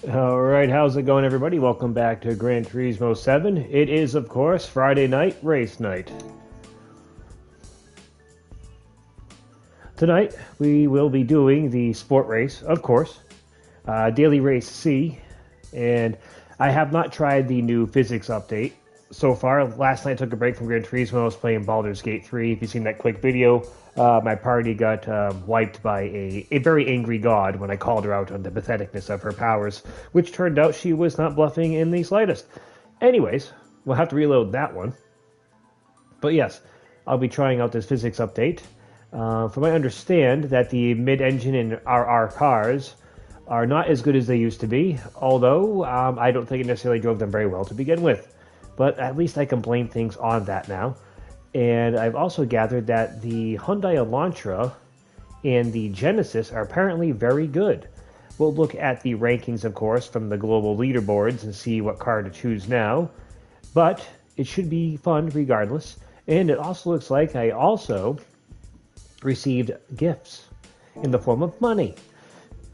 All right, how's it going, everybody? Welcome back to Gran Turismo 7. It is, of course, Friday night, race night. Tonight, we will be doing the sport race, of course, Daily Race C, and I have not tried the new physics update so far. Last night, I took a break from Gran Turismo. I was playing Baldur's Gate 3. If you've seen that quick video, my party got wiped by a very angry god when I called her out on the patheticness of her powers, which turned out she was not bluffing in the slightest. Anyways, we'll have to reload that one. But yes, I'll be trying out this physics update. From what I understand, that the mid-engine in RR cars are not as good as they used to be, although I don't think it necessarily drove them very well to begin with. But at least I can blame things on that now. And I've also gathered that the Hyundai Elantra and the Genesis are apparently very good. We'll look at the rankings, of course, from the global leaderboards and see what car to choose now. But it should be fun regardless. And it also looks like I also received gifts in the form of money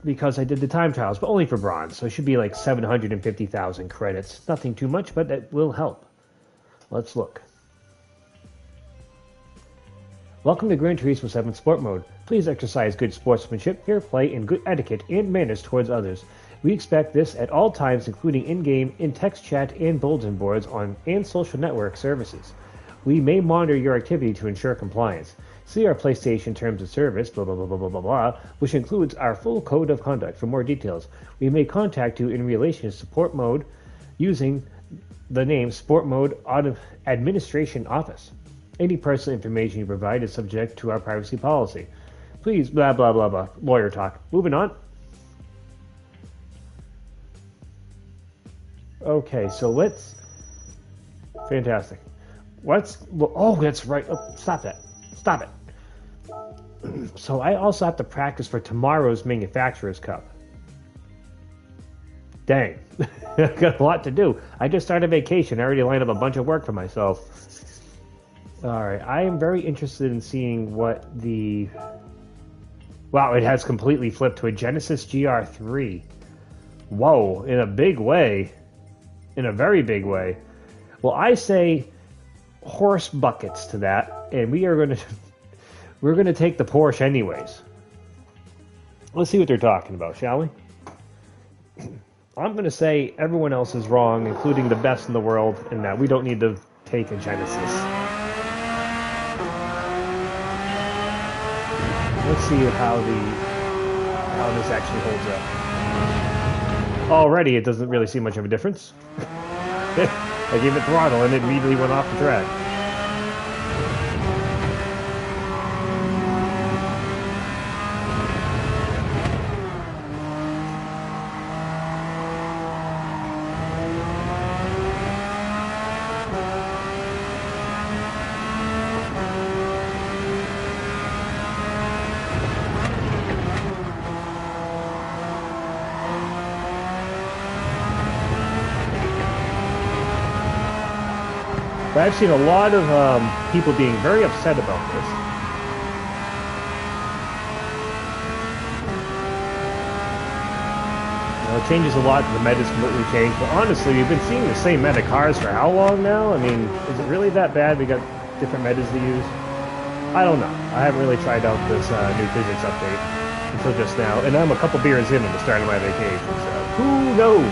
because I did the time trials, but only for bronze. So it should be like 750,000 credits. Nothing too much, but that will help. Let's look. Welcome to Gran Turismo 7 Sport Mode. Please exercise good sportsmanship, fair play, and good etiquette and manners towards others. We expect this at all times, including in-game, in text chat, and bulletin boards and social network services. We may monitor your activity to ensure compliance. See our PlayStation Terms of Service, blah blah blah blah blah blah blah, which includes our full code of conduct for more details. We may contact you in relation to Sport Mode using the name Sport Mode Administration Office. Any personal information you provide is subject to our privacy policy. Please, blah, blah, blah, blah. Lawyer talk. Moving on. Okay, so let's... Fantastic. Oh, that's right. Oh, stop that. Stop it. So I also have to practice for tomorrow's Manufacturers Cup. Dang. I've got a lot to do. I just started vacation. I already lined up a bunch of work for myself. Alright, I am very interested in seeing what the... Wow, it has completely flipped to a Genesis GR3. Whoa, in a big way. In a very big way. Well, I say horse buckets to that, and we are going to... We're going to take the Porsche anyways. Let's see what they're talking about, shall we? I'm going to say everyone else is wrong, including the best in the world, and that we don't need to take a Genesis. Let's see how this actually holds up. Already, it doesn't really see much of a difference. I gave it throttle, and it immediately went off the track. But I've seen a lot of people being very upset about this. It changes a lot. The meta's completely changed. But honestly, we've been seeing the same meta cars for how long now? I mean, is it really that bad? We got different metas to use? I don't know. I haven't really tried out this new physics update until just now. And I'm a couple beers in at the start of my vacation, so who knows?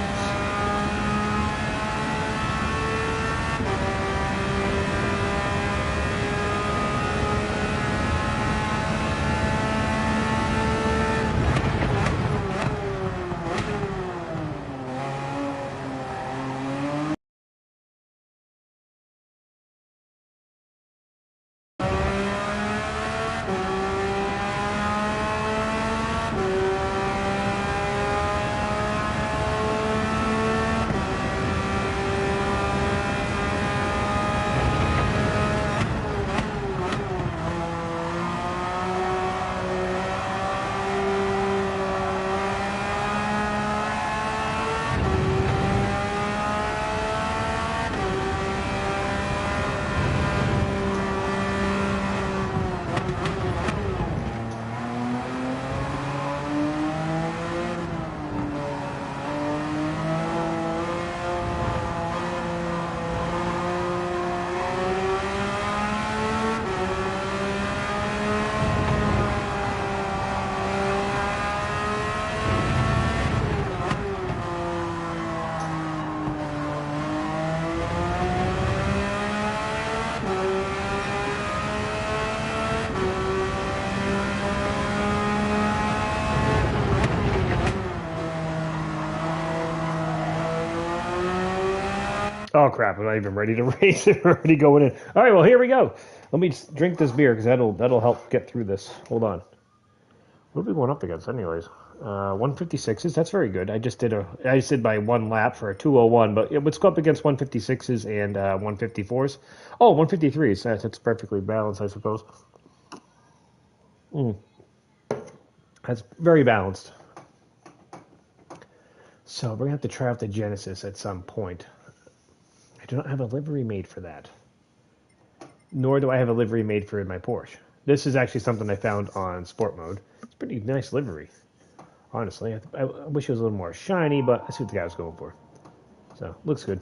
Oh crap! I'm not even ready to race. We're already going in. All right, well here we go. Let me just drink this beer because that'll help get through this. Hold on. What are we going up against, anyways? 156s. That's very good. I just did by one lap for a 201, but let's go up against 156s and 154s. Oh, 153s. That's perfectly balanced, I suppose. That's very balanced. So we're gonna have to try out the Genesis at some point. I do not have a livery made for that. Nor do I have a livery made for my Porsche. This is actually something I found on Sport Mode. It's a pretty nice livery, honestly. I wish it was a little more shiny, but I see what the guy was going for. So, looks good.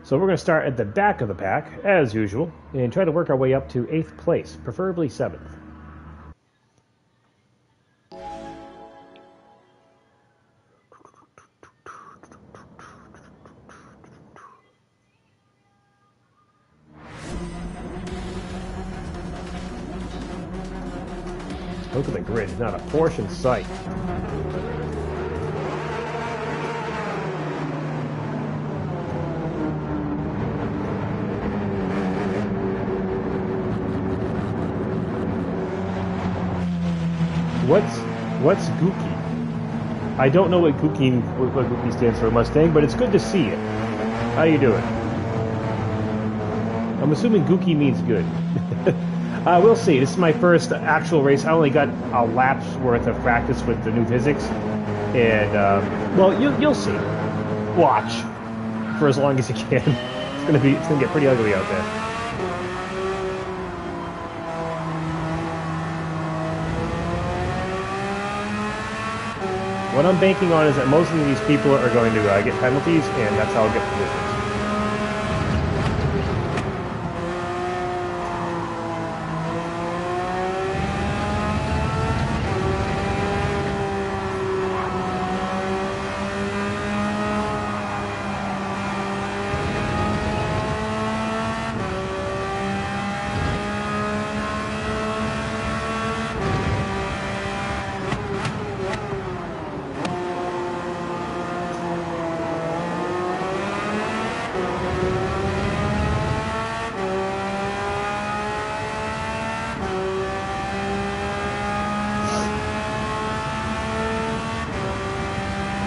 So we're going to start at the back of the pack, as usual, and try to work our way up to 8th place, preferably 7th. Look at the grid, not a Porsche in sight. What's Gookie? I don't know what Gookie stands for Mustang, but it's good to see it. How you doing? I'm assuming Gookie means good. We'll see. This is my first actual race. I only got a lap's worth of practice with the new physics, and well, you'll see. Watch for as long as you can. It's gonna get pretty ugly out there. What I'm banking on is that most of these people are going to get penalties, and that's how I'll get positions.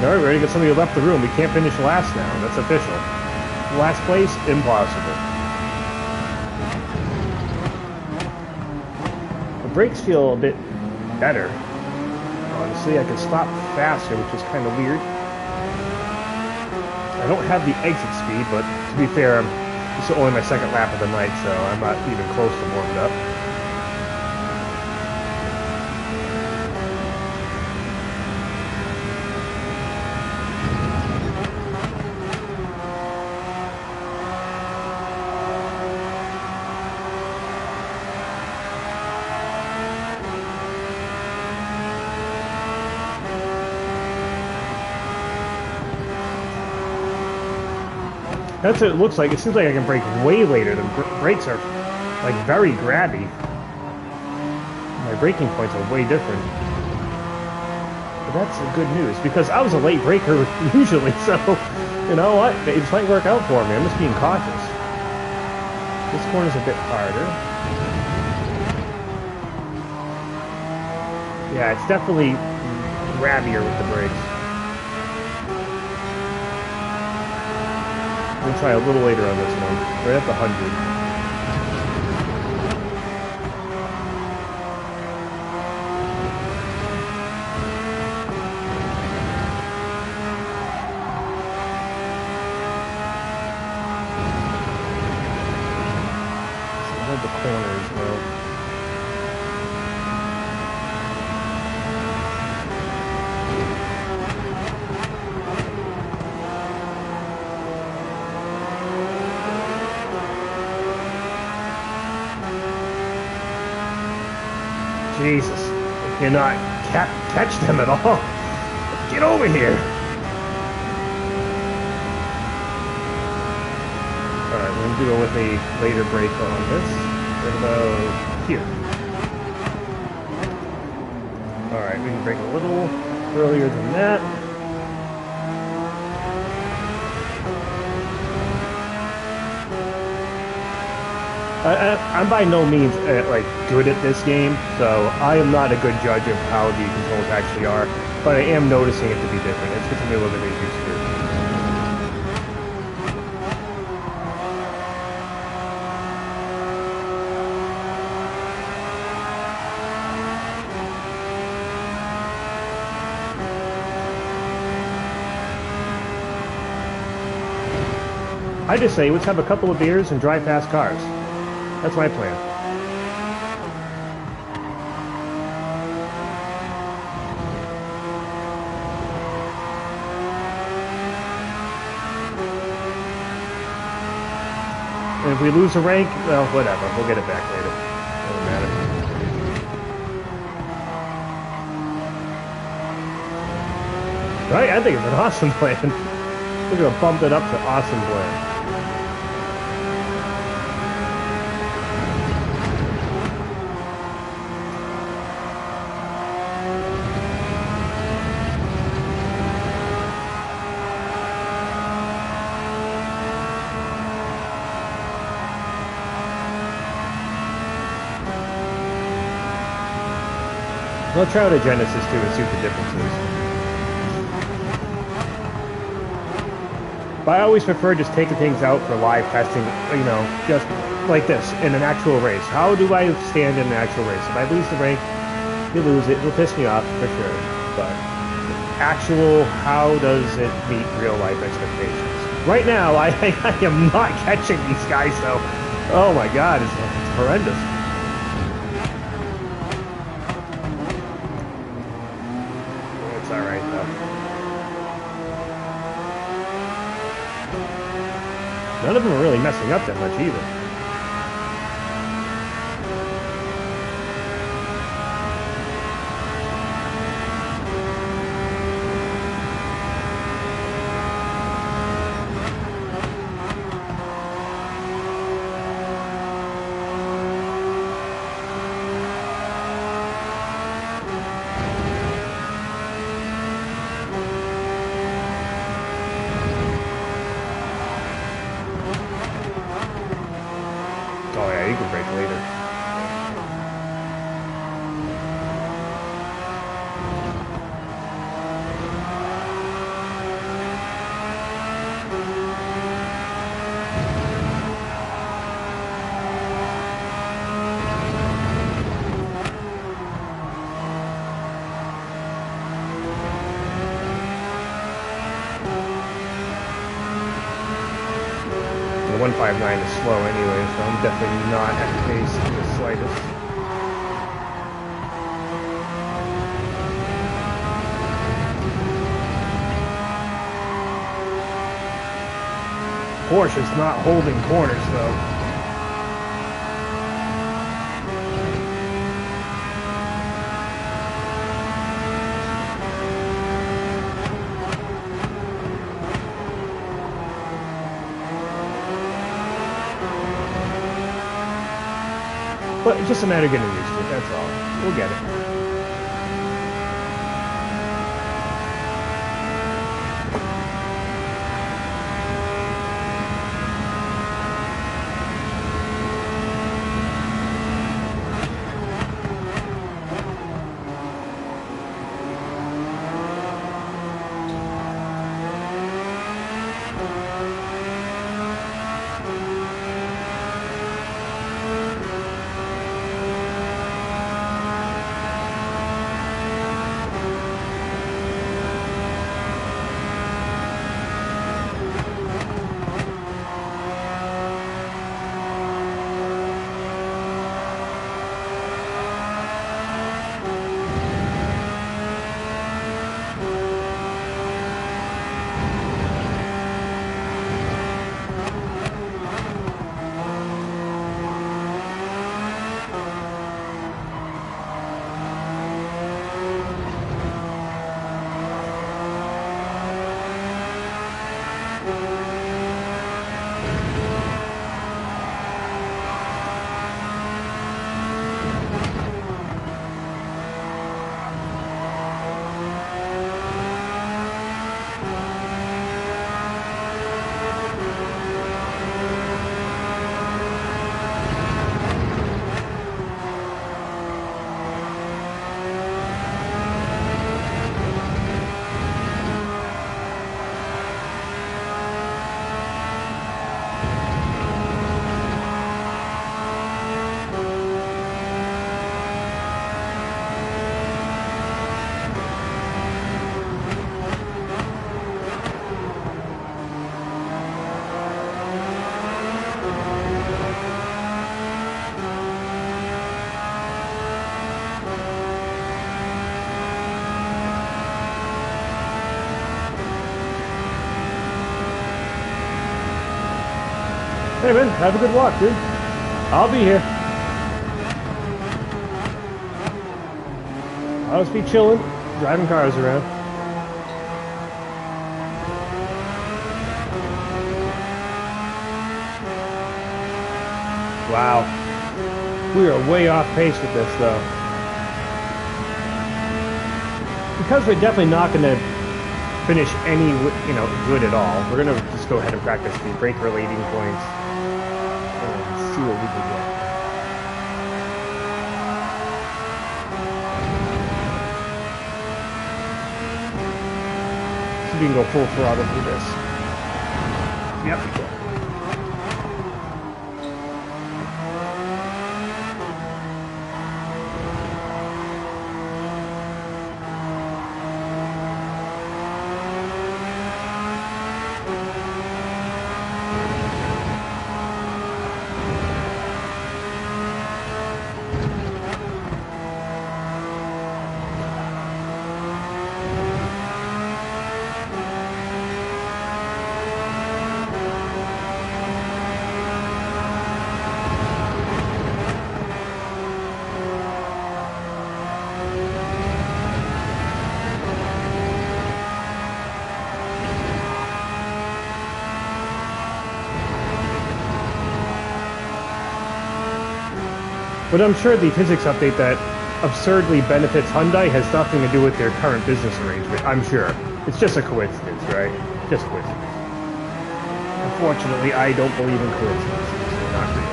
All right, ready to get somebody who left the room. We can't finish last now. That's official. Last place, impossible. The brakes feel a bit better. Honestly, I can stop faster, which is kind of weird. I don't have the exit speed, but to be fair, this is only my second lap of the night, so I'm not even close to warmed up. That's what it looks like. It seems like I can brake way later. The brakes are like very grabby. My braking points are way different. But that's good news because I was a late braker usually, so you know what? It might work out for me. I'm just being cautious. This corner's a bit harder. Yeah, it's definitely grabbier with the brakes. We'll try a little later on this one, right at the 100. The corners, bro. Jesus, I cannot catch them at all. Get over here. Alright, we're going to go with a later break on this. What about here? Alright. Alright, we can brake a little earlier than that. I'm by no means like good at this game, so I am not a good judge of how the controls actually are, but I am noticing it to be different. It's getting me a little bit used to. I just say, let's have a couple of beers and drive past cars. That's my plan. And if we lose a rank, well, whatever. We'll get it back later. Doesn't matter. Right? I think it's an awesome plan. We're going to bump it up to awesome plan. I'll try out a Genesis too and see what the difference is. But I always prefer just taking things out for live testing, you know, just like this, in an actual race. How do I stand in an actual race? If I lose the rank, you lose it. It'll piss me off, for sure. But actual, how does it meet real life expectations? Right now, I am not catching these guys, though. Oh my god, it's horrendous. None of them are really messing up that much either. The 159 is slow anyway, so I'm definitely not at the pace in the slightest. Porsche's not holding corners though. But it's just a matter of getting used to it, that's all. We'll get it. Hey man, have a good walk, dude. I'll be here. I'll just be chilling, driving cars around. Wow. We are way off pace with this, though. Because we're definitely not going to finish any, good at all. We're going to just go ahead and practice the brake relating points and see what we can get. See if we can go full throttle through this. Yep. But I'm sure the physics update that absurdly benefits Hyundai has nothing to do with their current business arrangement. I'm sure. It's just a coincidence, right? Just coincidence. Unfortunately, I don't believe in coincidences. They're not real.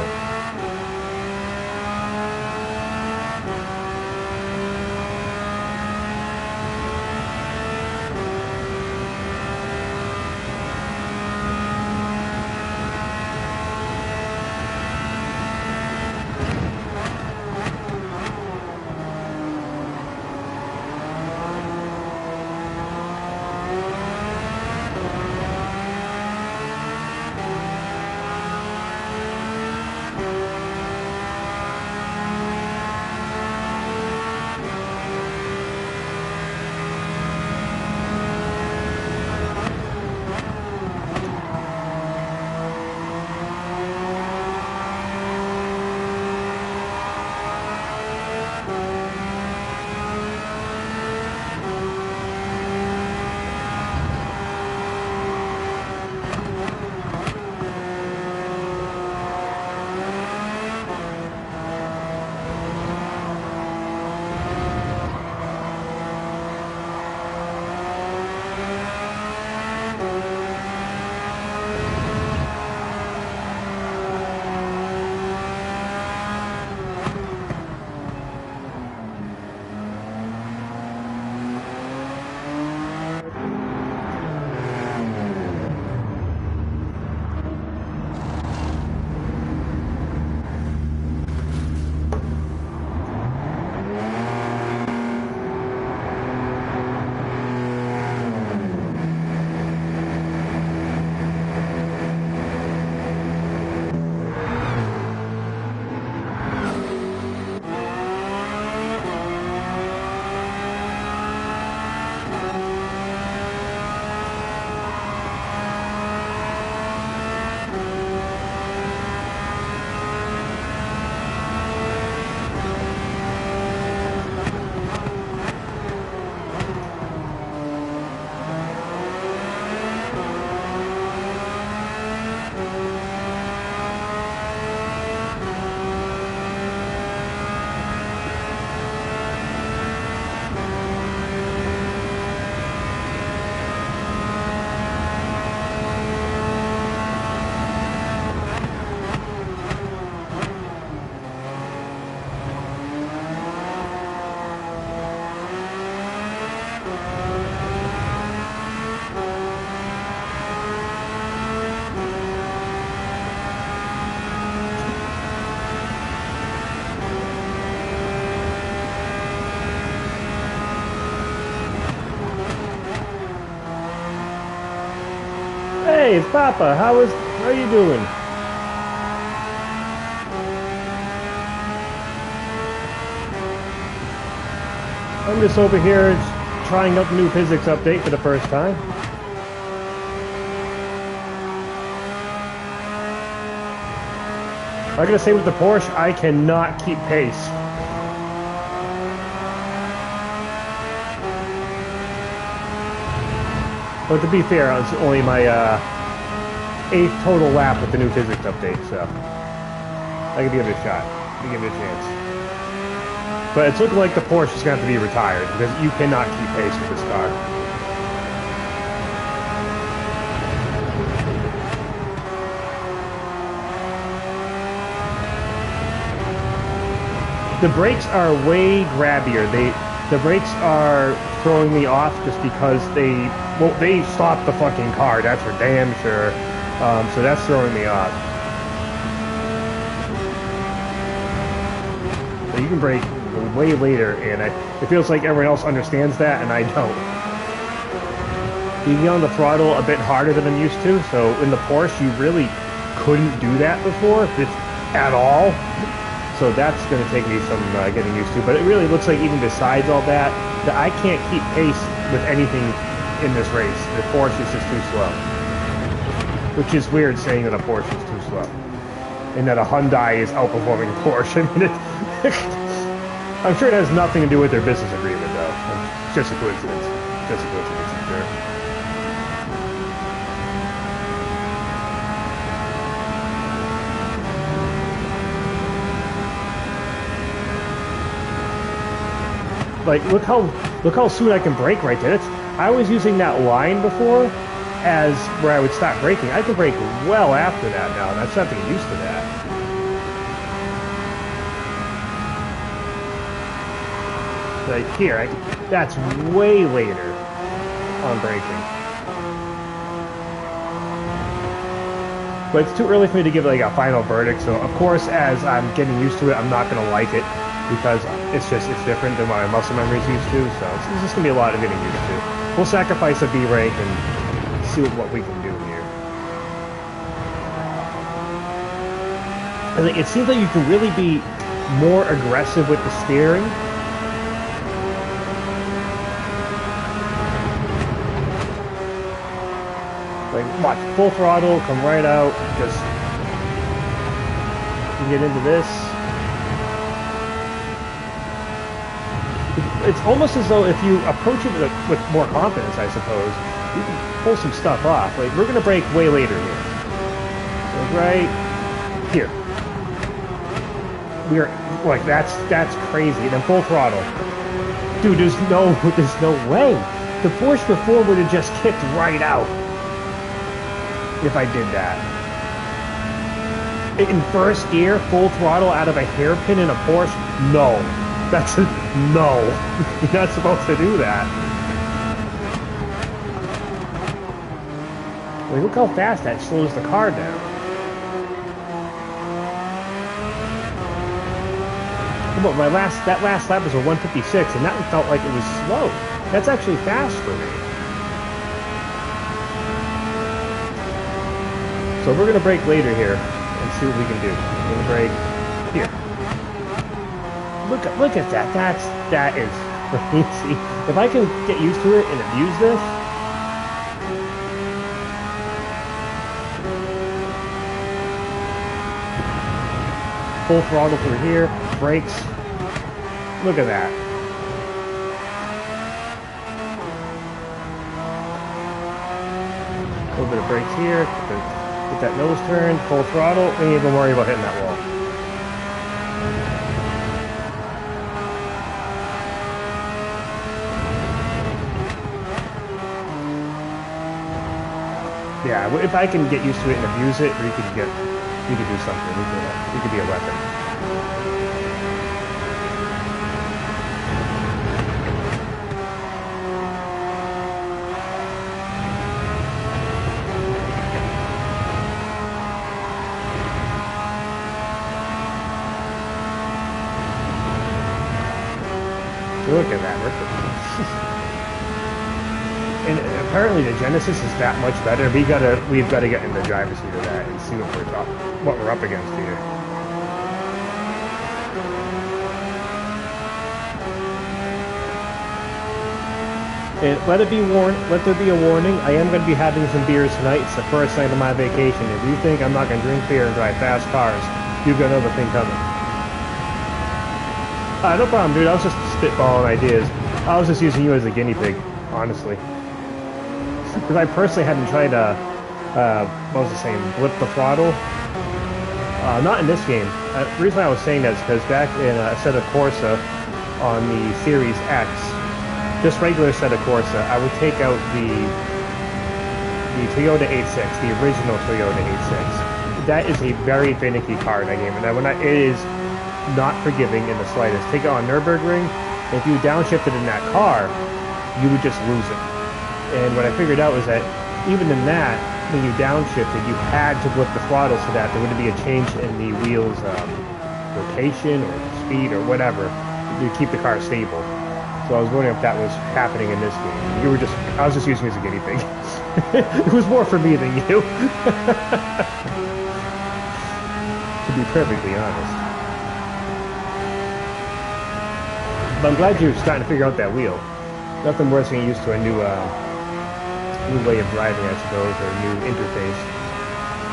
Hey, it's Papa. How are you doing? I'm just over here trying out the new physics update for the first time. I'm gonna say with the Porsche, I cannot keep pace. But to be fair, it's only my 8th total lap with the new physics update, so I can give it a shot. I can give it a chance. But it's looking like the Porsche is going to have to be retired because you cannot keep pace with this car. The brakes are way grabbier. The brakes are throwing me off just because they stopped the fucking car, that's for damn sure. So that's throwing me off. So you can brake way later, and it feels like everyone else understands that, and I don't. You get on the throttle a bit harder than I'm used to, so in the Porsche you really couldn't do that before, at all. So that's going to take me some getting used to. But it really looks like even besides all that I can't keep pace with anything in this race. The Porsche is just too slow. Which is weird saying that a Porsche is too slow. And that a Hyundai is outperforming a Porsche. I mean, I'm sure it has nothing to do with their business agreement, though. It's just a coincidence. Just a coincidence, I'm sure. Like, look how soon I can brake right there. I was using that line before as where I would stop braking. I can brake well after that now, and I just have to get used to that. Like here, that's way later on braking. But it's too early for me to give like a final verdict, so of course as I'm getting used to it, I'm not going to like it. Because it's different than what my muscle memory is used to, so it's just going to be a lot of getting used to. We'll sacrifice a B rank and see what we can do here. And it seems like you can really be more aggressive with the steering. Like, watch, full throttle, come right out, just you get into this. It's almost as though if you approach it with more confidence, I suppose, you can pull some stuff off. Like, we're going to brake way later here. So right here. We're, like, that's crazy. And then full throttle. Dude, there's no way. The Porsche before would have just kicked right out if I did that. In first gear, full throttle out of a hairpin in a Porsche? No. That's a no. You're not supposed to do that. Like, look how fast that slows the car down. Come on, that last lap was a 156, and that one felt like it was slow. That's actually fast for me. So we're gonna brake later here and see what we can do. We're gonna brake here. Look at that. That is crazy. If I can get used to it and abuse this. Full throttle through here, brakes. Look at that. A little bit of brakes here. Get that nose turned, full throttle. Ain't even worry about hitting that wall. Yeah, if I can get used to it and abuse it, we could do something. We could be a weapon. Look at that. And apparently the Genesis is that much better. We've got to get in the driver's seat of that and see what we're up against here. And let there be a warning. I am going to be having some beers tonight. It's the first night of my vacation. If you think I'm not going to drink beer and drive fast cars, You've got another thing coming. No problem, dude. I was just spitballing ideas. I was just using you as a guinea pig, honestly. Because I personally hadn't tried what was I saying, blip the throttle. Not in this game. The reason I was saying that is because back in Assetto Corsa on the Series X, just regular Assetto Corsa, I would take out the Toyota 86, the original Toyota 86. That is a very finicky car in that game, and it is not forgiving in the slightest. Take it on Nürburgring, if you downshifted in that car, you would just lose it. And what I figured out was that even in that, when you downshifted, you had to blip the throttle so that there wouldn't be a change in the wheel's rotation or speed or whatever to keep the car stable. So I was wondering if that was happening in this game. I was just using you as a guinea pig. It was more for me than you. To be perfectly honest. But I'm glad you're starting to figure out that wheel. Nothing worse than getting used to a new way of driving, I suppose, or a new interface.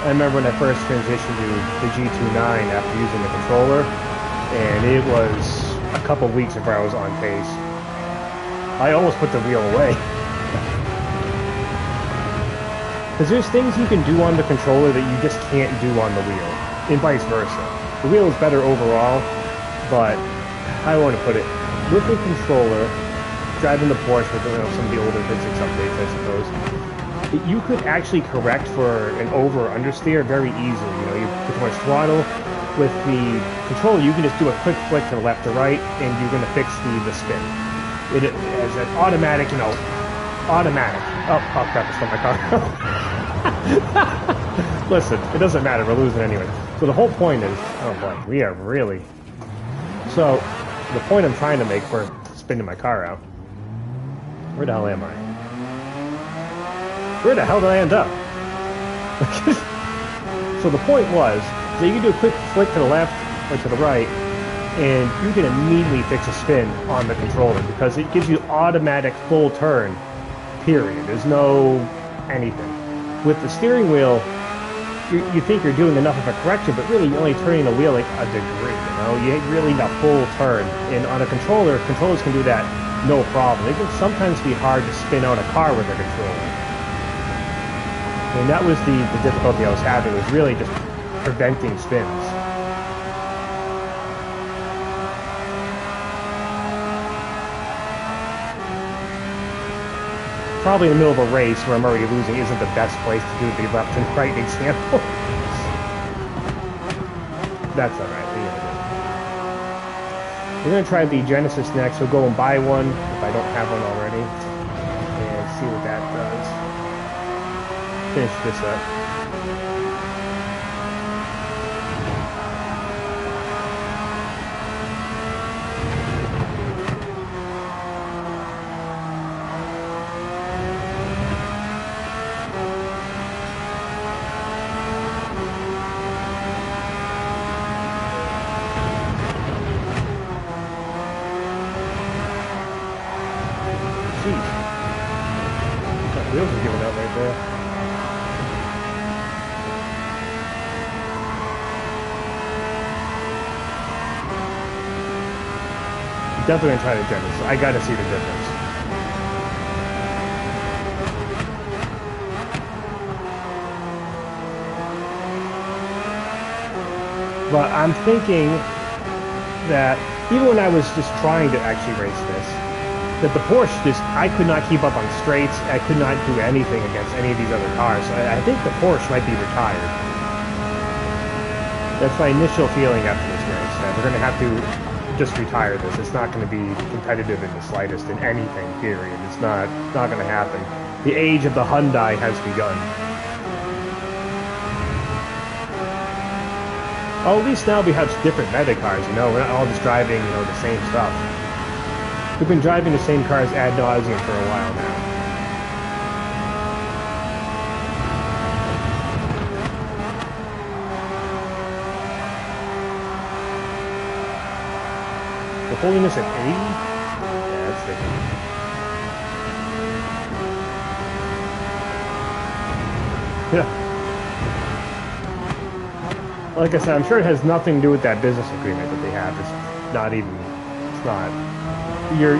I remember when I first transitioned to the GT7 after using the controller, and it was a couple weeks before I was on pace. I almost put the wheel away. Because there's things you can do on the controller that you just can't do on the wheel, and vice versa. The wheel is better overall, but I want to put it, with the controller, driving the Porsche with some of the older physics updates, I suppose, you could actually correct for an over or understeer very easily. You put too much throttle. With the controller, you can just do a quick flick to the left or right, and you're going to fix the spin. It is an automatic, automatic. Oh crap, I stole my car. Listen, it doesn't matter, we're losing anyway. So the whole point is, oh boy, we are really... So, the point I'm trying to make for spinning my car out, where the hell am I? Where the hell did I end up? So the point was, that you can do a quick flick to the left or to the right, and you can immediately fix a spin on the controller because it gives you automatic full turn, period. There's no anything. With the steering wheel, you think you're doing enough of a correction, but really you're only turning the wheel like a degree, You really need a full turn. And on a controllers can do that no problem. It can sometimes be hard to spin out a car with a controller. And that was the difficulty I was having, was really just preventing spins. Probably in the middle of a race where I'm already losing isn't the best place to do the left and right example. That's alright. We're going to try the Genesis next. We'll go and buy one if I don't have one already. And see what that does. Finish this up. Wheels are giving out right there. I'm definitely gonna try the Genesis. I gotta see the difference. But I'm thinking that even when I was just trying to actually race this, that the Porsche I could not keep up on straights. I could not do anything against any of these other cars. So I think the Porsche might be retired. That's my initial feeling after this race. That we're going to have to just retire this. It's not going to be competitive in the slightest in anything, period. It's not going to happen. The age of the Hyundai has begun. Oh, at least now we have different meta cars, We're not all just driving, the same stuff. We've been driving the same cars ad nauseum for a while now. We're holding this at 80? Yeah, that's different. Yeah. Like I said, I'm sure it has nothing to do with that business agreement that they have. It's not even. It's not. You're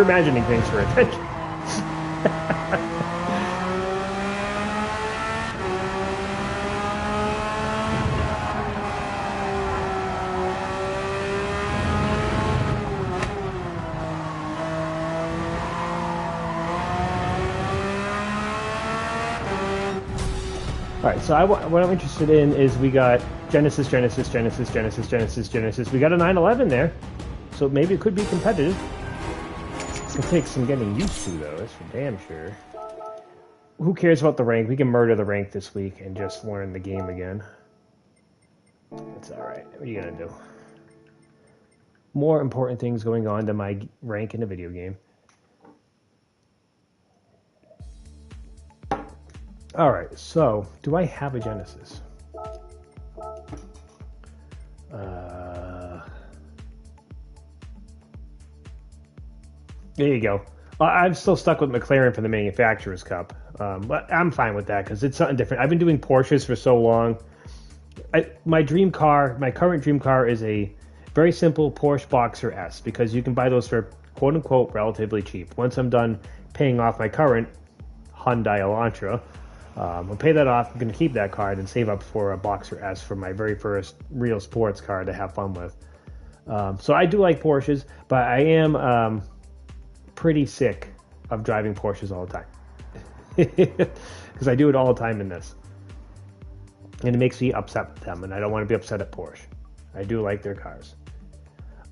imagining things for attention. All right, so what I'm interested in is we got Genesis, Genesis, Genesis, Genesis, Genesis, Genesis. We got a 911 there, so maybe it could be competitive. It'll take some getting used to, though, that's for damn sure. Who cares about the rank? We can murder the rank this week and just learn the game again. It's all right. What are you going to do? More important things going on than my rank in a video game. All right, so do I have a Genesis? There you go. I'm still stuck with McLaren for the Manufacturers Cup, but I'm fine with that because it's something different. I've been doing Porsches for so long. My current dream car is a very simple Porsche Boxer S because you can buy those for quote unquote relatively cheap. Once I'm done paying off my current Hyundai Elantra, I'll pay that off. I'm going to keep that car and save up for a Boxer S for my very first real sports car to have fun with. So I do like Porsches, but I am pretty sick of driving Porsches all the time because I do it all the time in this. And it makes me upset with them, and I don't want to be upset at Porsche. I do like their cars.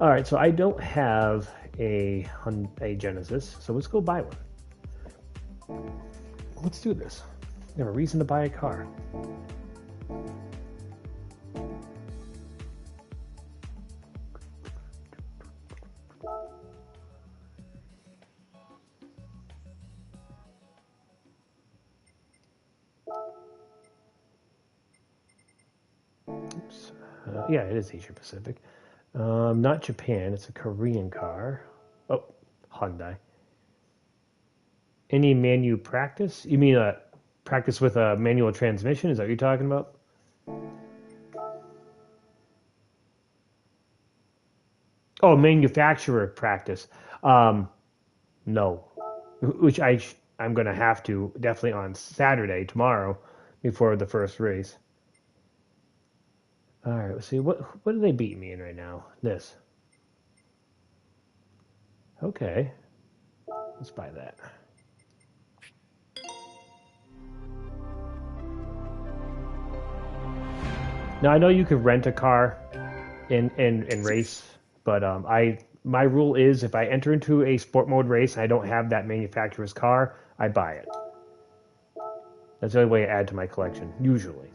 All right, so I don't have a Genesis, so let's go buy one. Let's do this. I have a reason to buy a car. Oops. Yeah, it is Asia Pacific. Not Japan. It's a Korean car. Oh, Hyundai. Any manu practice? You mean practice with a manual transmission? Is that what you're talking about? Oh, manufacturer practice. No, which I'm gonna have to definitely on Saturday tomorrow before the first race. All right, let's see what do they beat me in right now? This. Okay, let's buy that. Now I know you could rent a car and race, but my rule is if I enter into a sport mode race and I don't have that manufacturer's car, I buy it. That's the only way I add to my collection, usually.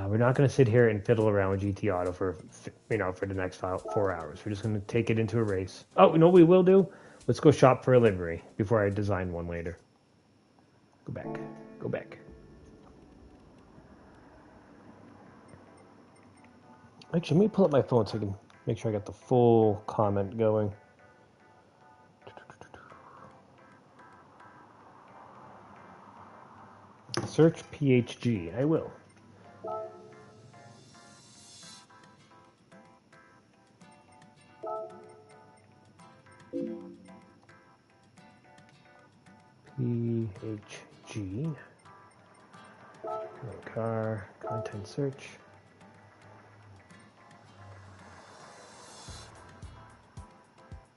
We're not going to sit here and fiddle around with GT Auto for the next 4 hours. We're just going to take it into a race. Oh, you know what we will do? Let's go shop for a livery before I design one later. Go back. Go back. Actually, let me pull up my phone so I can make sure I got the full comment going. Search PHG. I will. PHG. Car. Content search.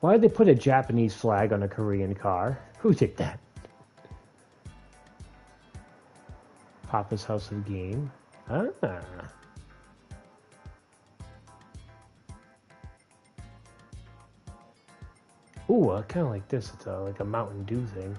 Why did they put a Japanese flag on a Korean car? Who did that? Papa's House of Game. Ah. Ooh, I kind of like this. It's like a Mountain Dew thing.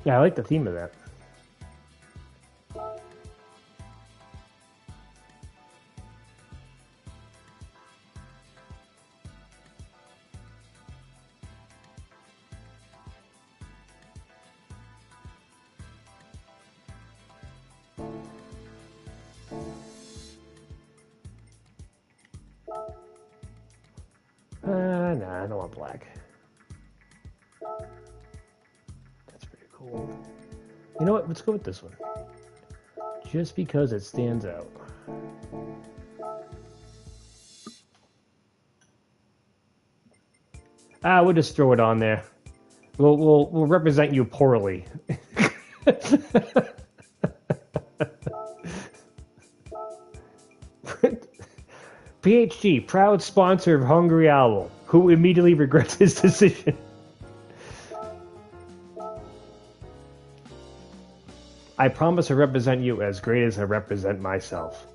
Yeah, I like the theme of that. Nah, I don't want black. That's pretty cool. You know what? Let's go with this one. Just because it stands out. We'll just throw it on there. We'll represent you poorly. PHG, proud sponsor of Hungry Owl, who immediately regrets his decision. I promise to represent you as great as I represent myself.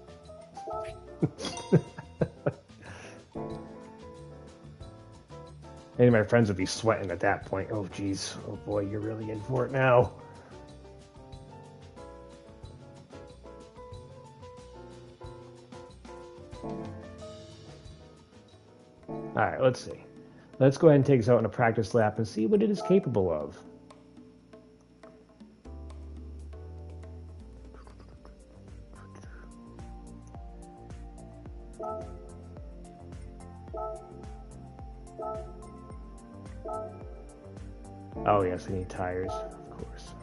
Any of my friends would be sweating at that point. Oh, geez. Oh, boy, you're really in for it now. Alright, let's see. Let's go ahead and take this out in a practice lap and see what it is capable of. Oh yes, I need tires, of course.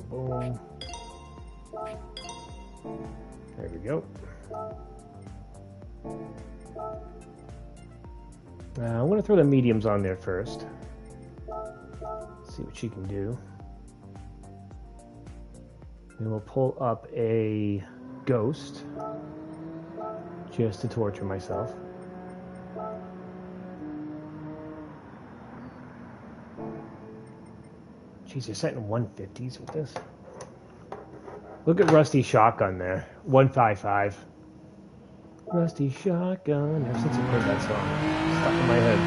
Boom. There we go. I'm going to throw the mediums on there first. See what she can do. Then we'll pull up a ghost just to torture myself. Jeez, you're setting 150s with this? Look at Rusty Shotgun there. 155. Rusty Shotgun. Ever since I heard that song, it's stuck in my head.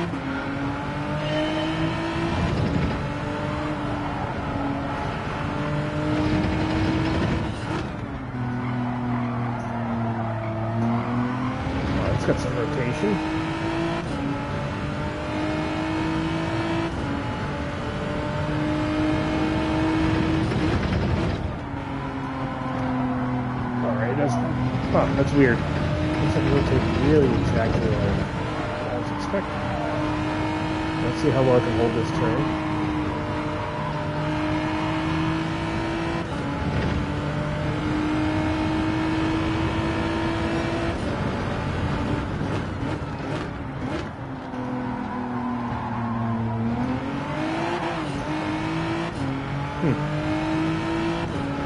Oh, it's got some rotation. Alright, that's weird. Looks like it rotates really exactly like I was expecting. Let's see how well I can hold this turn.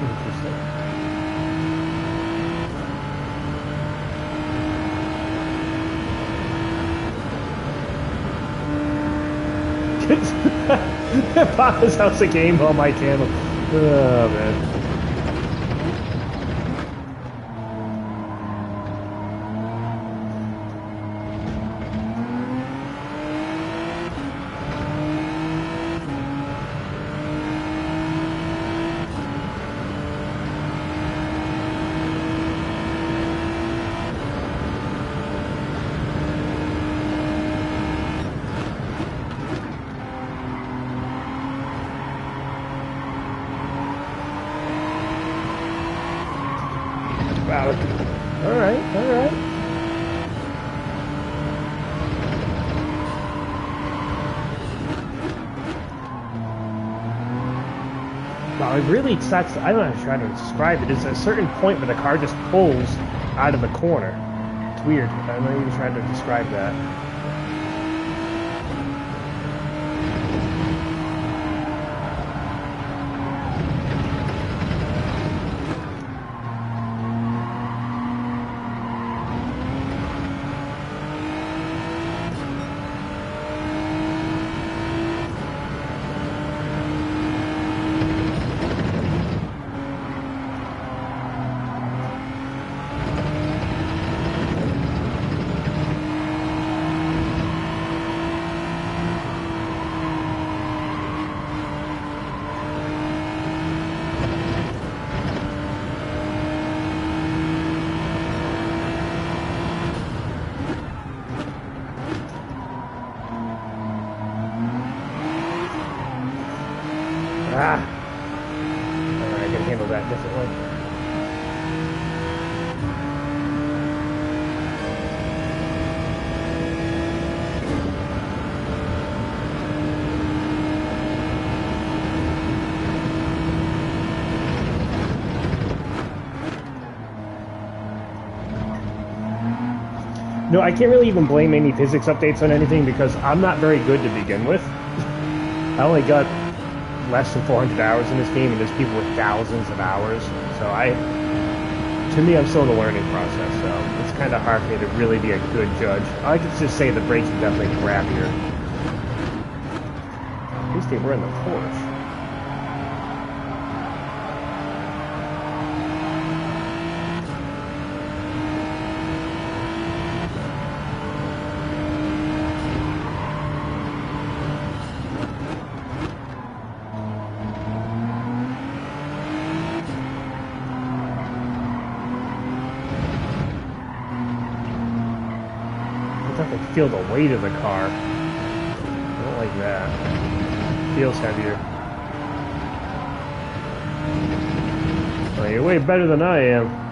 Interesting. Papa's house a game on my channel. Oh man. Wow. Alright. Wow, it really sucks. I don't know how to describe it. There's a certain point where the car just pulls out of the corner. It's weird. I'm not even trying to describe that. Ah! Alright, I can handle that differently. No, I can't really even blame any physics updates on anything because I'm not very good to begin with. I only got less than 400 hours in this game, and there's people with thousands of hours. So to me, I'm still in the learning process, so it's kind of hard for me to really be a good judge. I could just say the brakes are definitely crappier. At least they were in the Porsche. I can feel the weight of the car. I don't like that. Feels heavier. Well, you're way better than I am.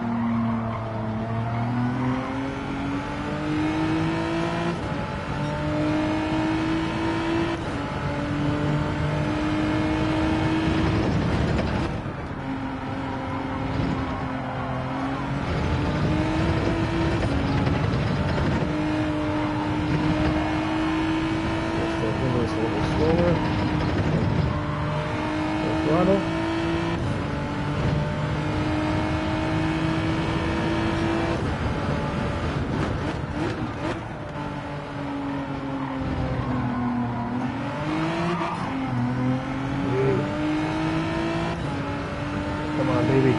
Come on, baby.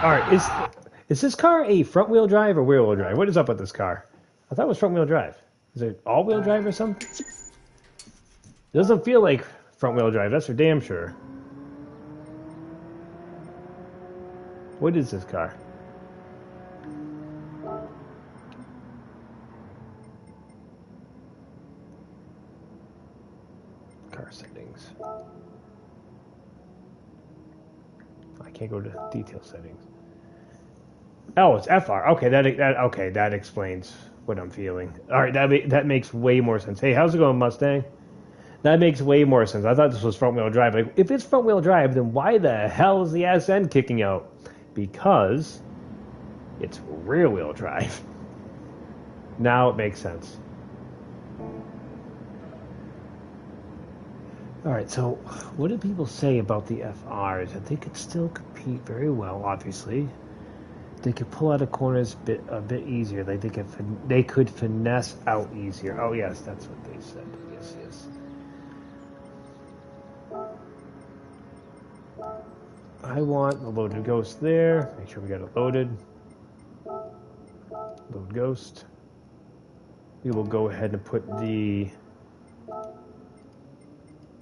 All right, is this car a front-wheel drive or rear-wheel drive? What is up with this car? I thought it was front-wheel drive. Is it all-wheel drive or something? It doesn't feel like front-wheel drive, that's for damn sure. What is this car? Car settings. I can't go to detail settings. Oh, it's FR. Okay, that explains what I'm feeling. All right, that makes way more sense. Hey, how's it going, Mustang? That makes way more sense. I thought this was front-wheel drive. Like, if it's front-wheel drive, then why the hell is the ass end kicking out? Because it's rear-wheel drive. Now it makes sense. All right, so what do people say about the FRs? That they could still compete very well, obviously. They could pull out of corners a bit easier. Like they could finesse out easier. Oh yes, that's what they said. Yes. I want the loaded ghost there. Make sure we got it loaded. Load ghost. We will go ahead and put the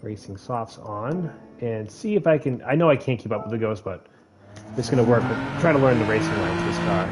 racing softs on and see if I can. I know I can't keep up with the ghost, but it's going to work. But try to learn the racing lines of this car.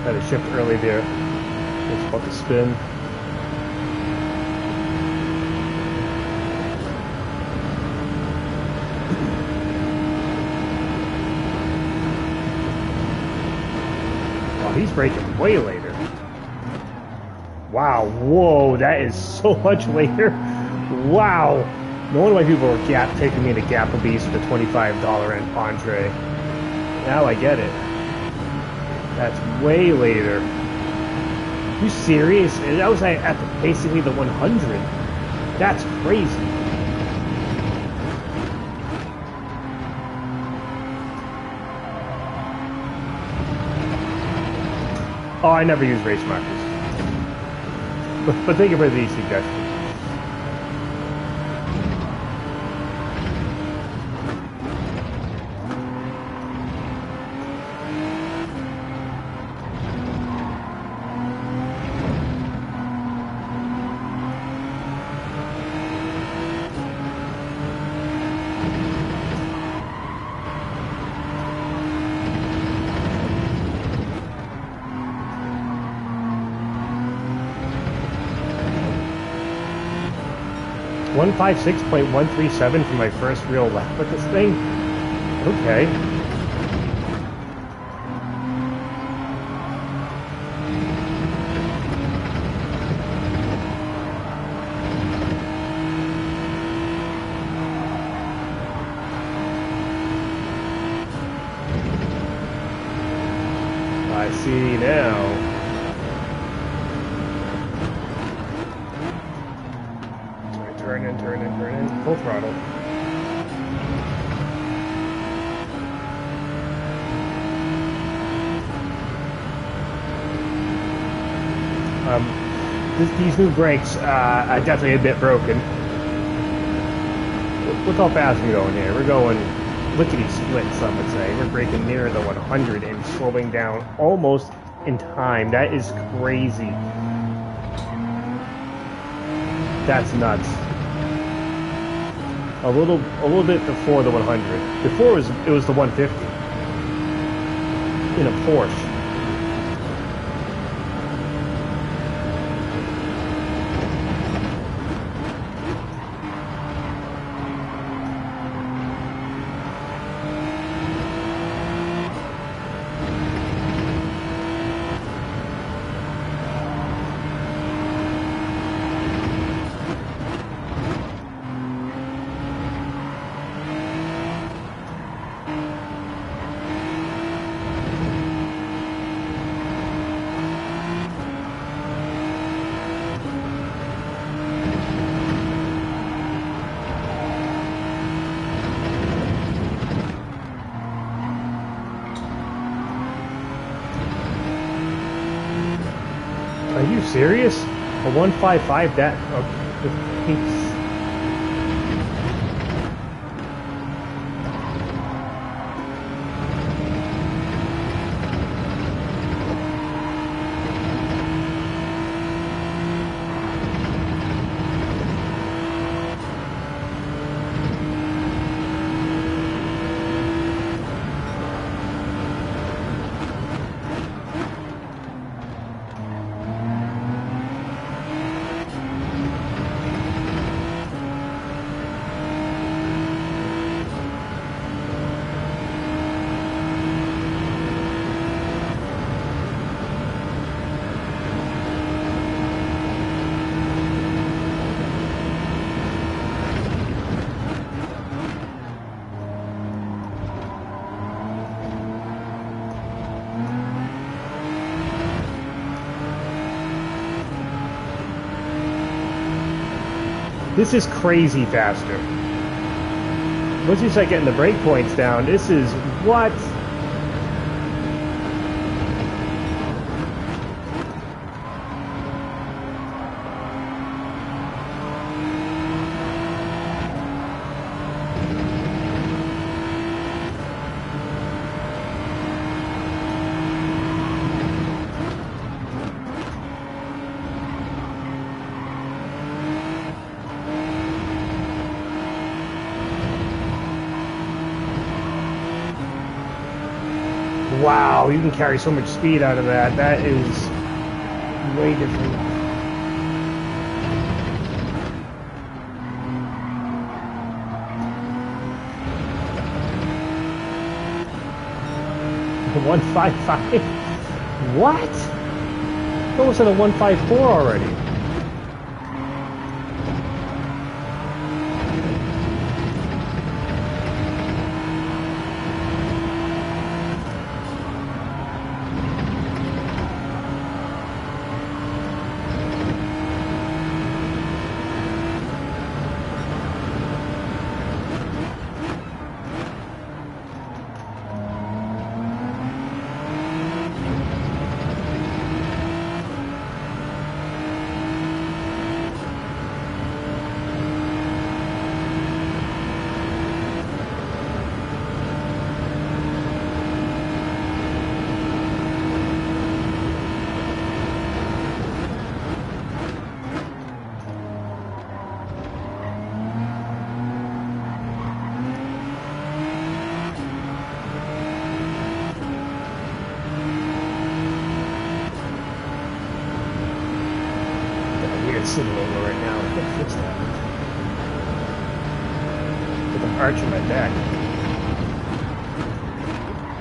Had a shift early there. It's about to spin. he's braking way later. Wow, whoa, that is so much later. Wow. No wonder why people were taking me to Gapplebee's for the $25 entree. Now I get it. That's way later. You serious? That was at basically the 100. That's crazy. Oh, I never use race markers. But thank you for the suggestion. One 156.137 for my first real lap with this thing? Okay. I see now. Turn in, full throttle. These new brakes are definitely a bit broken. Look how fast we're going here. We're going lickety-split, some would say. We're braking near the 100 and slowing down almost in time. That is crazy. That's nuts. A little bit before the 100. Before it was the 150 in a Porsche. Are you serious? A 155 that... Okay. This is crazy faster. Once you start getting the brake points down, this is what? Wow, you can carry so much speed out of that. That is way different. The 155. What? Almost at a 154 already. Sitting over right now. I can't fix that. With an arch in my back.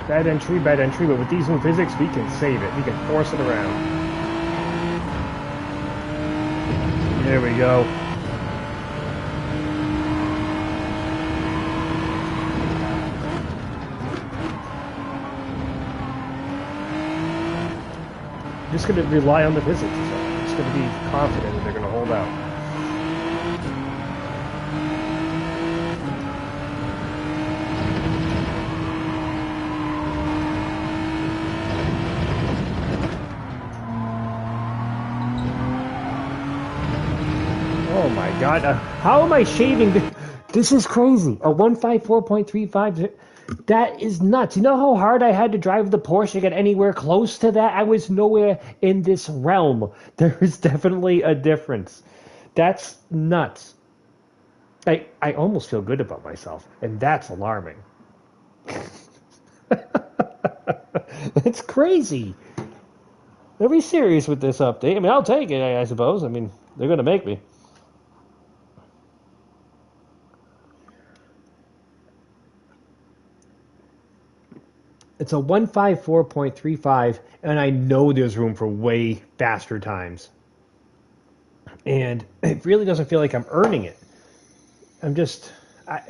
Bad entry, but with these new physics, we can save it. We can force it around. There we go. Just going to rely on the physics. I'm just going to be confident that they're going to hold out. Oh my God. How am I shaving? This is crazy. A 154.35. That is nuts. You know how hard I had to drive the Porsche to get anywhere close to that? I was nowhere in this realm. There is definitely a difference. That's nuts. I almost feel good about myself, and that's alarming. It's crazy. They'll be serious with this update. I mean, I'll take it, I suppose. I mean, they're going to make me. It's a 154.35, and I know there's room for way faster times. And it really doesn't feel like I'm earning it. I'm just, I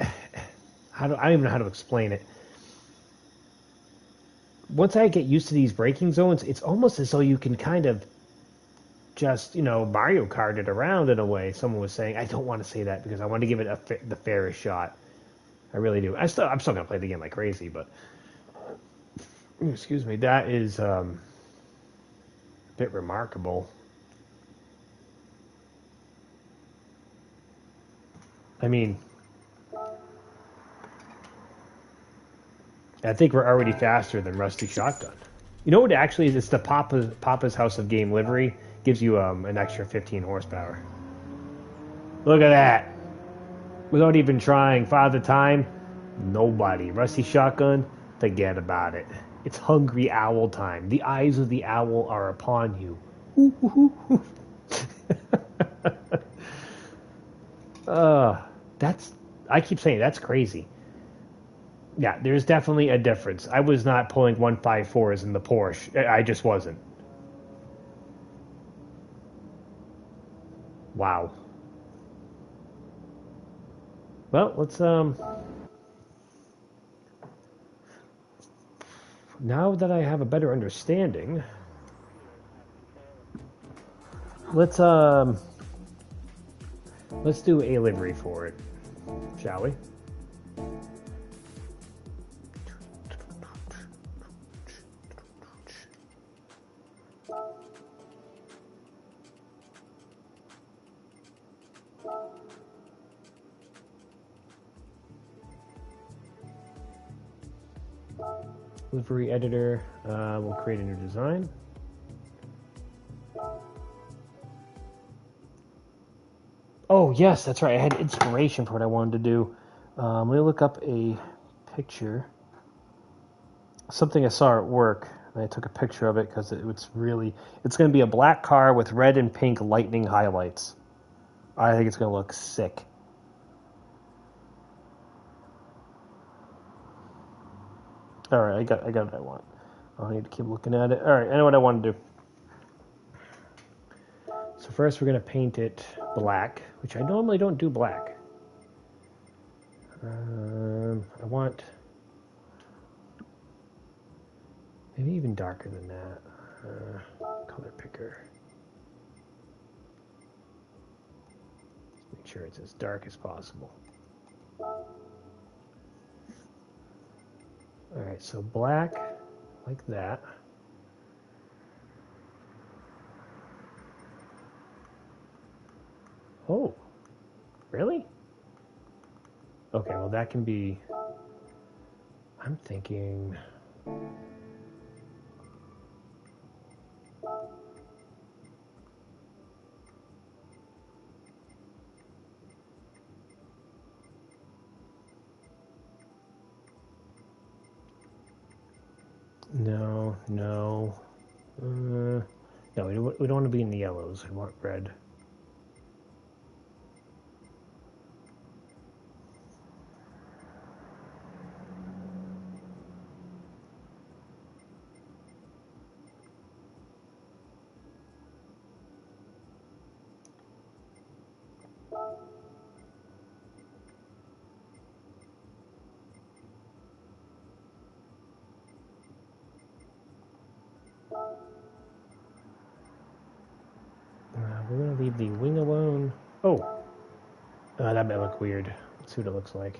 don't even know how to explain it. Once I get used to these braking zones, it's almost as though you can kind of just, Mario Kart it around in a way. Someone was saying, I don't want to say that because I want to give it the fairest shot. I really do. I'm still gonna play the game like crazy, but excuse me, that is a bit remarkable. I mean, I think we're already faster than Rusty Shotgun. You know what actually is? It's the Papa's House of Game livery. Gives you an extra 15 horsepower. Look at that. Without even trying. Father Time, nobody. Rusty Shotgun, forget about it. It's Hungry Owl time. The eyes of the owl are upon you. I keep saying that's crazy. Yeah, there's definitely a difference. I was not pulling 154s in the Porsche. I just wasn't. Wow. Well, let's now that I have a better understanding, let's do a livery for it, shall we? Livery editor, we'll create a new design. Oh, yes, that's right. I had inspiration for what I wanted to do. Let me look up a picture. Something I saw at work, and I took a picture of it because it's going to be a black car with red and pink lightning highlights. I think it's going to look sick. All right, I got what I want. I'll need to keep looking at it. All right, I know what I want to do. So first we're going to paint it black, which I normally don't do black. I want maybe even darker than that. Color picker. Just make sure it's as dark as possible. All right, so black, like that. Oh, really? Okay, well that can be, I'm thinking, no, no. No, we don't want to be in the yellows. We want red. We're going to leave the wing alone. Oh, that might look weird. Let's see what it looks like.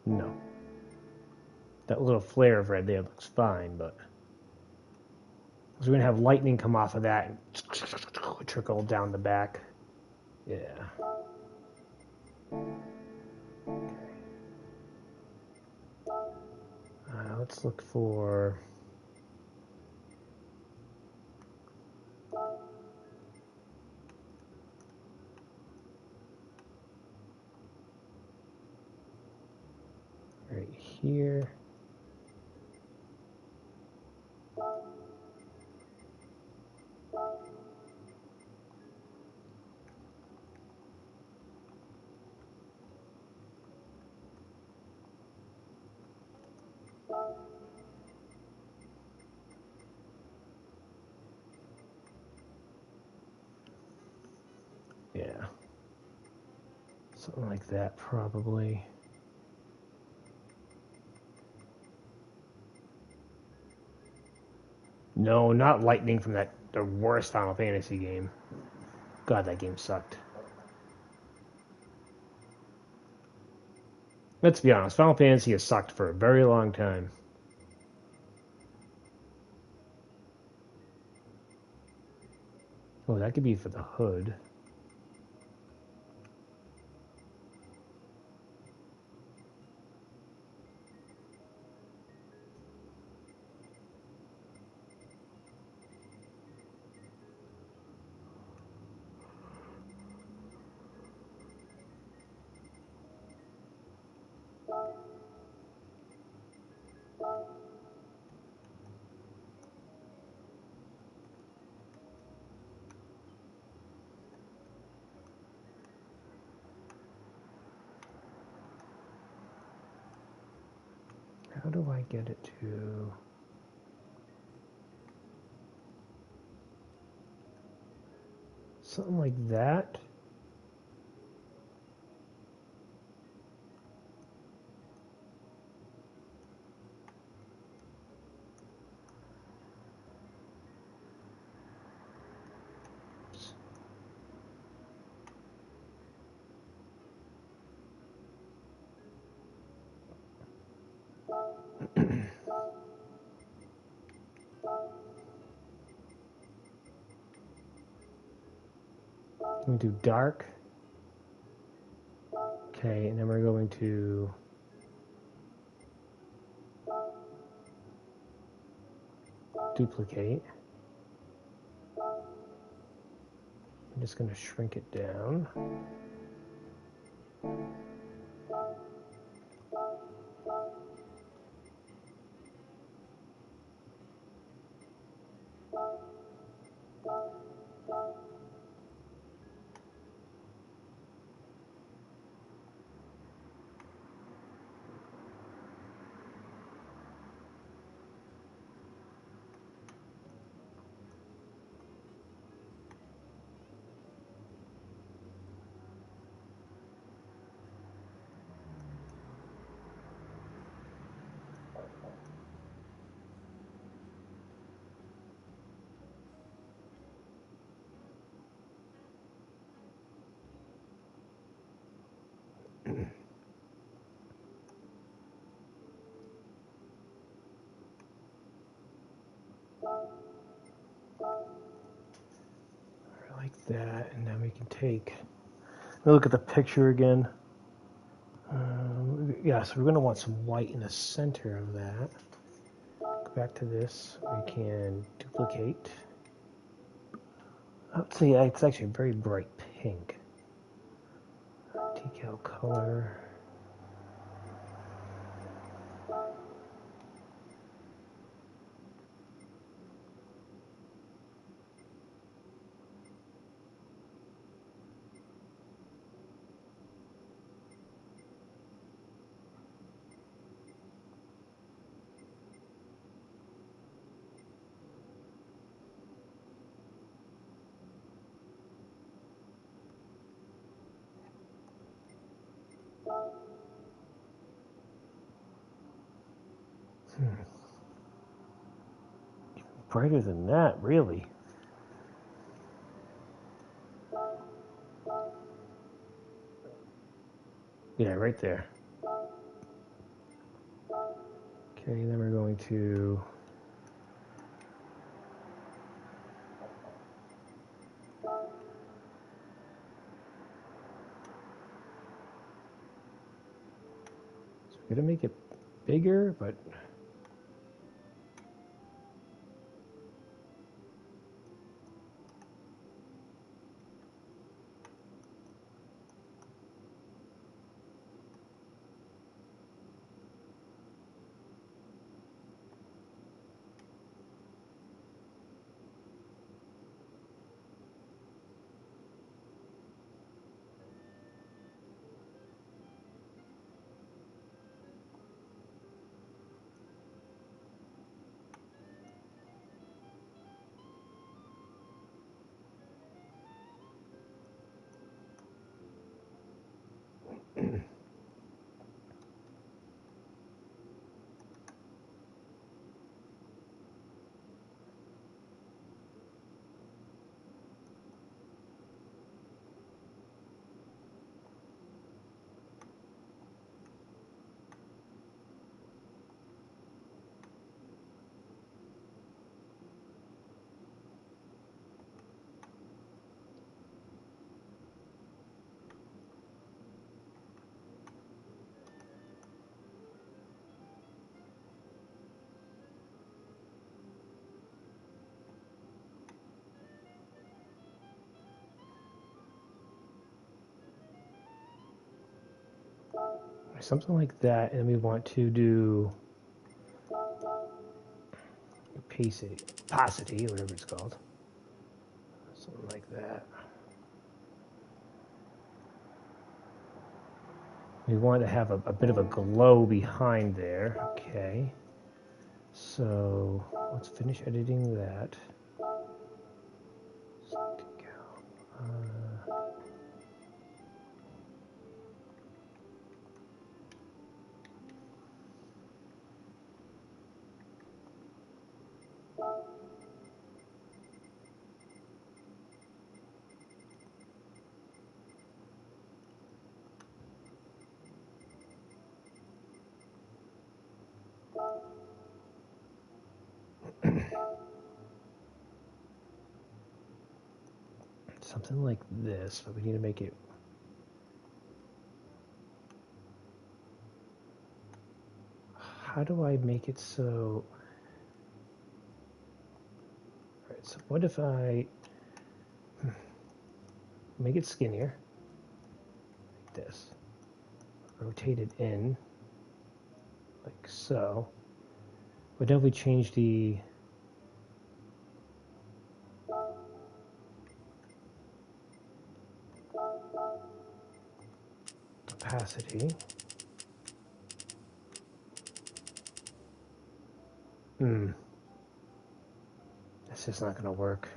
No. That little flare of red there looks fine, but we're going to have lightning come off of that and trickle down the back. Yeah. Okay. Let's look for... right here. Yeah. Something like that, probably. No, not lightning from the worst Final Fantasy game. God, that game sucked. Let's be honest, Final Fantasy has sucked for a very long time. Oh, that could be for the hood. How do I get it to... something like that? We do dark. Okay, and then we're going to duplicate. I'm just going to shrink it down. that, and then we can take. Let me look at the picture again. Yeah, so we're going to want some white in the center of that. Go back to this. We can duplicate. I would say it's actually a very bright pink. Decal color. Brighter than that, really. Yeah, right there. Okay, then we're going to we're going to make it bigger, but something like that. And we want to do opacity, whatever it's called. Something like that. We want to have a bit of a glow behind there. Okay. So let's finish editing that. Something like this, but we need to make it. How do I make it so? All right, so what if I make it skinnier, like this, rotate it in, like so. But then we change the opacity. That's just not going to work.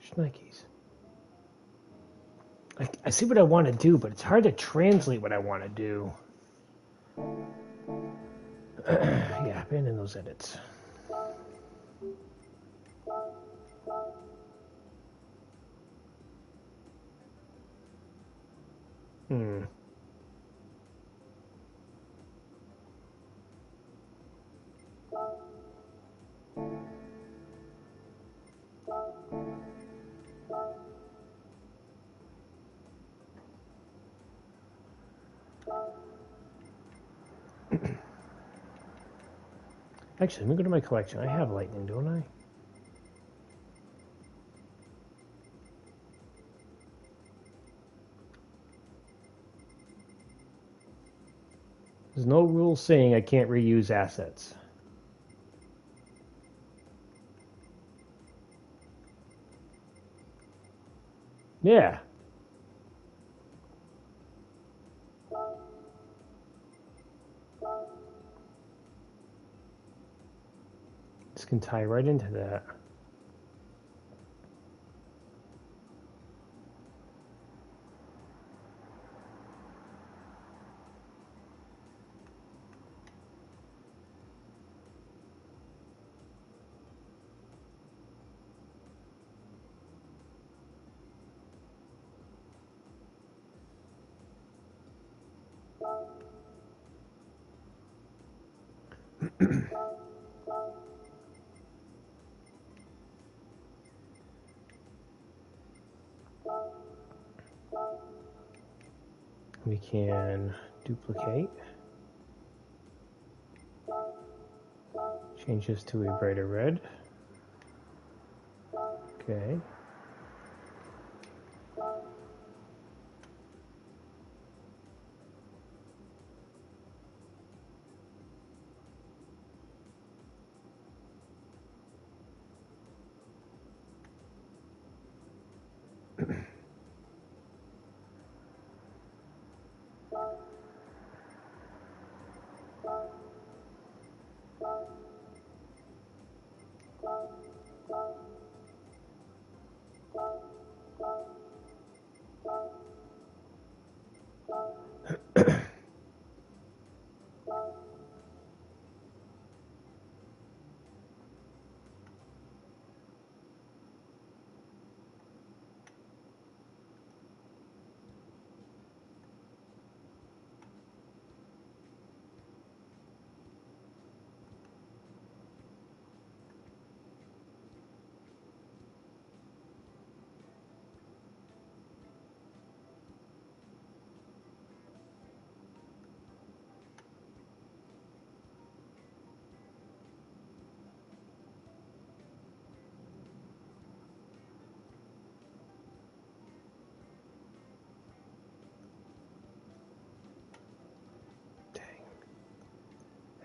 Schnikes. I see what I want to do, but it's hard to translate what I want to do. Yeah, abandon those edits. Actually, let me go to my collection. I have lightning, don't I? There's no rule saying I can't reuse assets. Yeah. This can tie right into that. We can duplicate. Change this to a brighter red. Okay.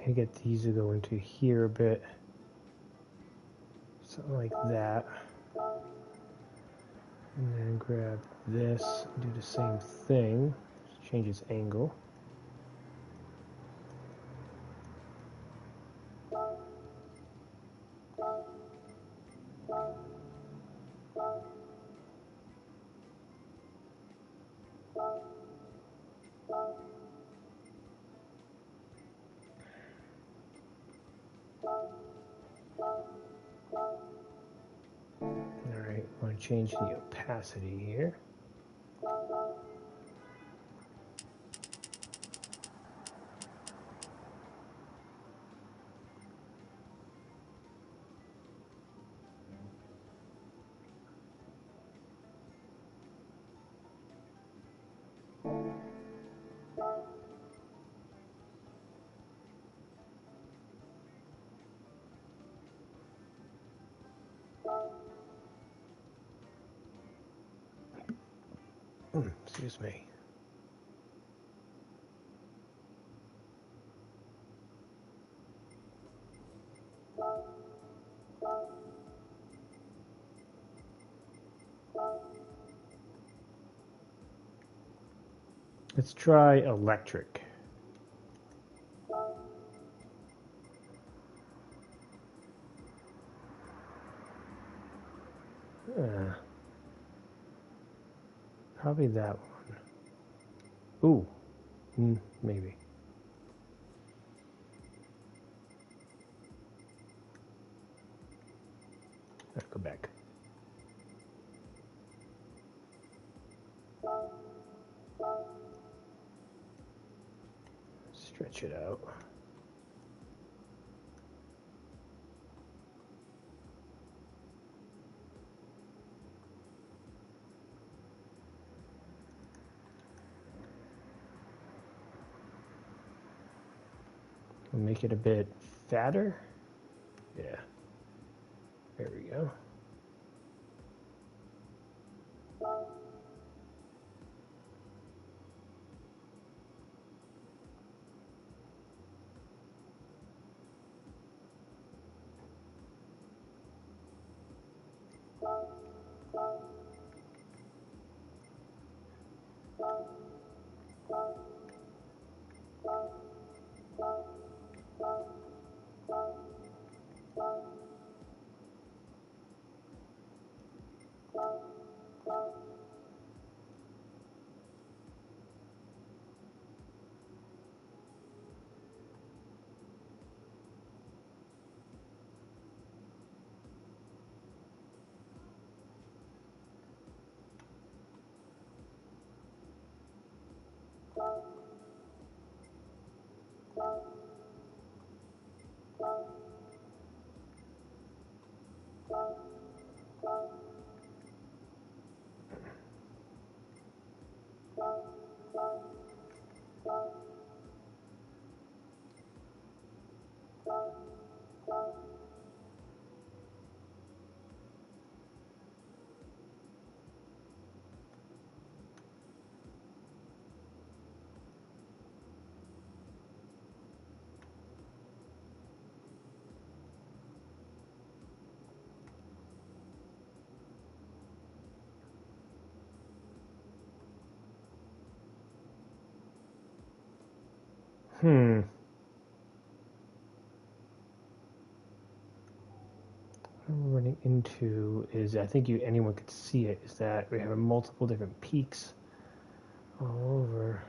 I get these to go into here a bit. Something like that. And then grab this, do the same thing. Just change its angle. Alright, I want to change the opacity here. Excuse me. Let's try electric. Probably that one. Ooh, maybe. I'll go back. Stretch it out. I'll make it a bit fatter. Yeah. There we go. What I'm running into is, I think anyone could see it, is that we have multiple different peaks all over.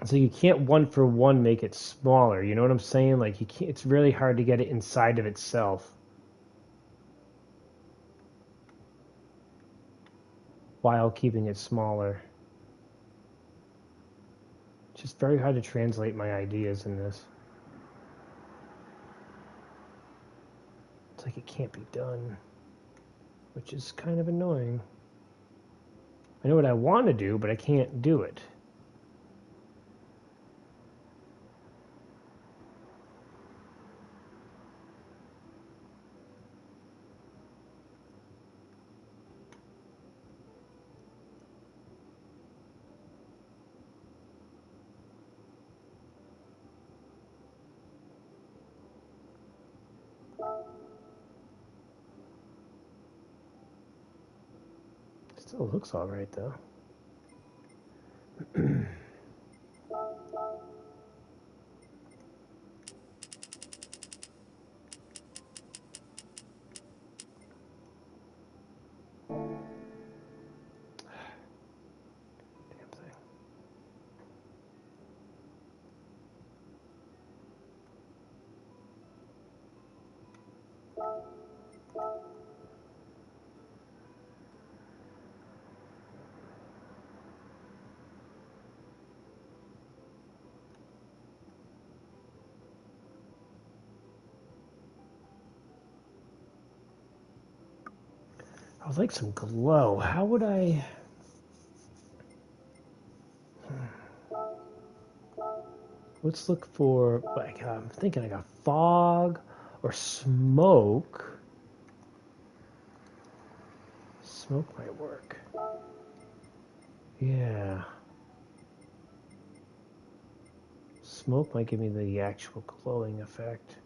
So you can't one for one make it smaller. You know what I'm saying? Like you can't, it's really hard to get it inside of itself while keeping it smaller. It's just very hard to translate my ideas in this. It's like it can't be done, which is kind of annoying. I know what I want to do, but I can't do it. Still looks all right though. I would like some glow. How would I... Let's look for, like, I'm thinking like a fog or smoke. Smoke might work. Yeah. Smoke might give me the actual glowing effect.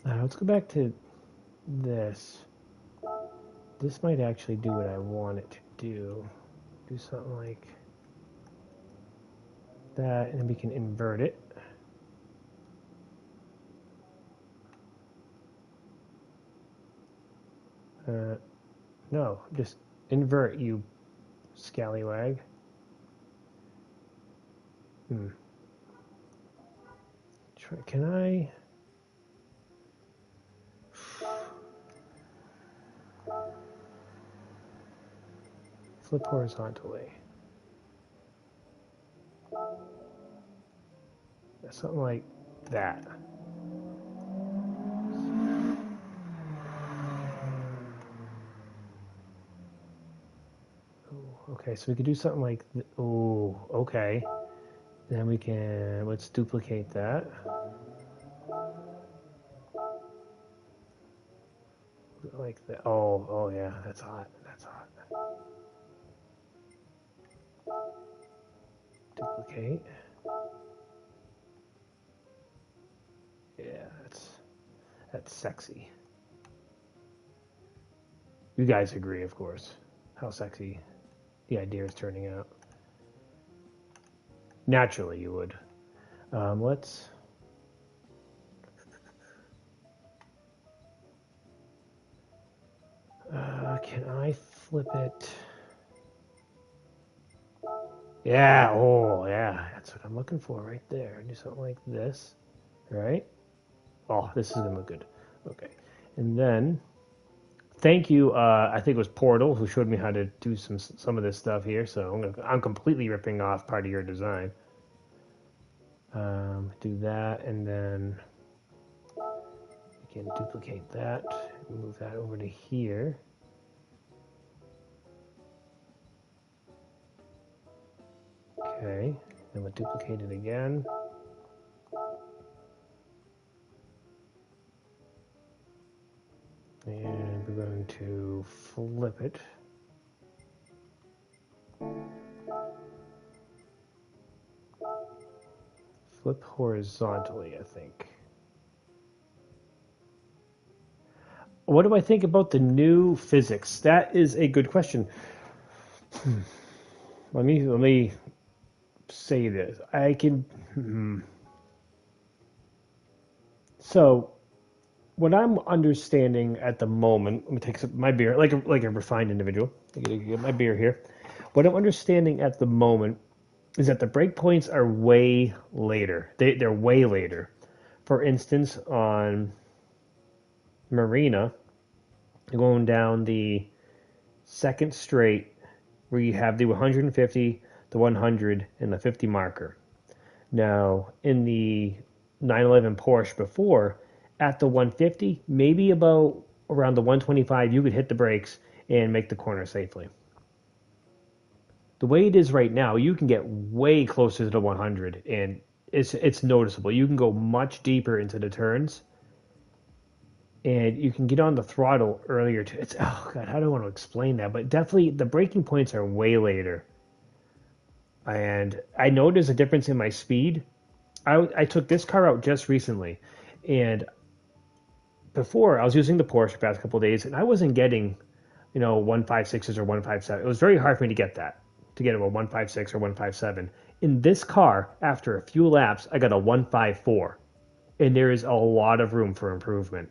Now let's go back to this. This might actually do what I want it to do. Do something like that, and then we can invert it. No, just invert, you scallywag. Can I? flip horizontally. Something like that. Okay, so we could do something like, oh, okay. Then we can, let's duplicate that. Like that. Oh yeah, that's hot. That's hot. Duplicate. Yeah, that's sexy. You guys agree, of course, how sexy the idea is turning out. Naturally, you would. Let's. Can I flip it? Yeah. Oh, yeah. That's what I'm looking for right there. Do something like this, right? Oh, this is gonna look good. Okay, and then thank you. I think it was Portal who showed me how to do some of this stuff here. So I'm completely ripping off part of your design. Do that, and then we can duplicate that. Move that over to here. Okay, then we'll duplicate it again. And we're going to flip it. Flip horizontally, I think. What do I think about the new physics? That is a good question. Let me say this. I can. So, what I'm understanding at the moment, let me take my beer, like a refined individual. I gotta get my beer here. What I'm understanding at the moment is that the breakpoints are way later. They're way later. For instance, on Marina, going down the second straight, where you have the 150, the 100, and the 50 marker. Now, in the 911 Porsche before, at the 150, maybe about around the 125, you could hit the brakes and make the corner safely. The way it is right now, you can get way closer to the 100, and it's noticeable. You can go much deeper into the turns, and you can get on the throttle earlier too. It's, oh god, how do I want to explain that? But definitely, the braking points are way later, and I know there's a difference in my speed. I took this car out just recently, and before I was using the Porsche the past couple of days, and I wasn't getting, 156s or 157. It was very hard for me to get that, to get a 156 or 157. In this car, after a few laps, I got a 154, and there is a lot of room for improvement.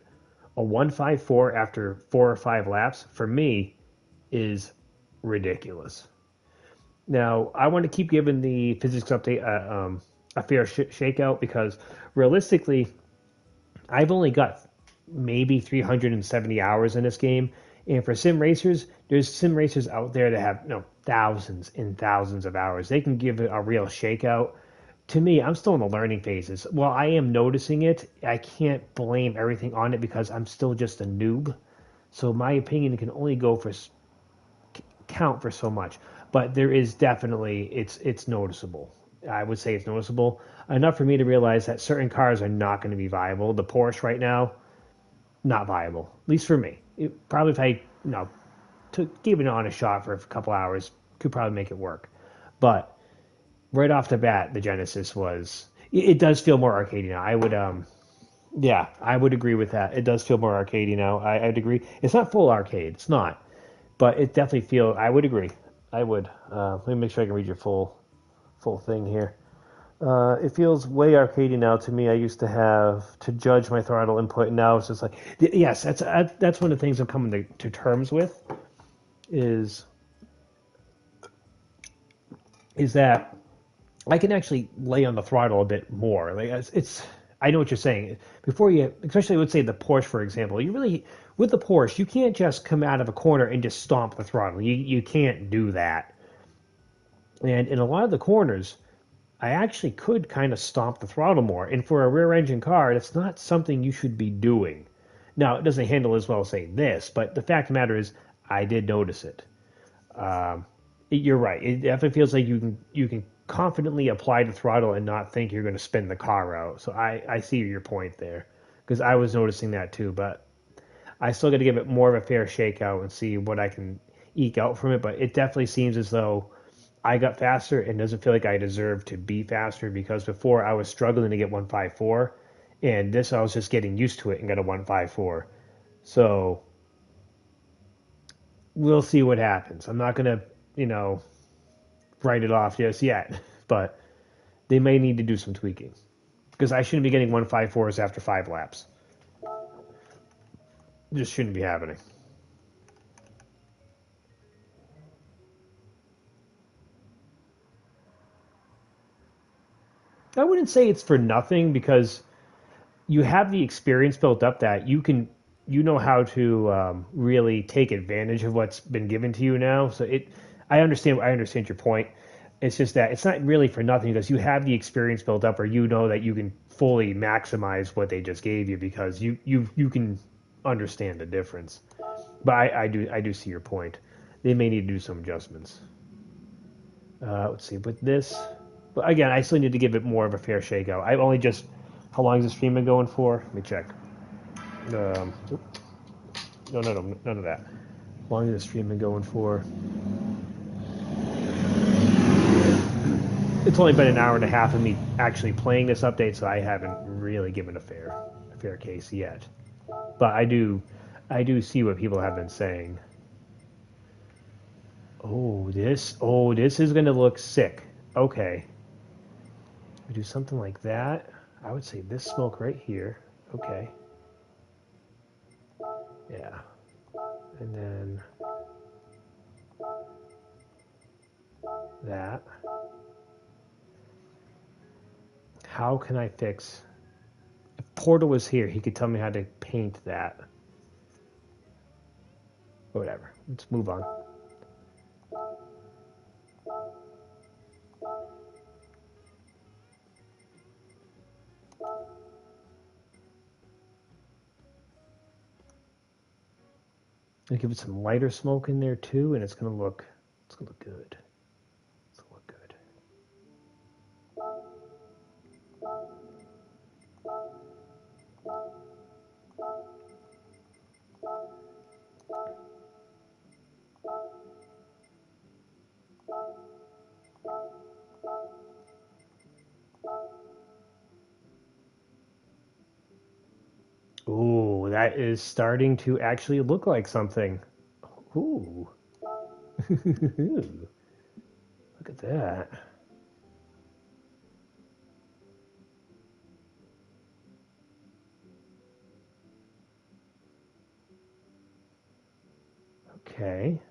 A 154 after 4 or 5 laps for me is ridiculous. Now I want to keep giving the physics update a fair shakeout, because realistically, I've only got maybe 370 hours in this game. And for sim racers, there's sim racers out there that have thousands and thousands of hours. They can give it a real shakeout. To me, I'm still in the learning phases. While I am noticing it, I can't blame everything on it because I'm still just a noob. So my opinion can only go for count for so much. But there is definitely, it's noticeable. I would say it's noticeable enough for me to realize that certain cars are not going to be viable. The Porsche right now, not viable, at least for me. Probably if I gave it an honest shot for a couple hours, could probably make it work. But right off the bat, the Genesis was. It does feel more arcadey now. Yeah, I would agree with that. It does feel more arcadey now. I'd agree. It's not full arcade. It's not, but it definitely feels. I would agree. I would. Let me make sure I can read your full thing here. It feels way arcadey now to me. I used to have to judge my throttle input, and now it's just like, yes, that's one of the things I'm coming to terms with. Is that I can actually lay on the throttle a bit more. Like it's I know what you're saying. Before you, especially let's say the Porsche, for example, you really with the Porsche, you can't just come out of a corner and just stomp the throttle. You can't do that. And in a lot of the corners, I actually could kind of stomp the throttle more. And for a rear engine car, that's not something you should be doing. Now, it doesn't handle as well as, say, this, but the fact of the matter is, I did notice it. Um, you're right. It definitely feels like you can confidently apply the throttle and not think you're going to spin the car out. So I see your point there because I was noticing that too. But I still got to give it more of a fair shakeout and see what I can eke out from it. But it definitely seems as though I got faster and doesn't feel like I deserve to be faster because before I was struggling to get 154 and this I was just getting used to it and got a 154. So we'll see what happens. I'm not gonna, write it off just yet, but they may need to do some tweaking because I shouldn't be getting 154s after 5 laps. Just shouldn't be happening. I wouldn't say it's for nothing because you have the experience built up that you know how to really take advantage of what's been given to you now. So I understand your point. It's just that it's not really for nothing because you have the experience built up, or you know that you can fully maximize what they just gave you because you can understand the difference. But I do see your point. They may need to do some adjustments. Let's see with this. But again, I still need to give it more of a fair shakeout. I've only just how long is the stream been going for? Let me check. No, none of that. How long has the stream been going for? It's only been an hour and a half of me actually playing this update, so I haven't really given a fair case yet. But I do see what people have been saying. Oh, this is gonna look sick. Okay, we do something like that. I would say this smoke right here. Okay, yeah, and then that. How can I fix? If Portal was here, he could tell me how to paint that. Whatever. Let's move on. I'll give it some lighter smoke in there too, and it's gonna look good. It's gonna look good. Ooh, that is starting to actually look like something. Ooh. Look at that. Okay.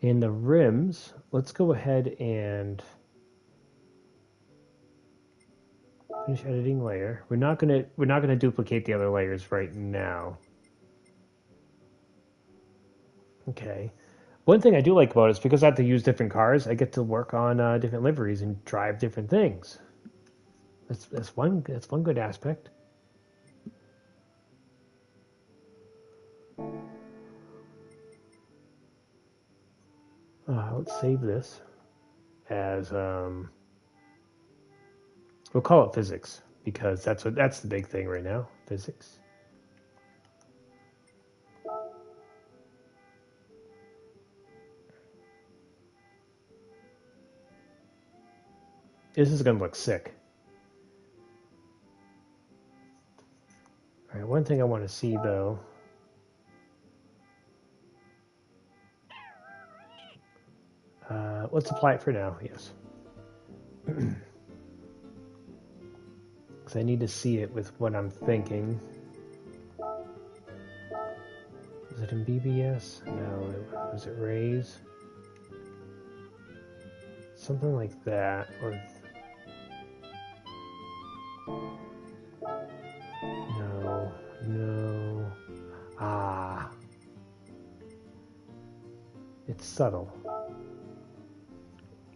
In the rims, let's go ahead and finish editing layer. We're not gonna duplicate the other layers right now. Okay. One thing I do like about it is because I have to use different cars, I get to work on different liveries and drive different things. That's one good aspect. Let's save this as we'll call it physics because that's the big thing right now. Physics. This is gonna look sick. All right. One thing I want to see though. Let's apply it for now. Yes. Because I need to see it with what I'm thinking. Is it in BBS? No. Was it raise? something like that, or no, no. Ah, it's subtle.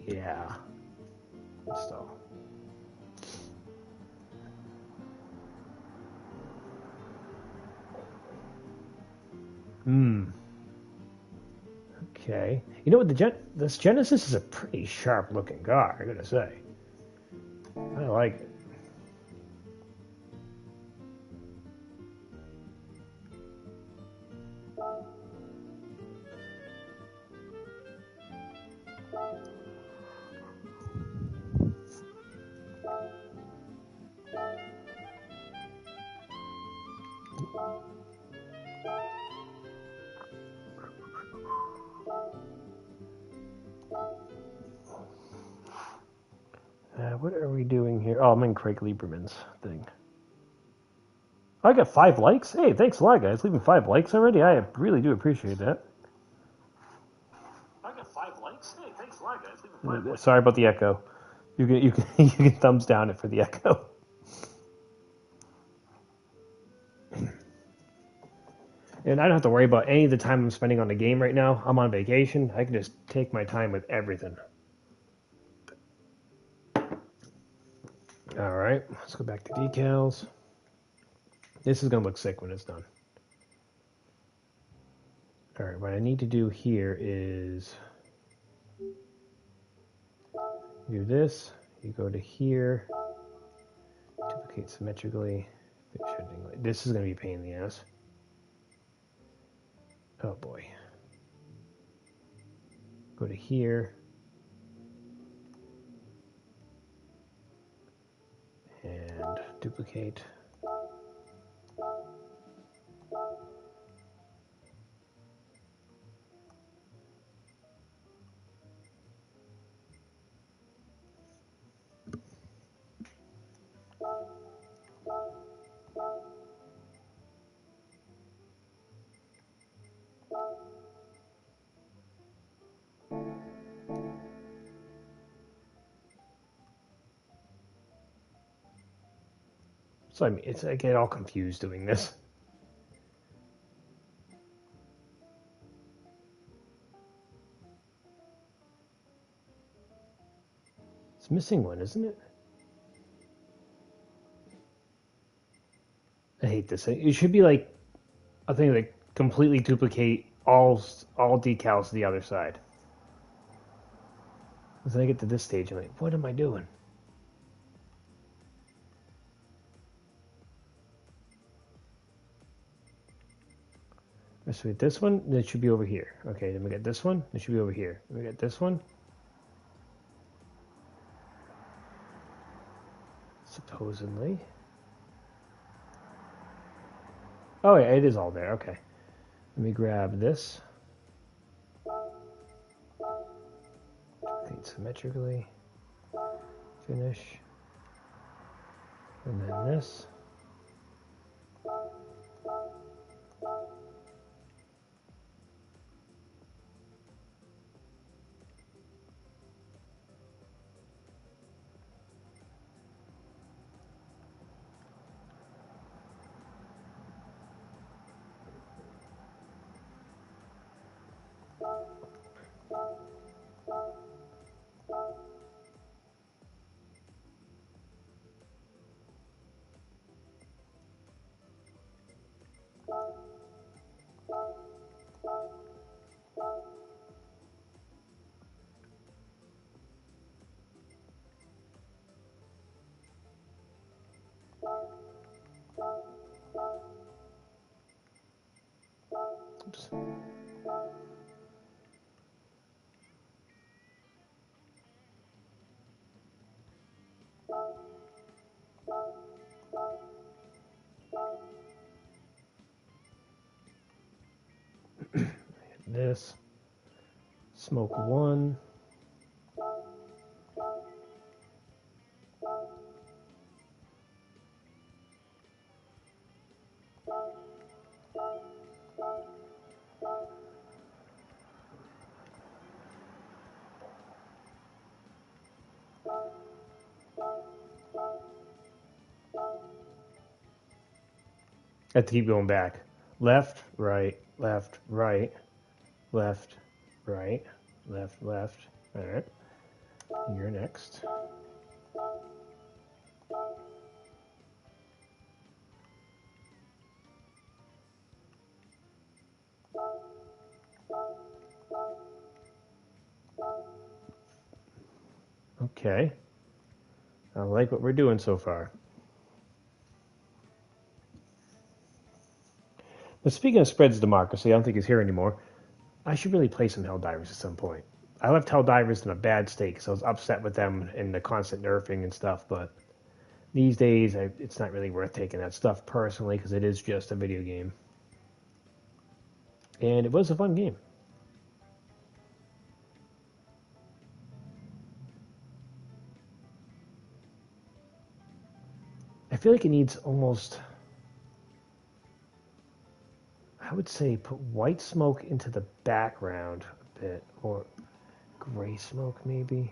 Yeah, it's subtle. Okay. You know what? This Genesis is a pretty sharp looking car, I gotta say. I like it. What are we doing here? Oh, I'm in Craig Lieberman's thing. I got 5 likes. Hey, thanks a lot, guys. Leaving 5 likes already. I really do appreciate that. I got 5 likes. Hey, thanks a lot, guys. Leaving 5 likes. Sorry about the echo. You can you can thumbs down it for the echo. And I don't have to worry about any of the time I'm spending on the game right now. I'm on vacation. I can just take my time with everything. All right, let's go back to decals. This is going to look sick when it's done. All right, what I need to do here is do this. You go to here, duplicate symmetrically. This is going to be a pain in the ass. Oh boy. Go to here. And duplicate. So I mean, I get all confused doing this. It's missing one, isn't it? I hate this. It should be like a thing that completely duplicate all decals to the other side. As I get to this stage, I'm like, what am I doing? So we get this one, then it should be over here. Okay, then we get this one, it should be over here. Then we get this one. Supposedly. Oh yeah, it is all there, okay. Let me grab this. Duplicate symmetrically. Finish. And then this. Oops. This. Smoke one. I have to keep going back. Left, right, left, right, left, right, left, left. All right. You're next. Okay. I like what we're doing so far. But speaking of Spread's Democracy, I don't think he's here anymore. I should really play some Helldivers at some point. I left Helldivers in a bad state because I was upset with them and the constant nerfing and stuff, but these days it's not really worth taking that stuff personally because it is just a video game. And it was a fun game. I feel like it needs almost, I would say, put white smoke into the background a bit, or gray smoke maybe,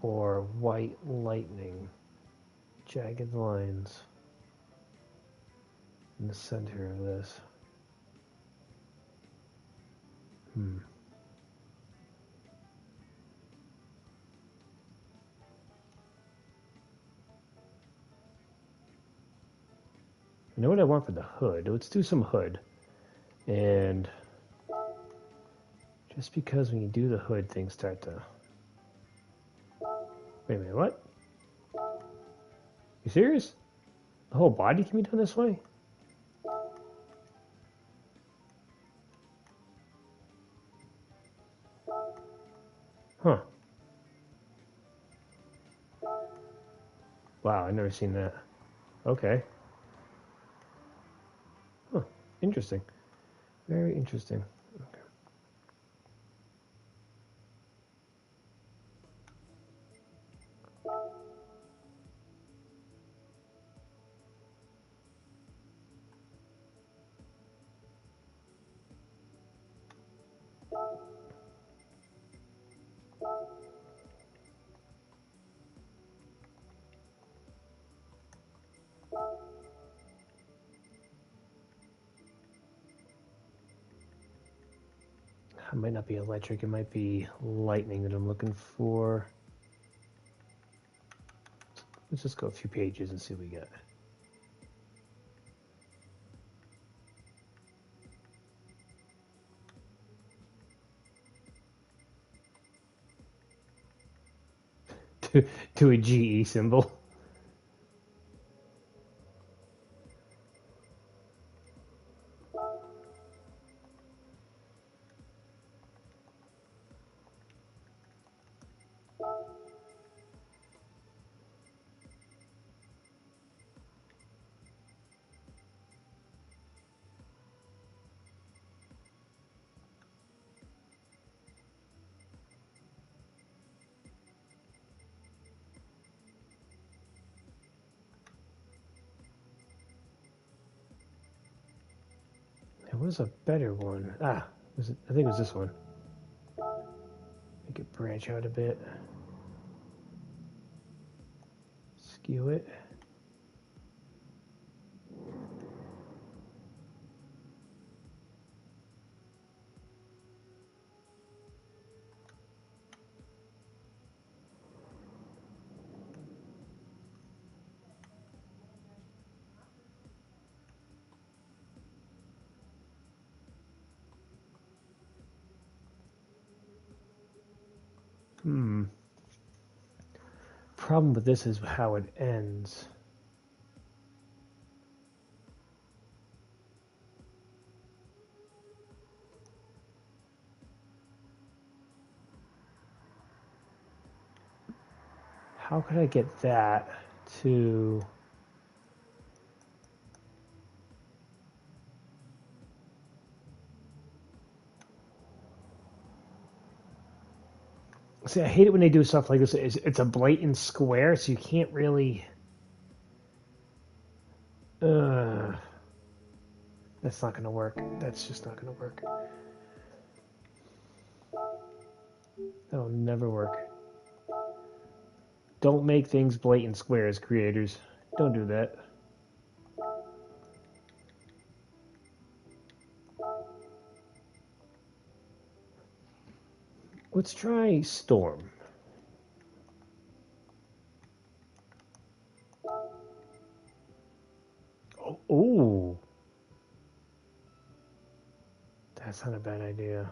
or white lightning, jagged lines in the center of this. I know what I want for the hood. Let's do some hood. And just because when you do the hood, things start to... Wait a minute, what? You serious? The whole body can be done this way? Huh. Wow, I've never seen that. Okay. Huh. Interesting. Very interesting. Okay. It might not be electric, it might be lightning that I'm looking for. Let's just go a few pages and see what we get. to a GE symbol. There was a better one. Ah, was it, I think it was this one. Make it branch out a bit. Skew it. Problem with this is how it ends. How could I get that to... See, I hate it when they do stuff like this. It's a blatant square, so you can't really... That's not going to work. That's just not going to work. That'll never work. Don't make things blatant squares, creators. Don't do that. Let's try Storm. Oh, that's not a bad idea.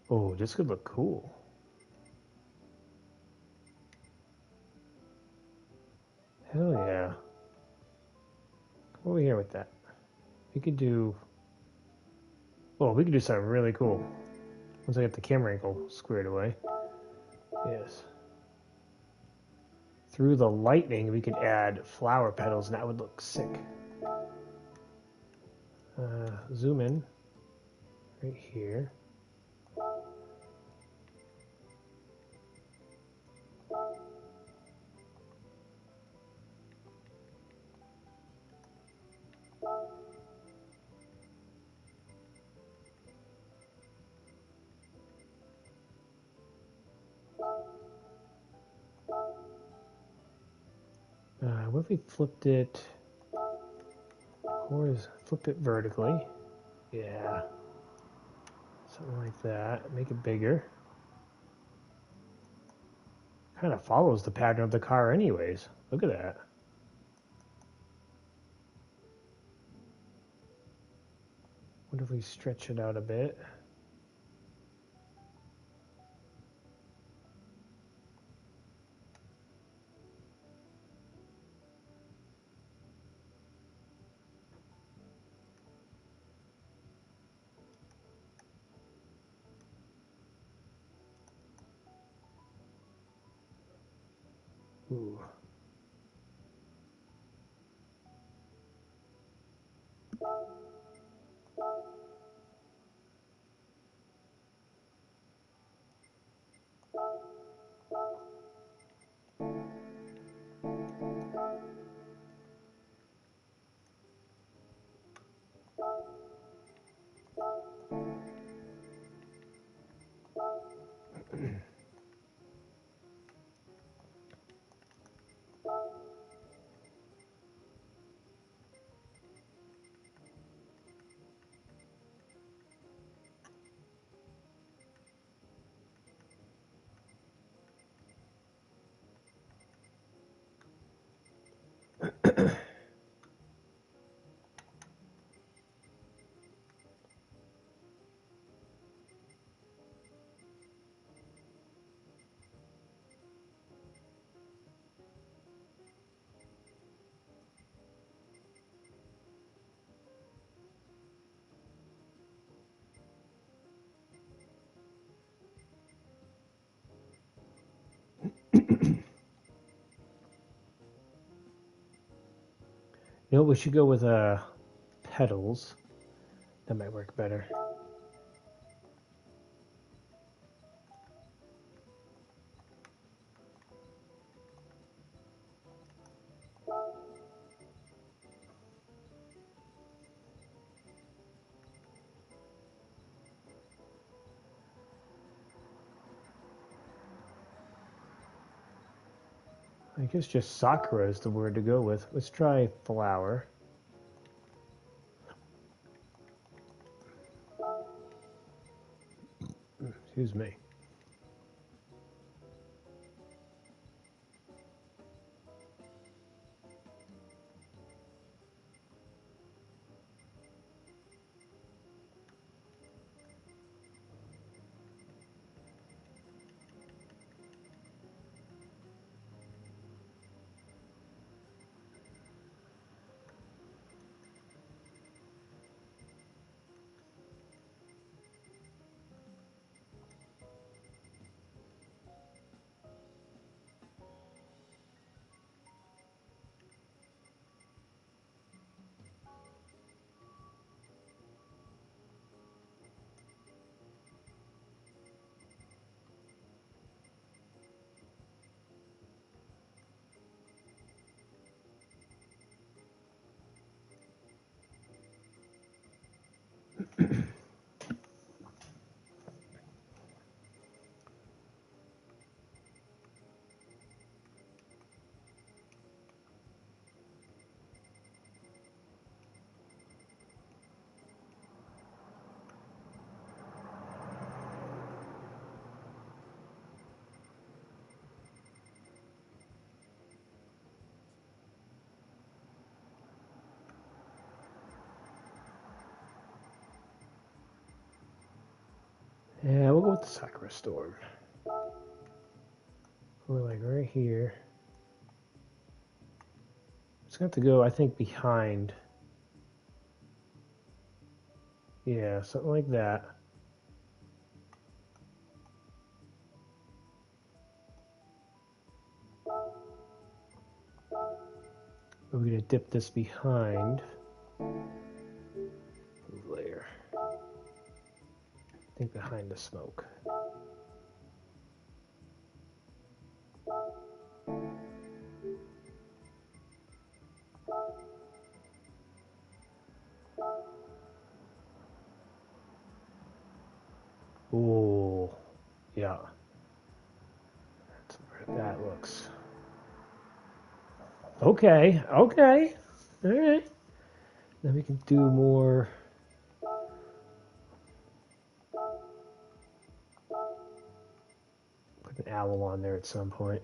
Oh, this could look cool. Hell yeah. Come over here with that. We could do... Oh, we could do something really cool. Once I get the camera angle squared away. Yes. Through the lightning, we could add flower petals, and that would look sick. Zoom in. Right here. What if we flipped it... Flip it vertically. Yeah. Something like that. Make it bigger. Kind of follows the pattern of the car anyways. Look at that. What if we stretch it out a bit? Ooh. You know, we should go with petals. That might work better. I guess just Sakura is the word to go with. Let's try flower. Excuse me. Yeah, we'll go with the Sakura Storm. We're like right here. It's going to have to go, I think, behind. Yeah, something like that. We're going to dip this behind. Layer. I think behind the smoke. Ooh, yeah. That's where that looks. Okay, okay. All right. Then we can do more. Put an owl on there at some point.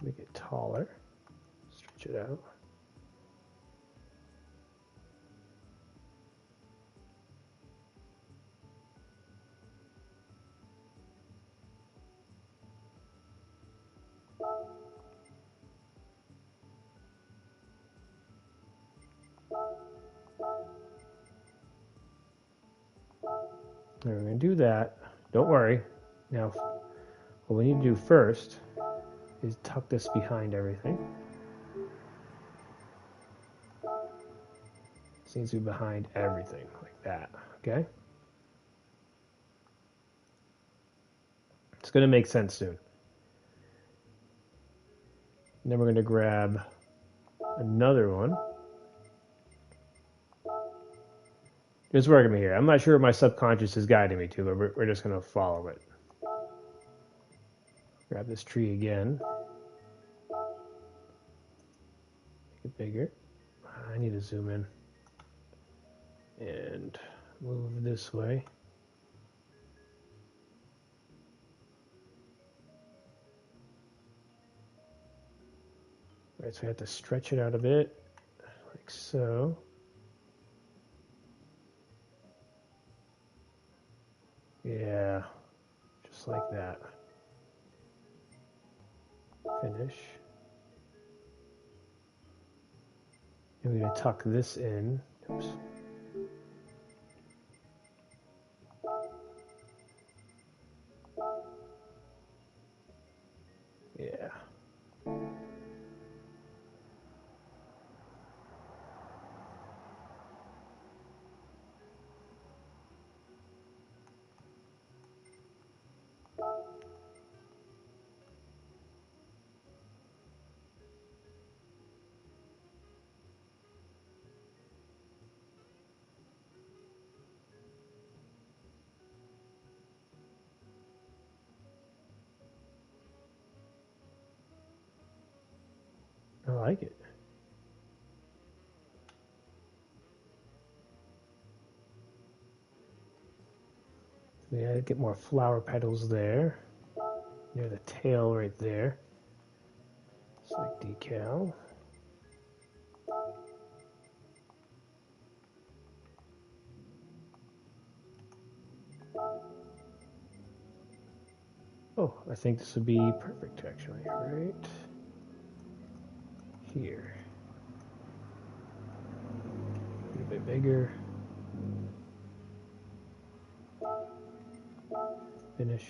Make it taller. Stretch it out. Now we're going to do that. Don't worry. Now, what we need to do first is tuck this behind everything. This needs to be behind everything, like that, okay? It's going to make sense soon. And then we're going to grab another one. It's working me here. I'm not sure what my subconscious is guiding me to, but we're just going to follow it. Grab this tree again. Make it bigger. I need to zoom in. And move this way. All right, so we have to stretch it out a bit, like so. Yeah, just like that. Finish. And we're going to tuck this in. Oops. Yeah. I like it. We gotta get more flower petals there. Near the tail right there. It's like decal. Oh, I think this would be perfect actually, right here. A little bit bigger. Finish.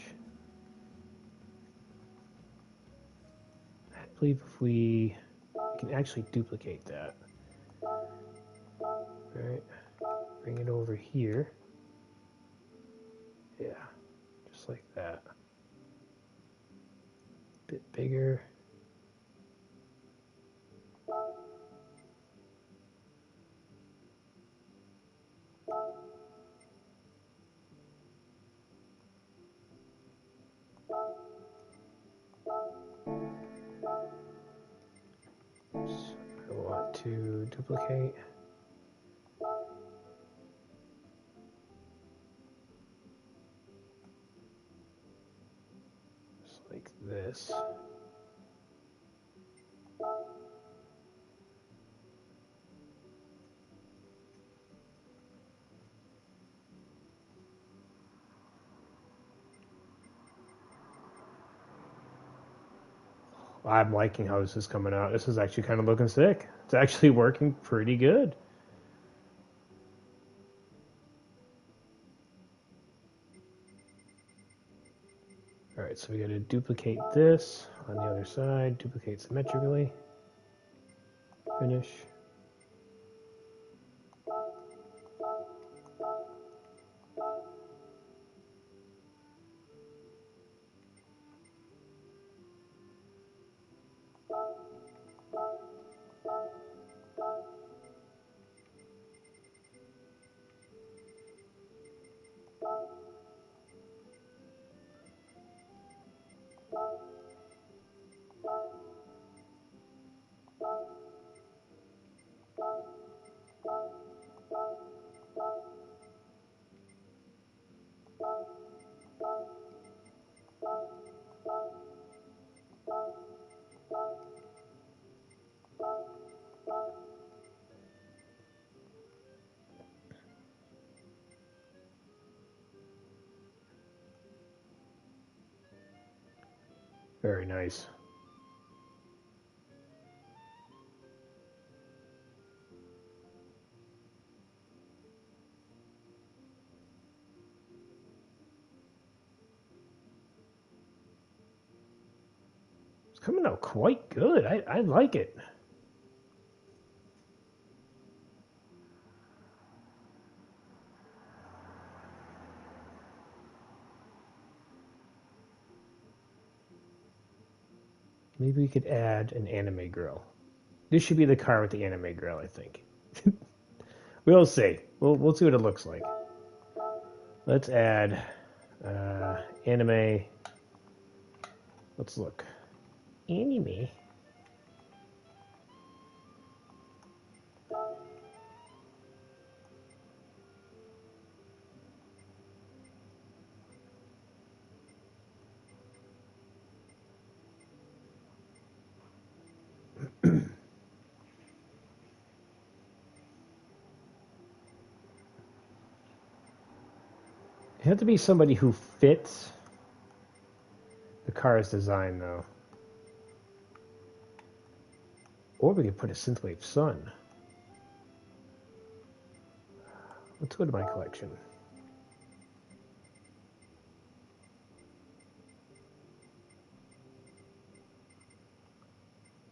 I believe if we can actually duplicate that. Right. Bring it over here. Yeah, just like that. Bit bigger. I want to duplicate. Just like this. I'm liking how this is coming out. This is actually kind of looking sick. It's actually working pretty good. All right, so we got to duplicate this on the other side, duplicate symmetrically, finish. Very nice. It's coming out quite good. I like it. Maybe we could add an anime girl. This should be the car with the anime girl, I think. We'll see. We'll see what it looks like. Let's add anime. Let's look. Anime. It had to be somebody who fits the car's design, though. Or we could put a synthwave sun. Let's go to my collection.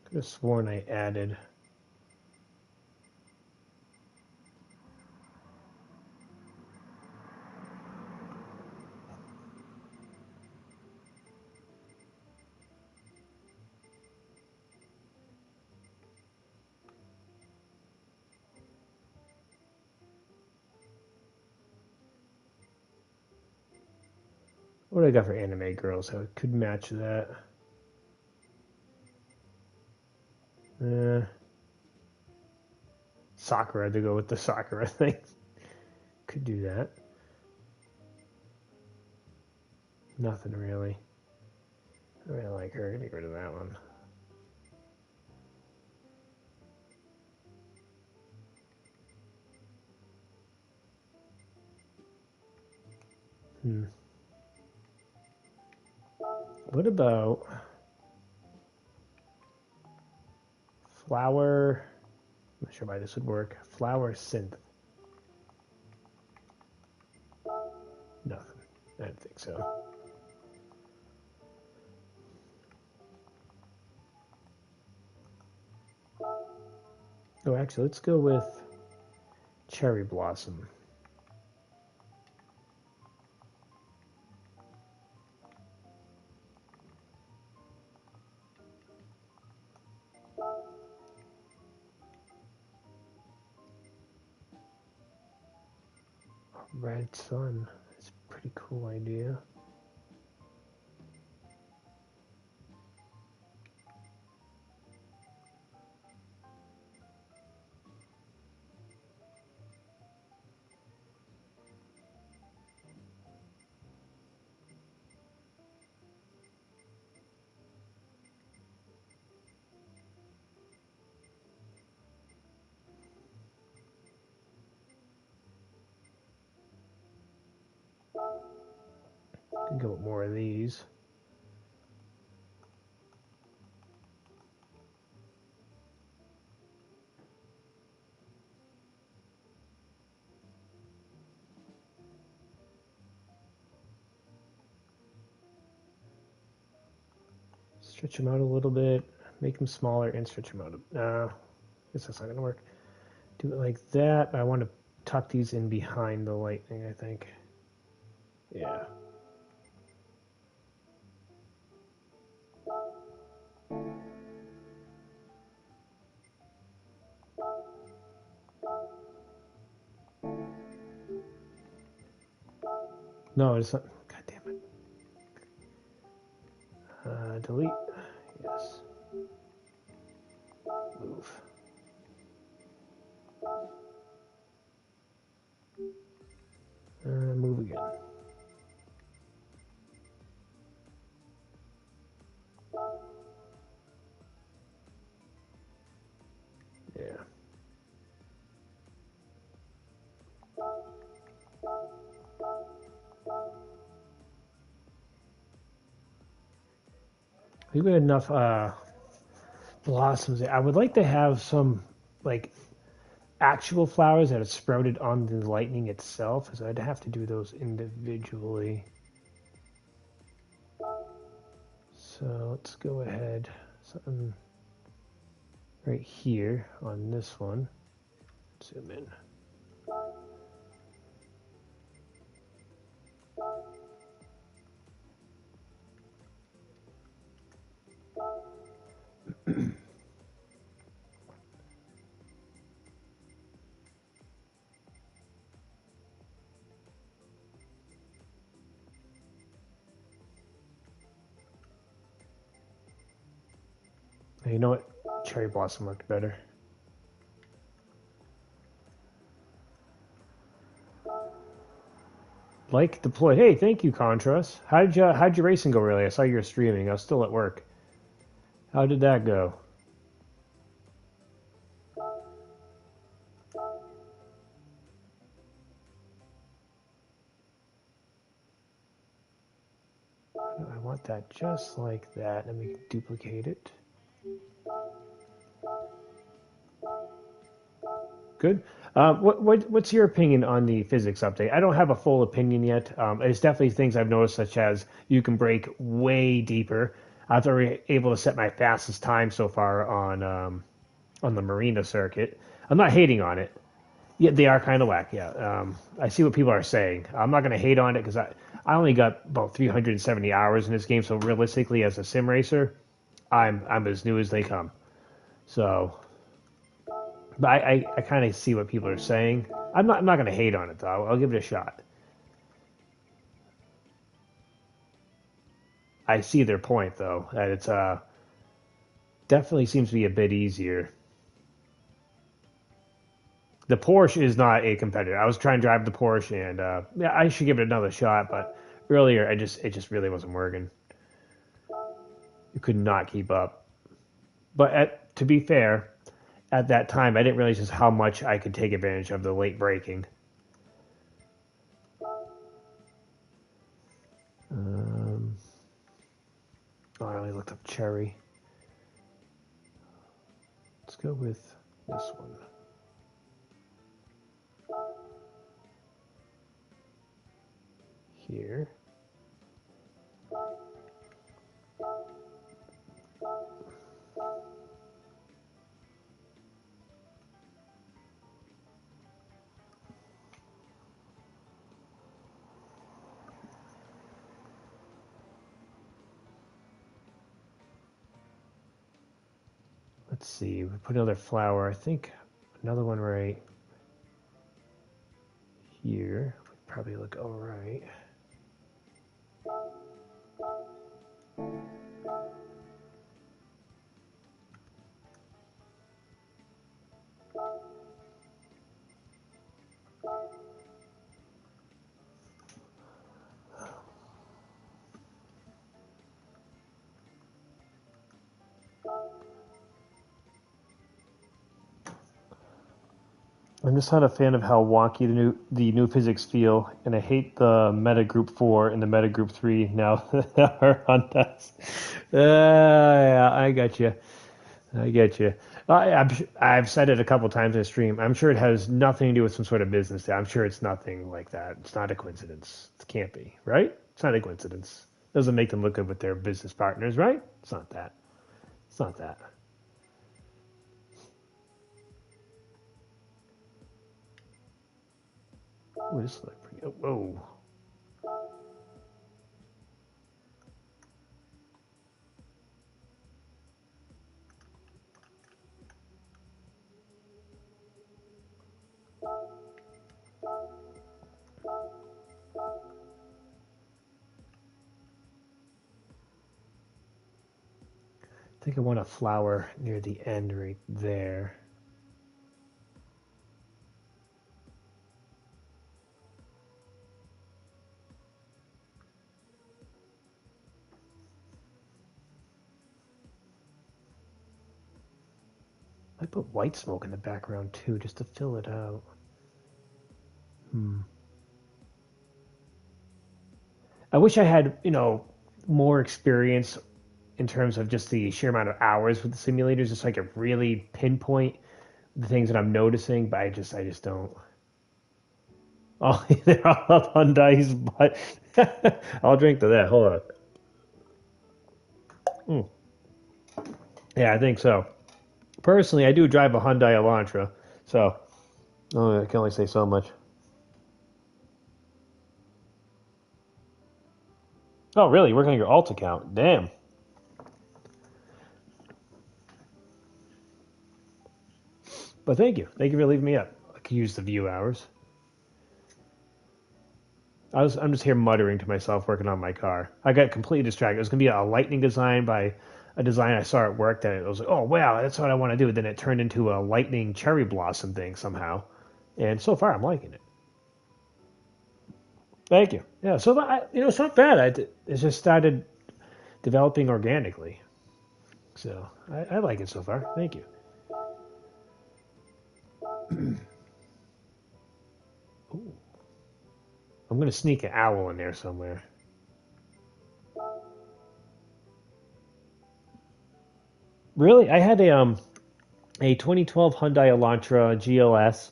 Could have sworn I added. What do I got for anime girls? How it could match that. Sakura to go with the Sakura thing. Could do that. Nothing really. I really like her. Get rid of that one. What about flower? I'm not sure why this would work. Flower synth. Nothing. I don't think so. Oh, actually, let's go with cherry blossom. Red sun. That's a pretty cool idea. Can go with more of these. Stretch them out a little bit, make them smaller, and stretch them out. I guess that's not going to work. Do it like that. I want to tuck these in behind the lightning, I think. Yeah. No, it's not. God damn it. Delete. Yes. Move. Move again. Yeah. We've got enough blossoms. I would like to have some like actual flowers that are sprouted on the lightning itself, so I'd have to do those individually. So let's go ahead. Something right here on this one. Zoom in. You know what? Cherry blossom looked better. Like deploy. Hey, thank you, Contras. How'd your racing go? Really? I saw you were streaming. I was still at work. How did that go? I want that just like that, and we can duplicate it. Good. What's your opinion on the physics update? I don't have a full opinion yet. It's definitely things I've noticed, such as you can break way deeper. I was already able to set my fastest time so far on the marina circuit. I'm not hating on it. Yeah, they are kind of whack. Yeah, I see what people are saying. I'm not going to hate on it because I only got about 370 hours in this game. So realistically, as a sim racer, I'm as new as they come. So, but I kind of see what people are saying. I'm not going to hate on it though. I'll give it a shot. I see their point though that it's definitely seems to be a bit easier. The Porsche is not a competitor. I was trying to drive the Porsche, and yeah, I should give it another shot. But earlier, it just really wasn't working. You could not keep up. But to be fair, at that time, I didn't realize just how much I could take advantage of the late braking. Um, Oh, I only looked up cherry. Let's go with this one. Here. Let's see, we put another flower. I think another one right here would probably look all right. I'm just not a fan of how wonky the new physics feel, and I hate the Meta Group 4 and the Meta Group 3 now are on us. Yeah, I got you. I get you. I've said it a couple times in the stream. I'm sure it has nothing to do with some sort of business. I'm sure it's nothing like that. It's not a coincidence. It can't be, right? It's not a coincidence. It doesn't make them look good with their business partners, right? It's not that. It's not that. Oh, this looks pretty. Oh, whoa. I think I want a flower near the end right there. I put white smoke in the background too, just to fill it out. I wish I had, more experience in terms of just the sheer amount of hours with the simulators, just so I could really pinpoint the things that I'm noticing. But I just don't. Oh, they're all up on Dice, but I'll drink to that. Hold on. Mm. Yeah, I think so. Personally, I do drive a Hyundai Elantra, so I can only say so much. Oh, really? Working on your alt account? Damn. But thank you. Thank you for leaving me up. I could use the view hours. I'm just here muttering to myself, working on my car. I got completely distracted. It was gonna be a lightning design by a design I saw at work that it was like, oh wow, that's what I want to do. Then it turned into a lightning cherry blossom thing somehow, and so far I'm liking it. Thank you. Yeah, so it's not bad. It just started developing organically, so I like it so far. Thank you. Ooh, I'm gonna sneak an owl in there somewhere. Really, I had a 2012 Hyundai Elantra GLS,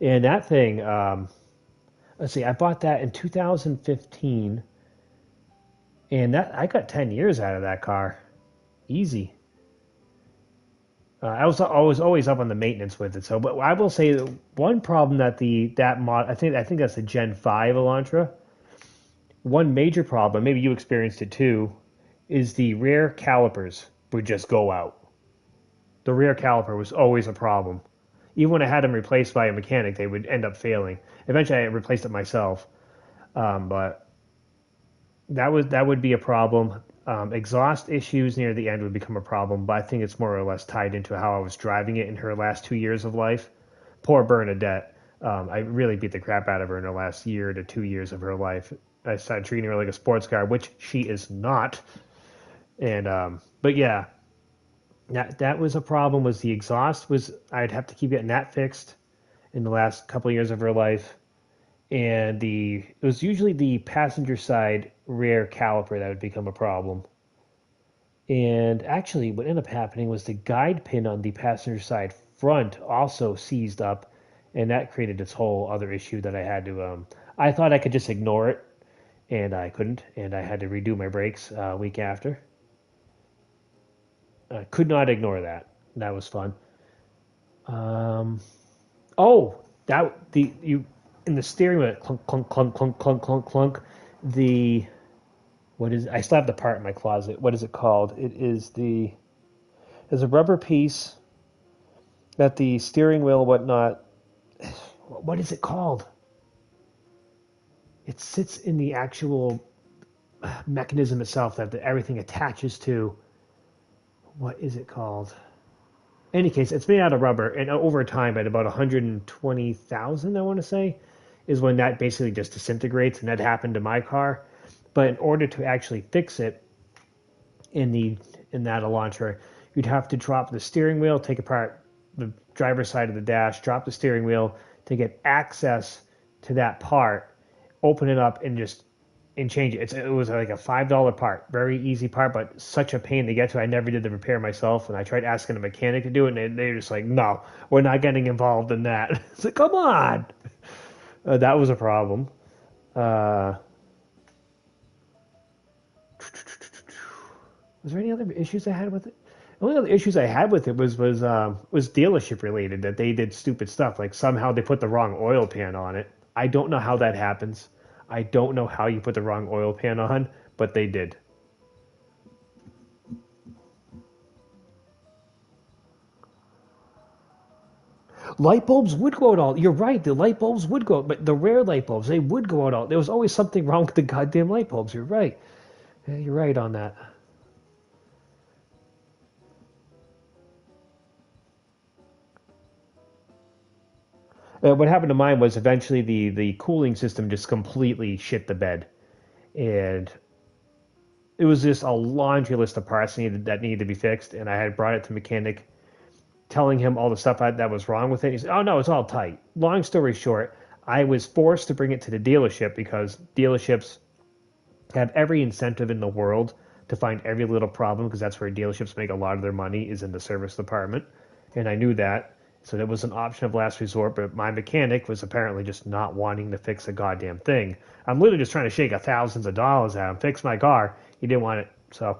and that thing. Let's see, I bought that in 2015, and that I got 10 years out of that car, easy. I was always up on the maintenance with it. So, but I will say that one problem that that mod I think that's the Gen 5 Elantra. One major problem, maybe you experienced it too, is the rear calipers would just go out. The rear caliper was always a problem. Even when I had them replaced by a mechanic, they would end up failing. Eventually, I replaced it myself, but that would be a problem. Exhaust issues near the end would become a problem, but I think it's more or less tied into how I was driving it in her last 2 years of life. Poor Bernadette. I really beat the crap out of her in her last year to 2 years of her life. I started treating her like a sports car, which she is not. And but yeah, that was a problem. Was the exhaust was I'd have to keep getting that fixed in the last couple of years of her life, and it was usually the passenger side rear caliper that would become a problem. And actually, what ended up happening was the guide pin on the passenger side front also seized up, and that created this whole other issue that I had to. I thought I could just ignore it, and I couldn't, and I had to redo my brakes a week after. I could not ignore that. That was fun. Um, oh, that the you in the steering wheel clunk clunk clunk clunk clunk clunk clunk. The what is I still have the part in my closet. What is it called? It is the there's a rubber piece that the steering wheel whatnot. What is it called? It sits in the actual mechanism itself that everything attaches to. What is it called? In any case, it's made out of rubber, and over time, at about 120,000, I want to say, is when that basically just disintegrates, and that happened to my car. But in order to actually fix it in that Elantra, you'd have to drop the steering wheel, take apart the driver's side of the dash, drop the steering wheel to get access to that part, open it up, and change it. It was like a $5 part, very easy part, but such a pain to get to. I never did the repair myself, and I tried asking a mechanic to do it, and they're just like, "No, we're not getting involved in that." It's like, come on, that was a problem. Uh, was there any other issues I had with it? The only other issues I had with it was dealership related. That they did stupid stuff, like somehow they put the wrong oil pan on it. I don't know how that happens. I don't know how you put the wrong oil pan on, but they did. Light bulbs would go out all. You're right. The light bulbs would go out, but the rare light bulbs they would go out all. There was always something wrong with the goddamn light bulbs. You're right. Yeah, you're right on that. What happened to mine was eventually the cooling system just completely shit the bed, and it was just a laundry list of parts that needed to be fixed. And I had brought it to mechanic, telling him all the stuff that was wrong with it. He said, "Oh no, it's all tight." Long story short, I was forced to bring it to the dealership because dealerships have every incentive in the world to find every little problem because that's where dealerships make a lot of their money is in the service department, and I knew that. So that was an option of last resort, but my mechanic was apparently just not wanting to fix a goddamn thing. I'm literally just trying to shake thousands of dollars at him, fix my car. He didn't want it. So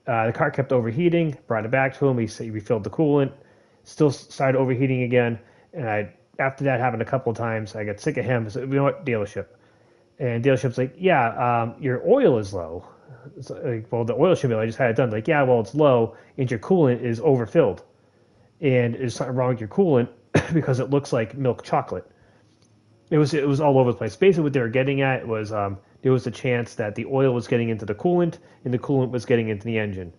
the car kept overheating, brought it back to him. He refilled the coolant, still started overheating again. And after that happened a couple of times, I got sick of him. So, you know what, dealership? And dealership's like, yeah, your oil is low. Like, well, the oil should be low. I just had it done. Like, yeah, well, it's low, and your coolant is overfilled. And there's something wrong with your coolant because it looks like milk chocolate. It was all over the place. Basically, what they were getting at was there was a chance that the oil was getting into the coolant and the coolant was getting into the engine.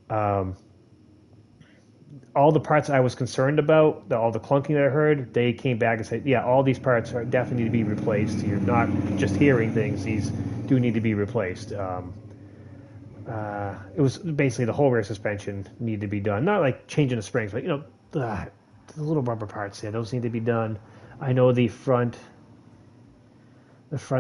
Um, all the parts I was concerned about, all the clunking that I heard, they came back and said, yeah, all these parts are definitely need to be replaced. You're not just hearing things; these do need to be replaced. It was basically the whole rear suspension needed to be done. Not like changing the springs, but the little rubber parts there, those need to be done. I know the front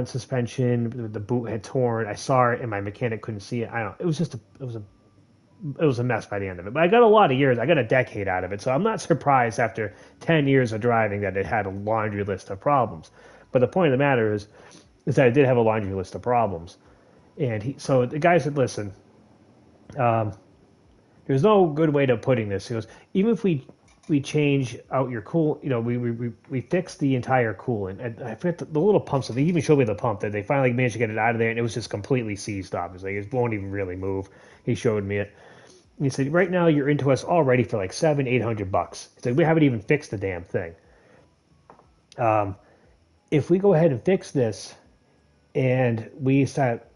suspension, the boot had torn. I saw it, and my mechanic couldn't see it. I don't. It was just a mess by the end of it. But I got a lot of years. I got a decade out of it, so I'm not surprised after 10 years of driving that it had a laundry list of problems. But the point of the matter is that I did have a laundry list of problems. And so the guy said, "Listen, um, there's no good way to putting this." He goes, "Even if we change out your cool, we fix the entire coolant. And I forget the little pumps. So they even showed me the pump that they finally managed to get it out of there, and it was just completely seized up. It's like it won't even really move." He showed me it. And he said, "Right now you're into us already for like $700-800. He's like, we haven't even fixed the damn thing. Um, if we go ahead and fix this." And we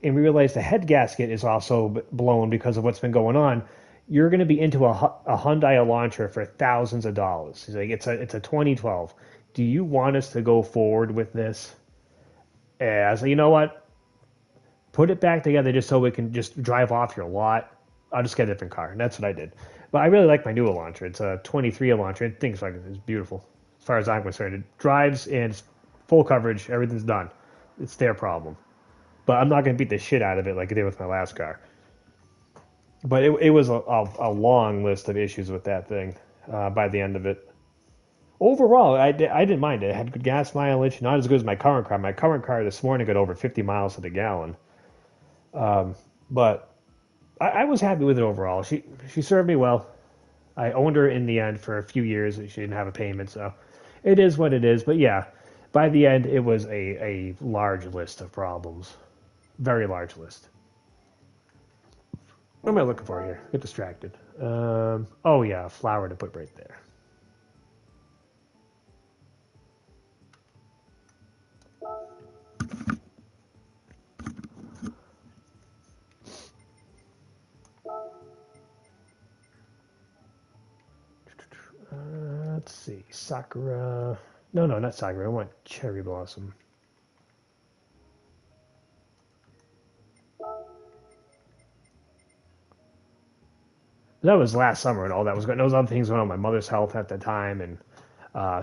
realize the head gasket is also blown because of what's been going on. You're going to be into a Hyundai Elantra for thousands of dollars. He's like, it's a 2012. Do you want us to go forward with this? And I was like, you know what? Put it back together just so we can just drive off your lot. I'll just get a different car, and that's what I did. But I really like my new Elantra. It's a 23 Elantra. It thinks like it's beautiful, as far as I'm concerned. It drives and it's full coverage. Everything's done. It's their problem. But I'm not going to beat the shit out of it like I did with my last car. But it was a long list of issues with that thing by the end of it. Overall, I didn't mind it. It had good gas mileage, not as good as my current car. My current car this morning got over 50 miles to the gallon. But I was happy with it overall. She served me well. I owned her in the end for a few years. She didn't have a payment, so it is what it is. But yeah, by the end, it was a large list of problems. Very large list. What am I looking for here? Get distracted. Oh yeah, flower to put right there. Let's see, Sakura. No, no, not Sakura. I want Cherry Blossom. That was last summer and all that was going. There was other things going on. My mother's health at the time, and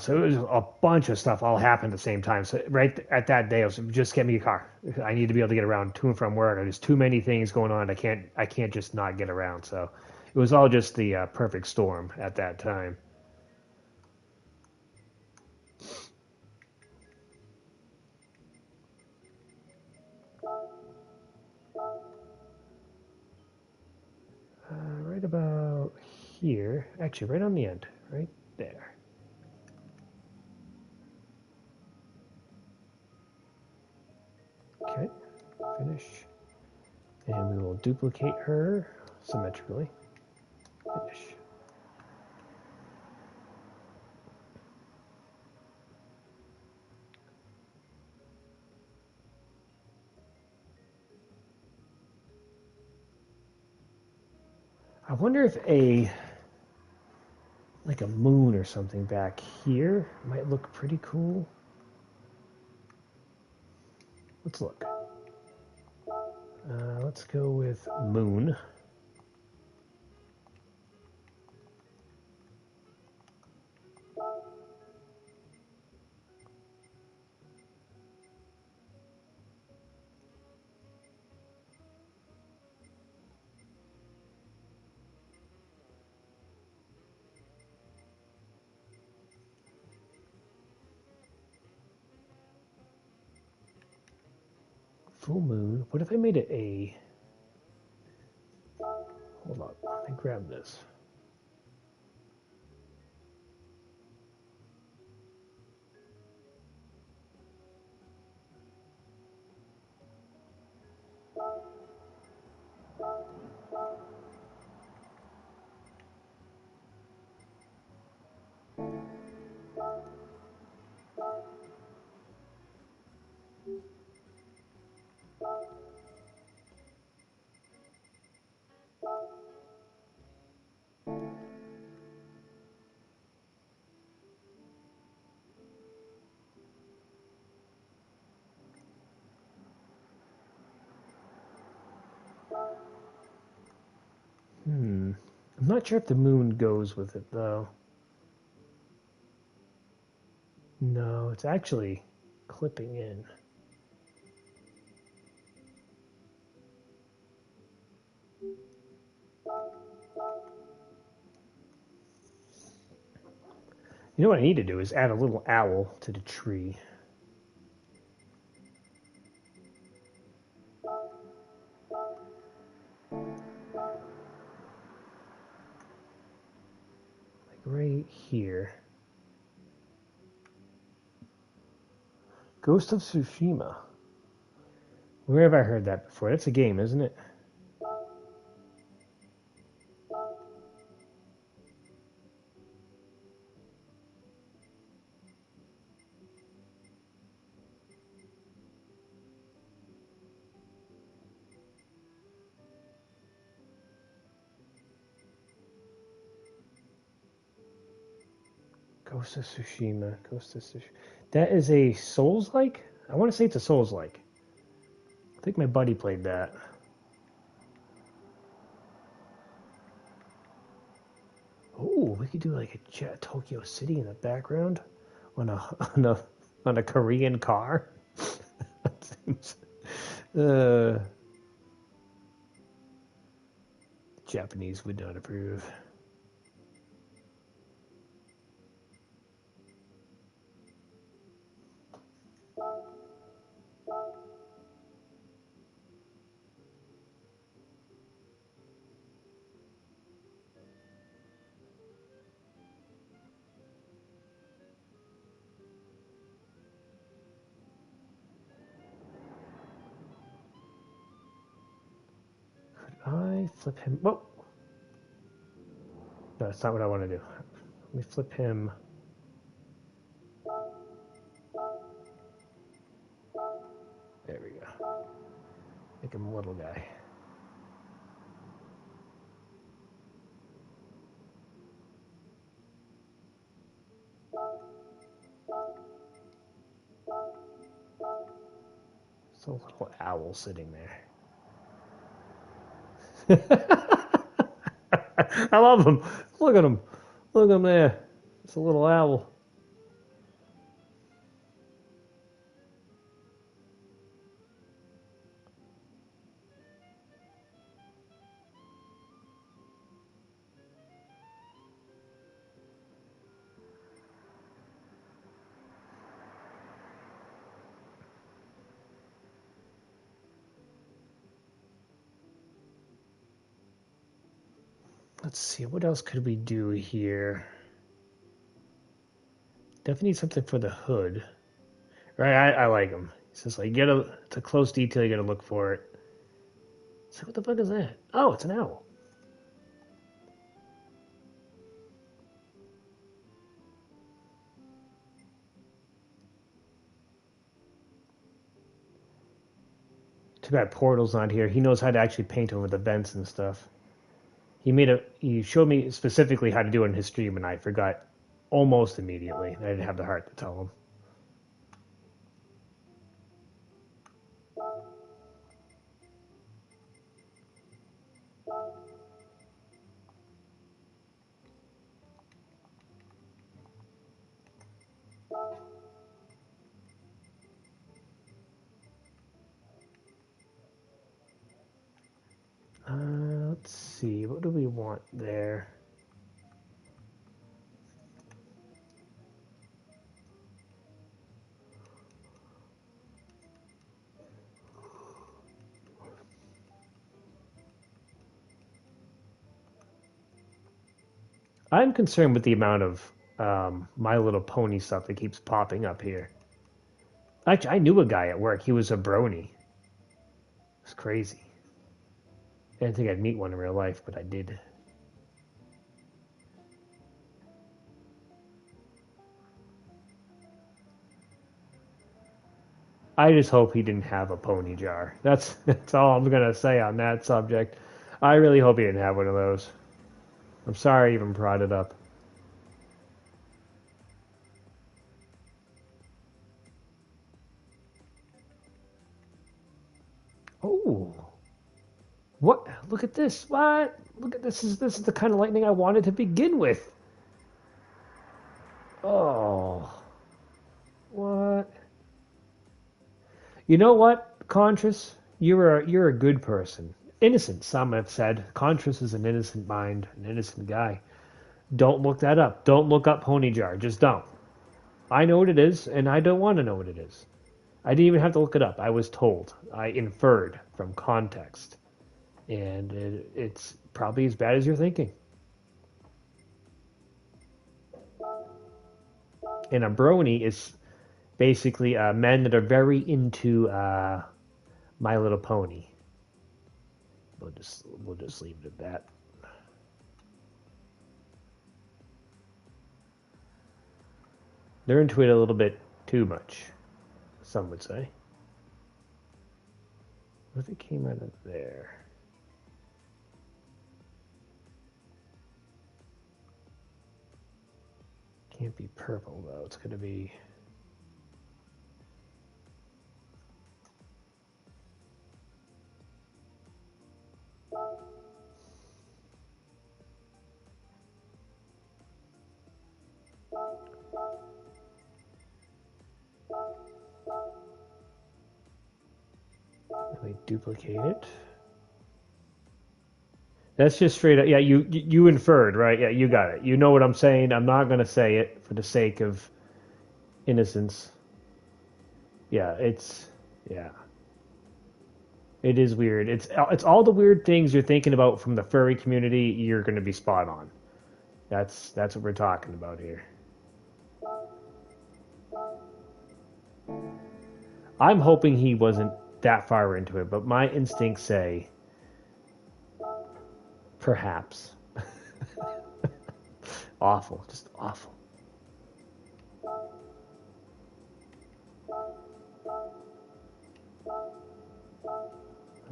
so it was a bunch of stuff all happened at the same time. So right at that day, I was just get me a car. I need to be able to get around to and from work. There's too many things going on. I can't just not get around. So it was all just the perfect storm at that time. Right about here, actually, right on the end, right there. Okay, finish. And we will duplicate her symmetrically. Finish. I wonder if like a moon or something back here might look pretty cool. Let's look. Let's go with moon. Full moon. What if I made it a... Hold on. Let me grab this. I'm not sure if the moon goes with it, though. No, it's actually clipping in. You know what I need to do is add a little owl to the tree. Like right here. Ghost of Tsushima. Where have I heard that before? That's a game, isn't it? Ghost of Tsushima. Ghost of Tsushima. That is a Souls-like? I want to say it's a Souls-like. I think my buddy played that. Oh, we could do like a Tokyo City in the background on a on a on a Korean car. That seems, uh, Japanese would not approve. I flip him. Whoa! No, that's not what I want to do. Let me flip him. There we go. Make him a little guy. It's a little owl sitting there. I love him. Look at him. Look at him there. It's a little owl. Let's see, what else could we do here? Definitely need something for the hood. Right, I like him. It's just like, it's a close detail, you gotta look for it. So what the fuck is that? Oh, it's an owl. Too bad Portal's not here. He knows how to actually paint over the vents and stuff. He showed me specifically how to do it in his stream, and I forgot almost immediately. I didn't have the heart to tell him. Let's see, what do we want there? I'm concerned with the amount of My Little Pony stuff that keeps popping up here. Actually, I knew a guy at work. He was a brony. It's crazy. I didn't think I'd meet one in real life, but I did. I just hope he didn't have a pony jar. That's all I'm gonna say on that subject. I really hope he didn't have one of those. I'm sorry I even brought it up. Oh, what? Look at this! What? Look at this! This is the kind of lightning I wanted to begin with. Oh, what? You know what, Contras? You're a good person. Innocent, some have said. Contras is an innocent mind, an innocent guy. Don't look that up. Don't look up pony jar. Just don't. I know what it is, and I don't want to know what it is. I didn't even have to look it up. I was told. I inferred from context. And it's probably as bad as you're thinking. And a brony is basically men that are very into My Little Pony. We'll just leave it at that. They're into it a little bit too much, some would say. What if it came out of there? Can't be purple though. It's gonna be. Let me duplicate it. That's just straight up. Yeah, you inferred, right? Yeah, you got it. You know what I'm saying. I'm not gonna say it for the sake of innocence. Yeah, yeah, it is weird. It's all the weird things you're thinking about from the furry community. You're gonna be spot on. That's what we're talking about here. I'm hoping he wasn't that far into it, but my instincts say perhaps. Awful, just awful.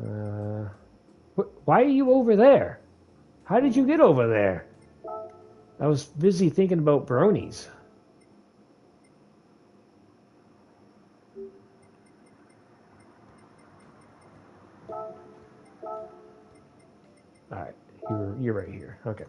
Uh, why are you over there? How did you get over there? I was busy thinking about bronies. All right, you're right here. Okay.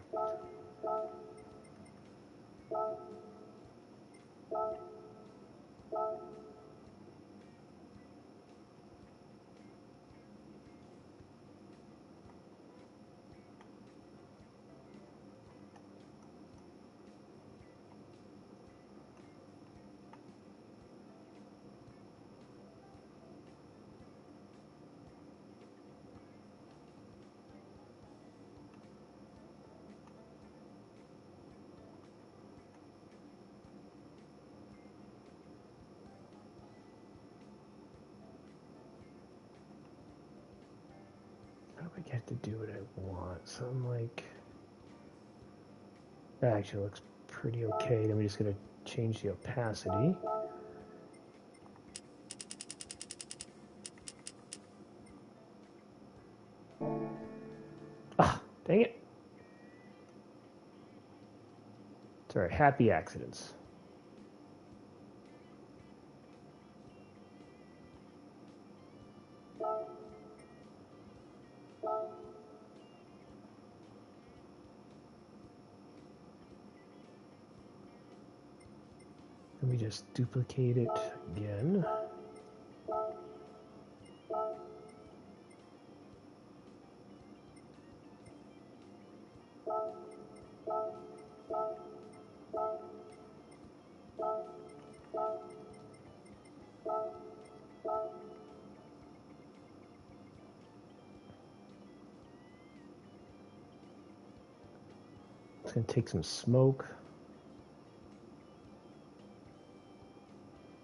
How do I get to do what I want? So I'm like, that actually looks pretty okay. Then we just gotta change the opacity. Ah, dang it. It's alright, happy accidents. Let me just duplicate it again. It's gonna take some smoke.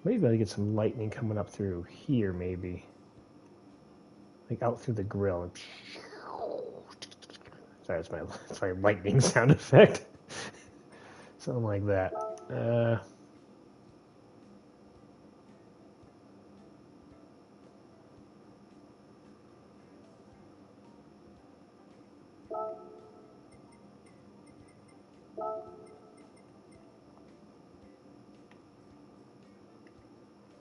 Maybe I'll get some lightning coming up through here, maybe. Like out through the grill. Sorry, that's my lightning sound effect. Something like that.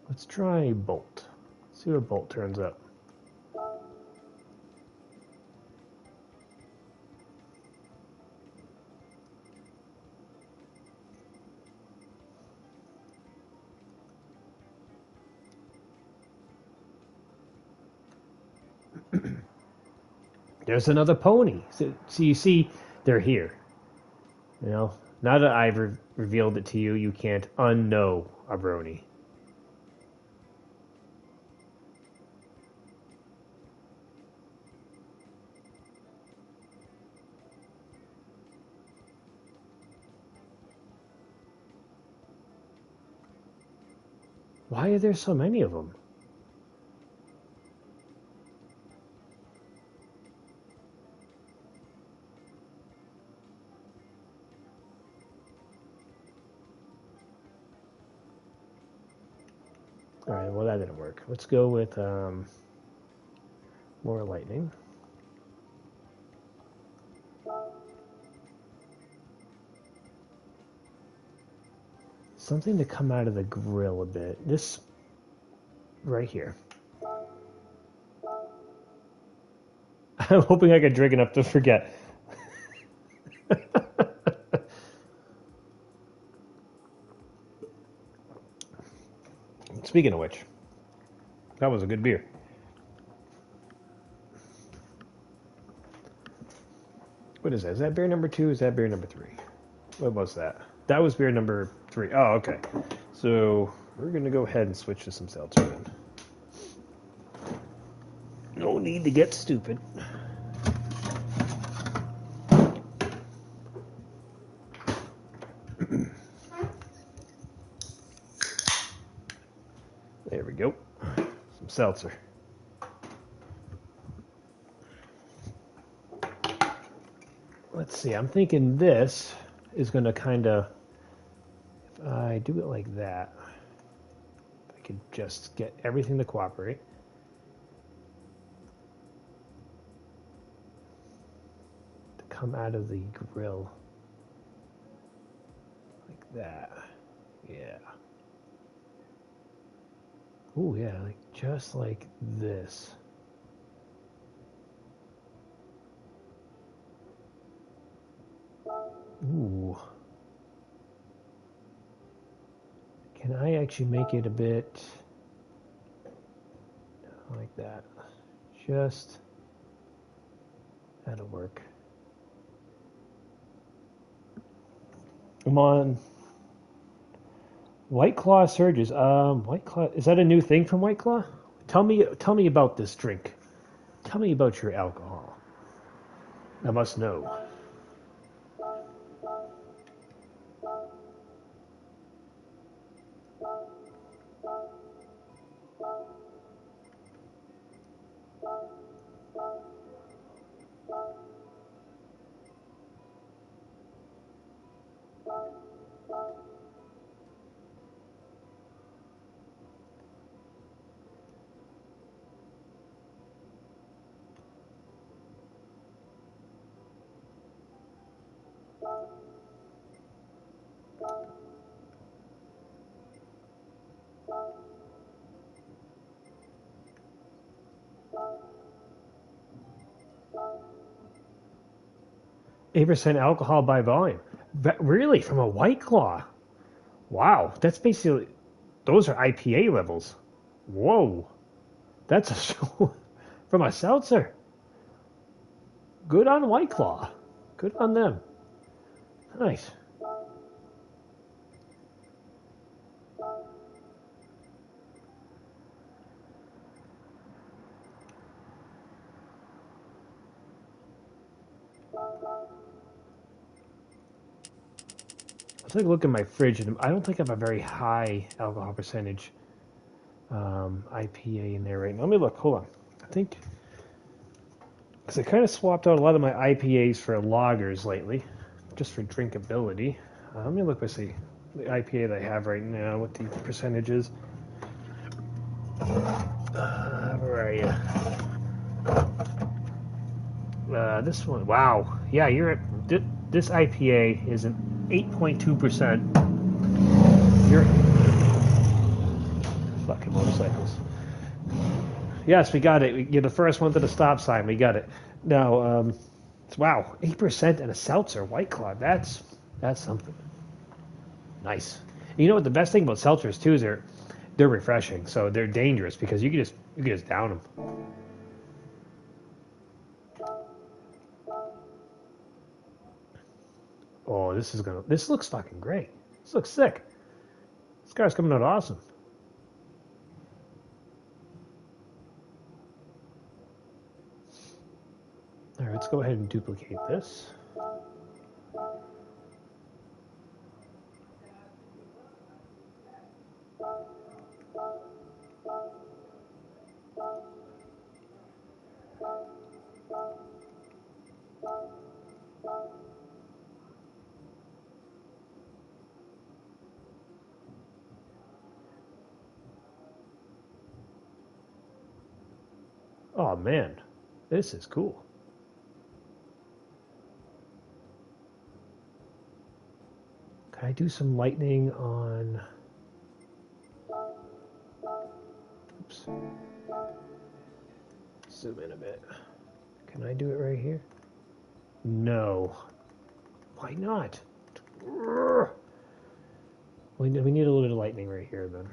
Let's try bolt. See what bolt turns up. There's another pony. So you see, they're here. You know, now that I've revealed it to you, you can't unknow a brony. Why are there so many of them? All right, well that didn't work. Let's go with more lightning. Something to come out of the grill a bit. This right here. I'm hoping I can drink enough to forget. Speaking of which, that was a good beer. What is that? Is that beer number 2? Is that beer number 3? What was that? That was beer number 3. Oh, okay. So we're going to go ahead and switch to some seltzer then. No need to get stupid. There we go. Some seltzer. Let's see. I'm thinking this is going to kind of, if I do it like that, I could just get everything to cooperate. To come out of the grill. Like that. Yeah. Oh, yeah, like just like this. Ooh. Can I actually make it a bit like that? Just, that'll work. I'm on White Claw surges. White Claw, is that a new thing from White Claw? Tell me about this drink. Tell me about your alcohol. I must know. 8% alcohol by volume. Really, from a White Claw? Wow, that's basically, those are IPA levels. Whoa, that's a from a seltzer. Good on White Claw. Good on them. Nice. Let's take a look at my fridge, and I don't think I have a very high alcohol percentage IPA in there right now. Let me look. Hold on. I think because I kind of swapped out a lot of my IPAs for lagers lately, just for drinkability. Let me look. Let's see the IPA that I have right now. What the percentages? Where are you? This one. Wow. Yeah, you're at. This IPA is an 8.2%. You're fucking motorcycles. Yes, we got it. You're the first one to the stop sign. We got it. Now, wow, 8% and a seltzer, White Claw. That's something. Nice. You know what the best thing about seltzers too is they're refreshing. So they're dangerous because you can just down them. Oh, this looks fucking great. This looks sick. This car's coming out awesome. All right, let's go ahead and duplicate this. Oh man, this is cool. Can I do some lightning on... Oops. Zoom in a bit. Can I do it right here? No. Why not? We need a little bit of lightning right here then.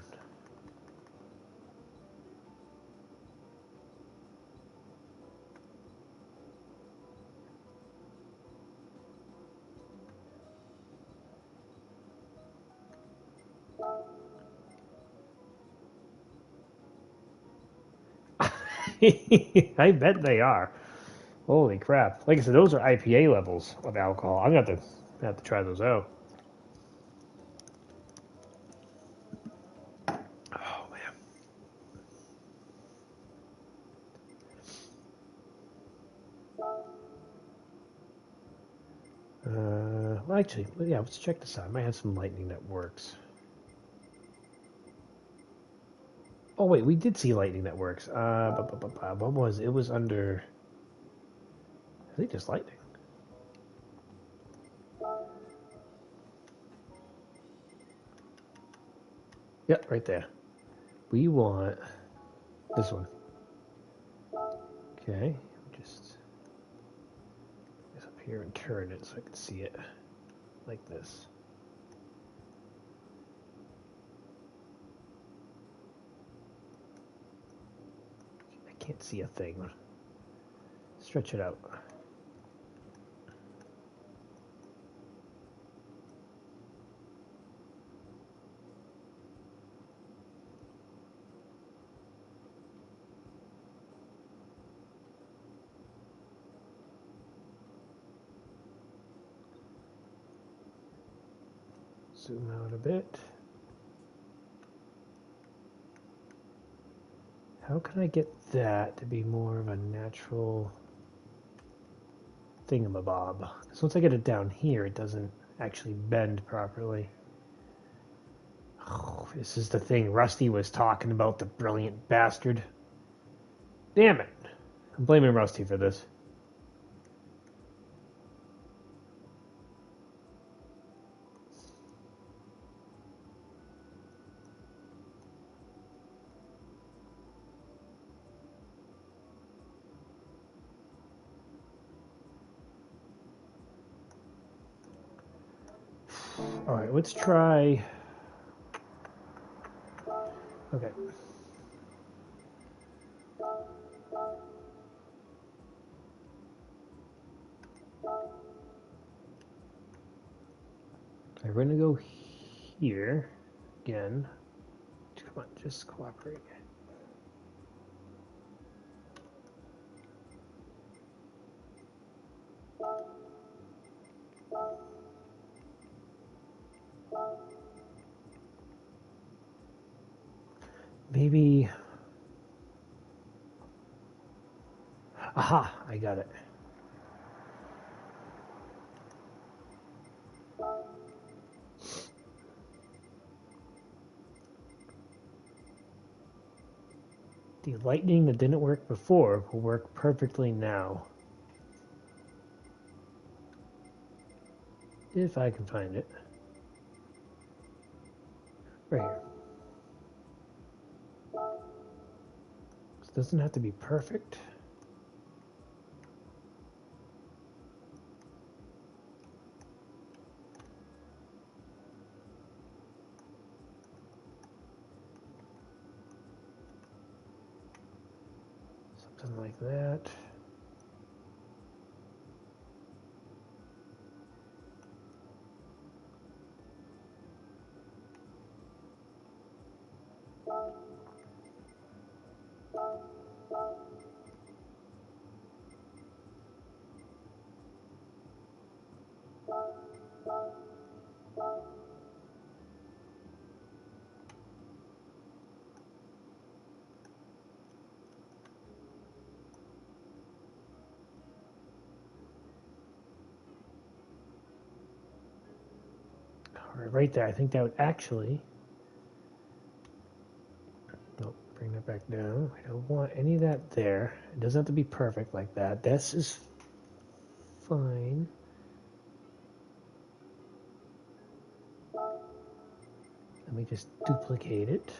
I bet they are. Holy crap! Like I said, those are IPA levels of alcohol. I'm gonna have to try those out. Oh man. Well, actually, yeah. Let's check this out. I might have some lightning that works. Oh wait, we did see lightning that works. What was it? It was under. I think just lightning. Yep, right there. We want this one. Okay, just get up here and turn it so I can see it like this. I can't see a thing. Stretch it out. Zoom out a bit. How can I get that to be more of a natural thingamabob? Because once I get it down here, it doesn't actually bend properly. Oh, this is the thing Rusty was talking about, the brilliant bastard. Damn it. I'm blaming Rusty for this. Alright, let's try... Okay. We're going to go here again. Come on, just cooperate. Maybe... Aha! I got it. The lightning that didn't work before will work perfectly now. If I can find it. Right here. This doesn't have to be perfect. Something like that. Right there. I think that would actually... Nope, bring that back down. I don't want any of that there. It doesn't have to be perfect like that. This is fine. Let me just duplicate it.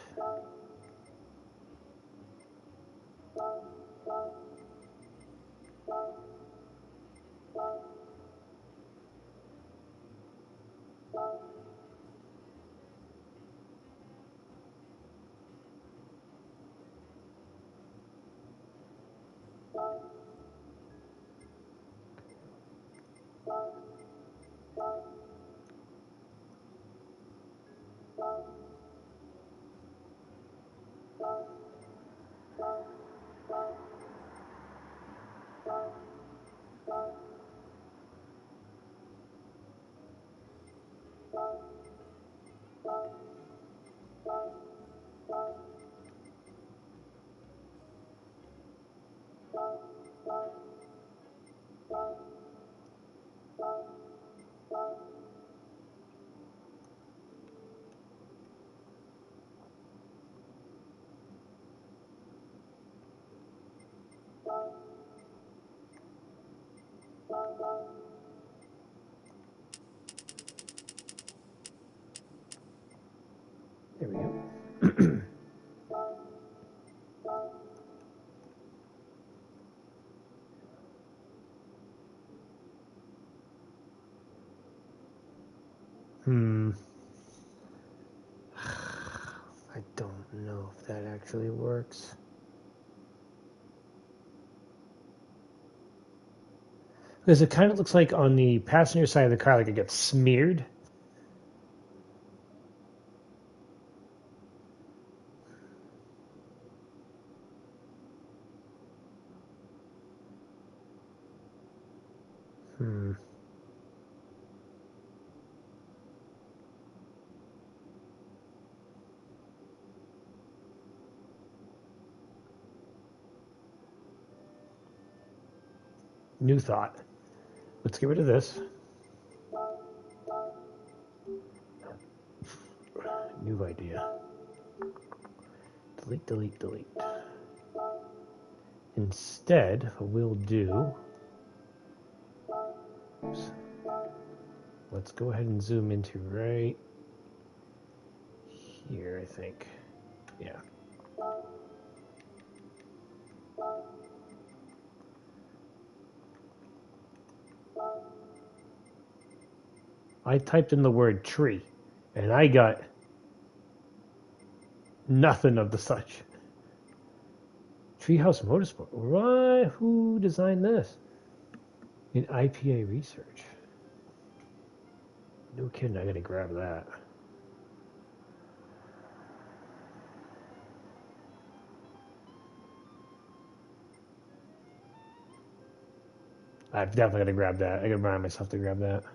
There we go. I don't know if that actually works. Because it kind of looks like on the passenger side of the car, like it gets smeared. New thought. Let's get rid of this. New idea. Delete, delete, delete. Instead, what we'll do... Oops. Let's go ahead and zoom into right here, I think. Yeah. I typed in the word tree, and I got nothing of the such. Treehouse Motorsport. Why? Who designed this? In IPA research. No kidding, I gotta grab that. I've definitely gotta grab that. I gotta remind myself to grab that.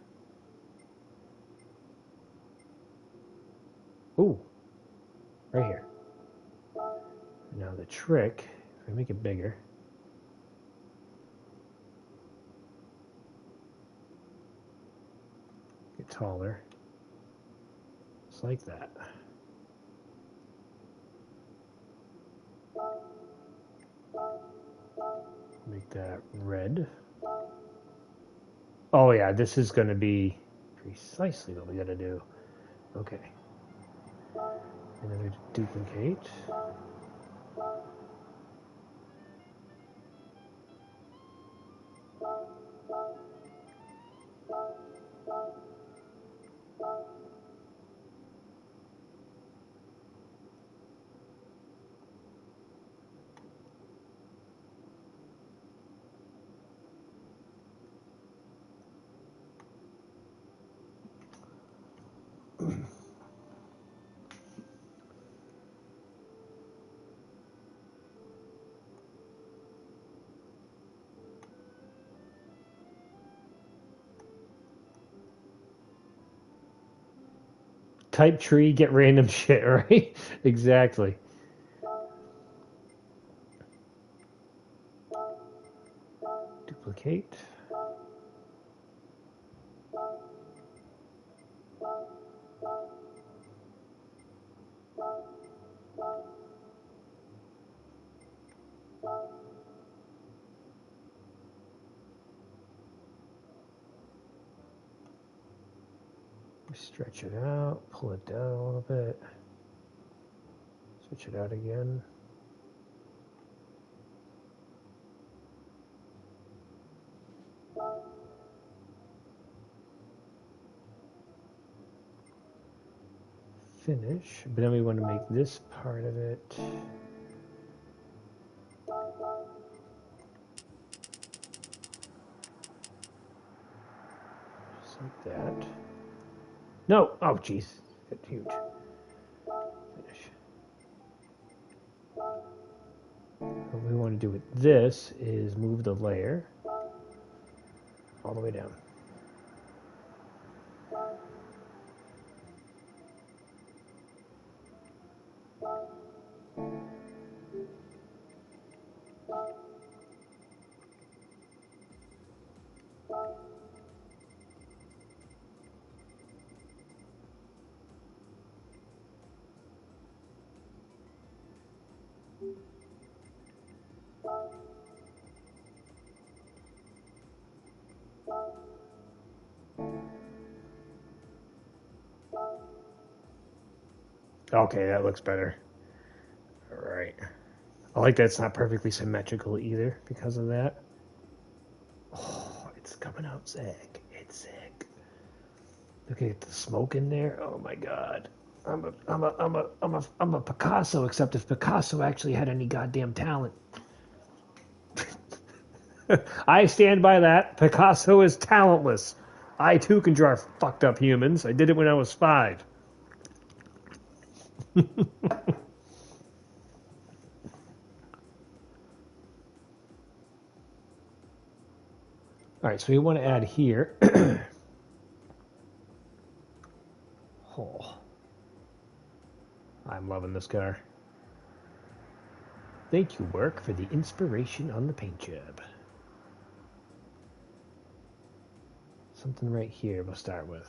Ooh. Right here. Now the trick, if I make it bigger, get taller, just like that. Make that red. Oh yeah, this is going to be precisely what we got to do. Okay. Another duplicate. Type tree, get random shit, right? Exactly. Duplicate. Stretch it out, pull it down a little bit. Switch it out again. Finish, but then we want to make this part of it just like that. No! Oh, jeez. That's huge. Finish. What we want to do with this is move the layer all the way down. Okay, that looks better. All right. I like that it's not perfectly symmetrical either because of that. Oh, it's coming out sick. It's sick. Look at the smoke in there. Oh my god. I'm a Picasso, except if Picasso actually had any goddamn talent. I stand by that. Picasso is talentless. I too can draw fucked up humans. I did it when I was 5. All right, so we want to add here. Oh, I'm loving this car. Thank you, work, for the inspiration on the paint job. Something right here we'll start with.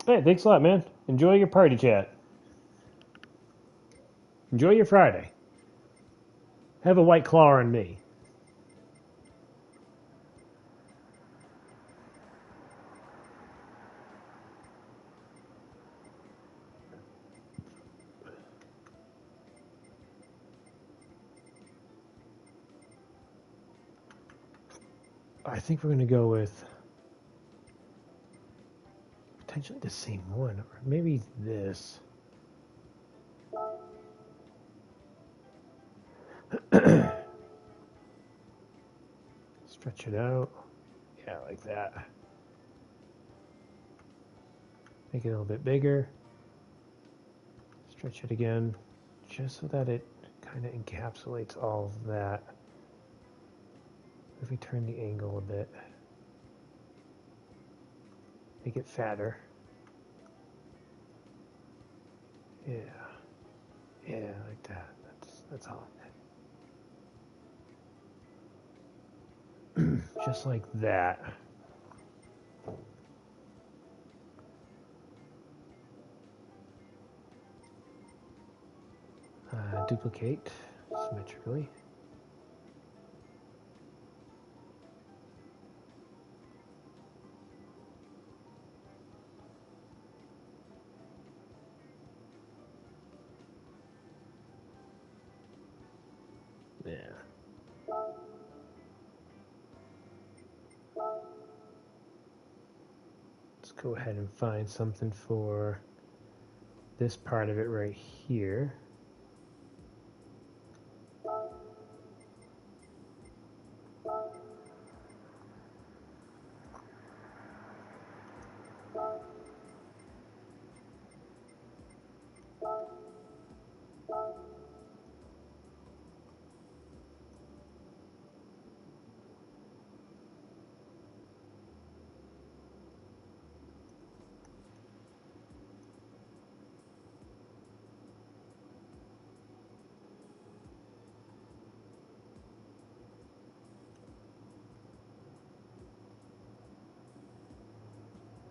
Hey, thanks a lot, man. Enjoy your party chat. Enjoy your Friday. Have a white claw on me. I think we're going to go with potentially the same one, or maybe this. Stretch it out. Yeah, like that. Make it a little bit bigger. Stretch it again, just so that it kind of encapsulates all of that. If we turn the angle a bit, make it fatter. Yeah, yeah, like that. That's hot. Just like that. Duplicate symmetrically. Yeah. Let's go ahead and find something for this part of it right here.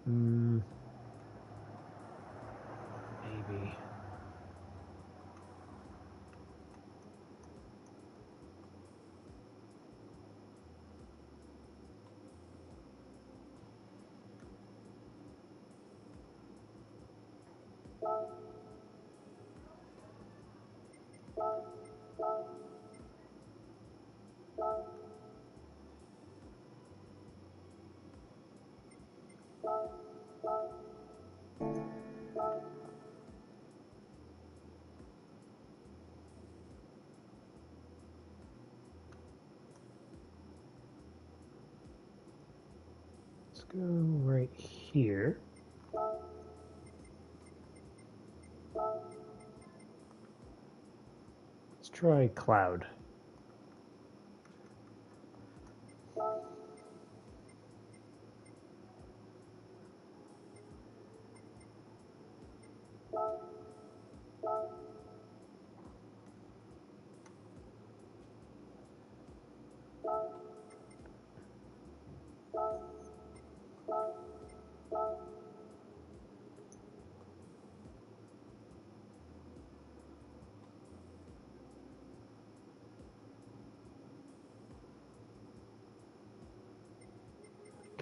Maybe. Let's go right here. Let's try cloud.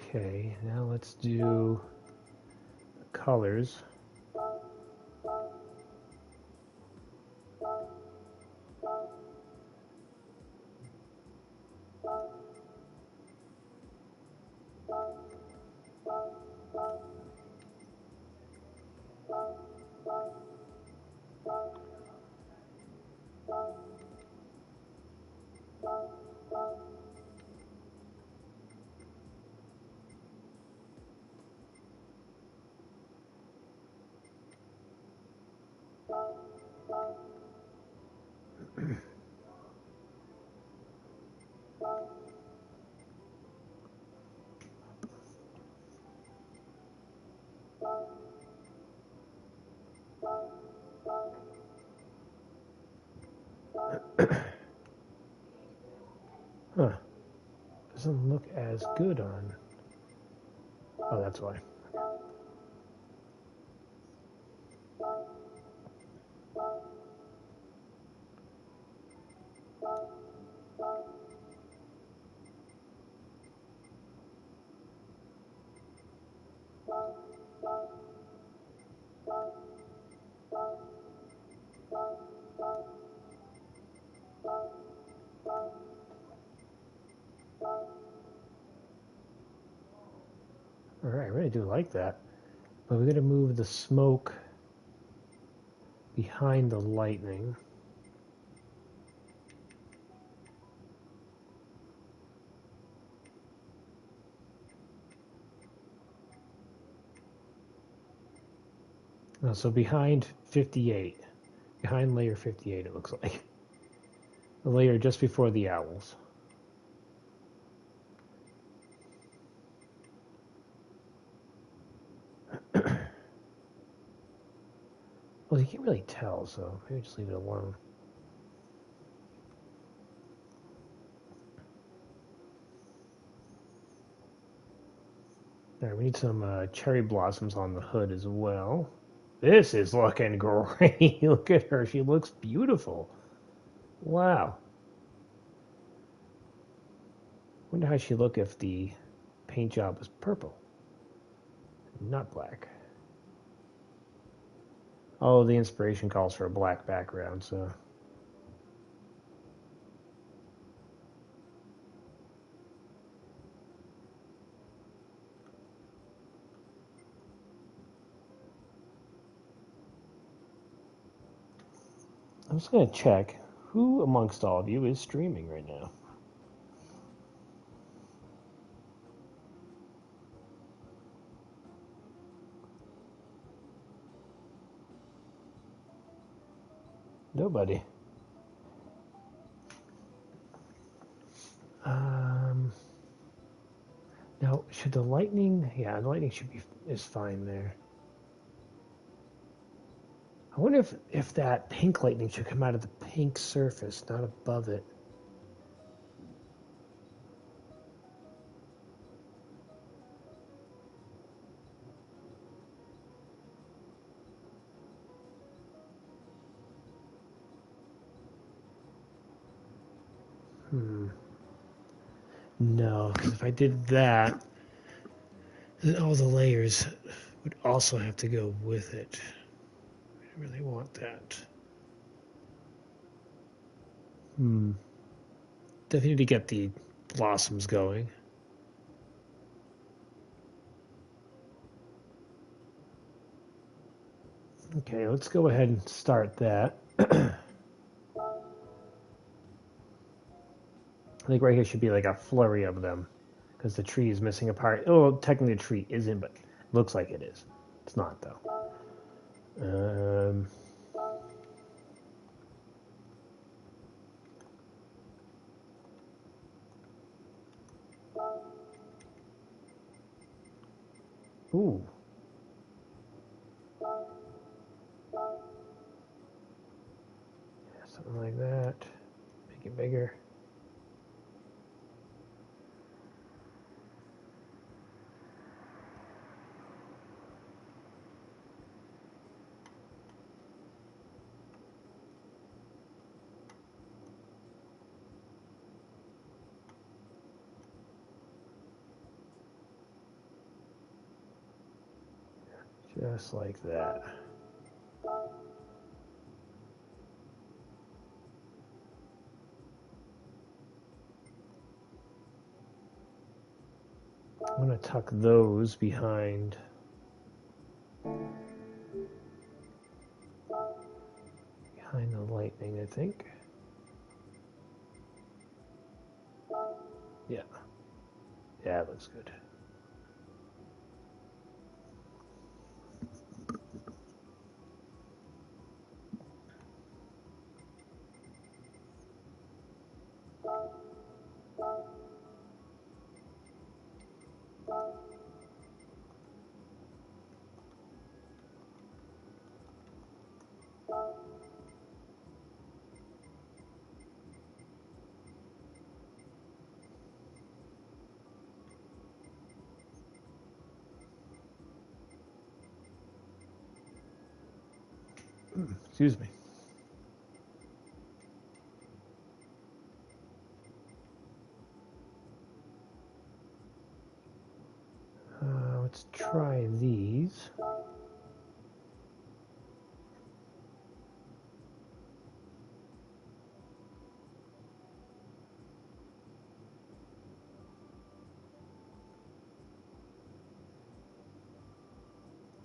Okay, now let's do colors. Huh. Doesn't look as good on... Oh, that's why. All right, I really do like that. But we're going to move the smoke behind the lightning. So behind 58. Behind layer 58, it looks like. The layer just before the owls. Well, you can't really tell, so maybe just leave it alone. All right, we need some cherry blossoms on the hood as well. This is looking great. Look at her. She looks beautiful. Wow. Wonder how she'd look if the paint job was purple, not black. Oh, the inspiration calls for a black background, so... I'm just going to check who amongst all of you is streaming right now. Nobody. Now, should the lightning... Yeah, the lightning is fine there. I wonder if that pink lightning should come out of the pink surface, not above it. No, because if I did that, then all the layers would also have to go with it. I really want that. Definitely need to get the blossoms going. Okay, let's go ahead and start that. I think right here should be like a flurry of them because the tree is missing a part. Oh, technically the tree isn't, but it looks like it is. It's not, though. Ooh. Yeah, something like that. Make it bigger. Just like that. I'm going to tuck those behind the lightning, I think. Yeah. Yeah, it looks good. Excuse me. Let's try these.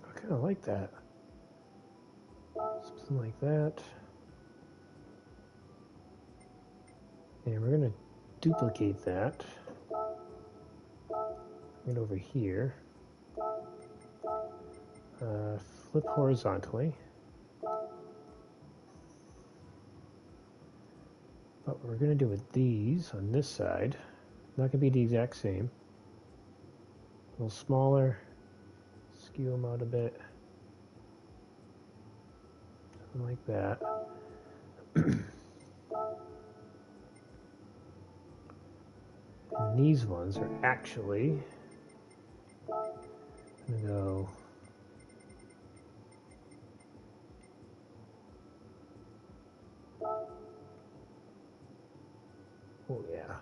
I kind of like that. Something like that. And we're going to duplicate that. Right over here. Flip horizontally. But what we're going to do with these on this side, not going to be the exact same. A little smaller. Skew them out a bit. Something like that. And these ones are actually going to go oh yeah.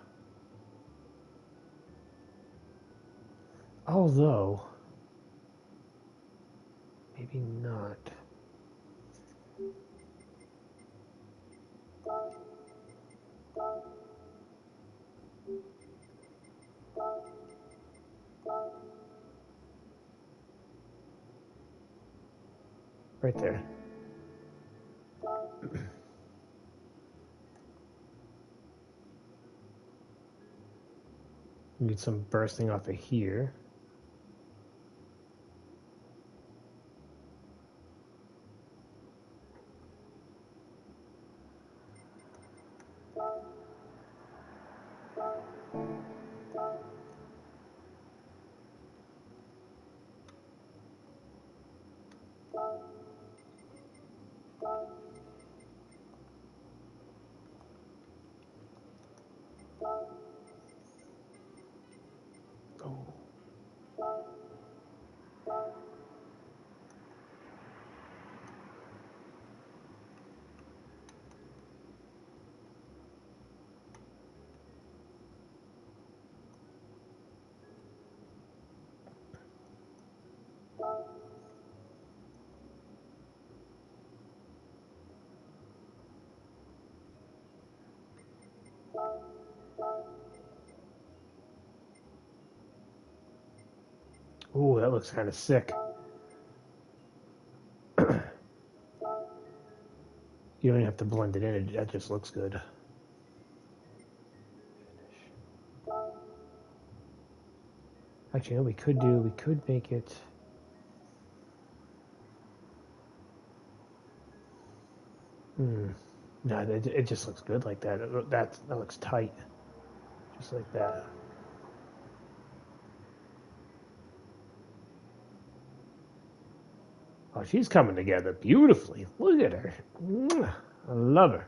Although maybe not. Right there. Need some bursting off of here. Oh. Ooh, that looks kind of sick. You don't even have to blend it in. That just looks good. Actually, what we could do, we could make it. No, it just looks good like that. That looks tight, just like that. Oh, she's coming together beautifully. Look at her. I love her.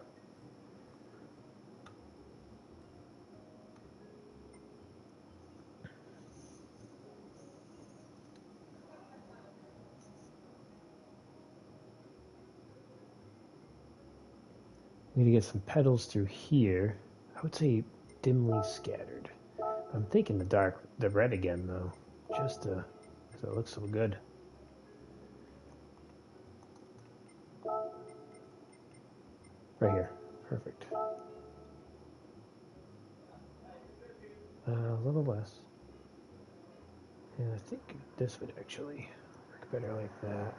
Need to get some petals through here. I would say dimly scattered. I'm thinking the red again though, just because it looks so good. Right here. Perfect. A little less. And I think this would actually work better like that.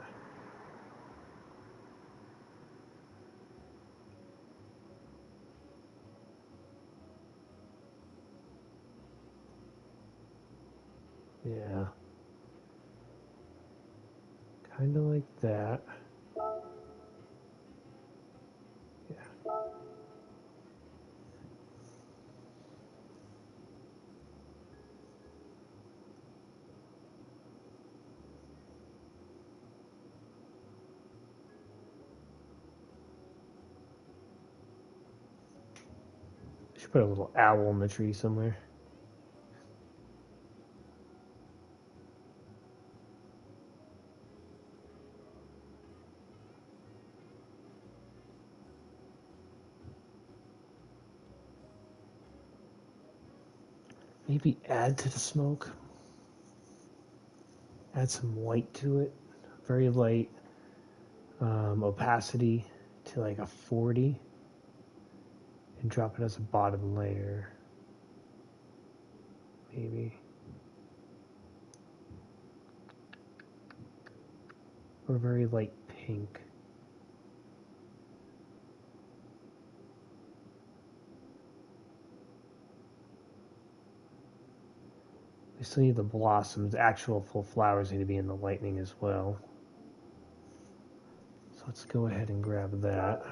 Yeah. Kind of like that. Yeah. Should put a little owl in the tree somewhere. Maybe add to the smoke. Add some white to it. Very light opacity to like a 40. And drop it as a bottom layer. Maybe. Or very light pink. We still need the blossoms. Actual full flowers need to be in the lightning as well. So let's go ahead and grab that.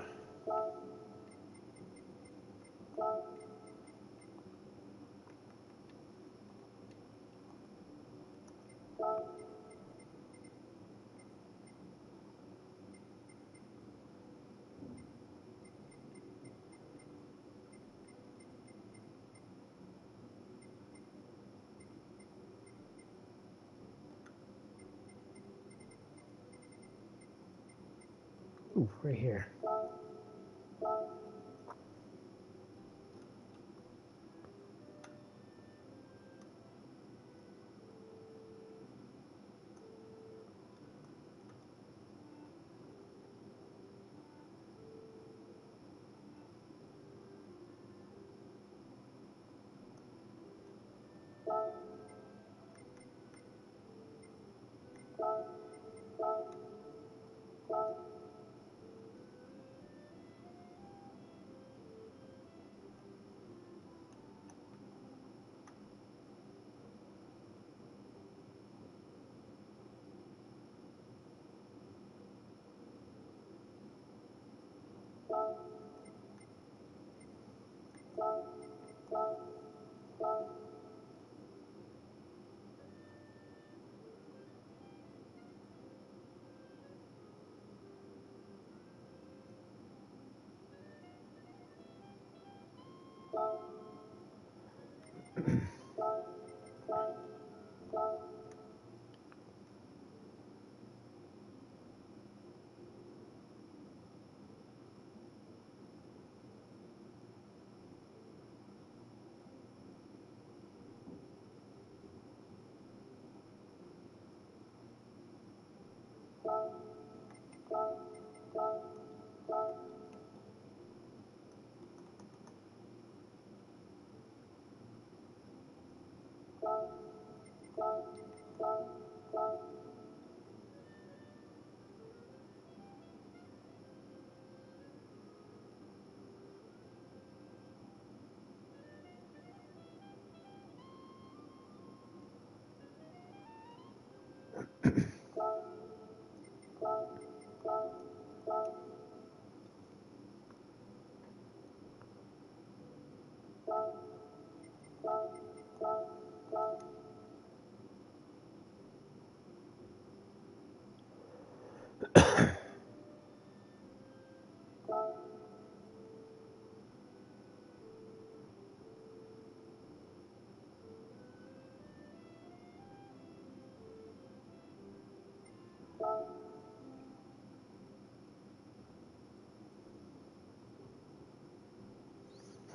Ooh, right here.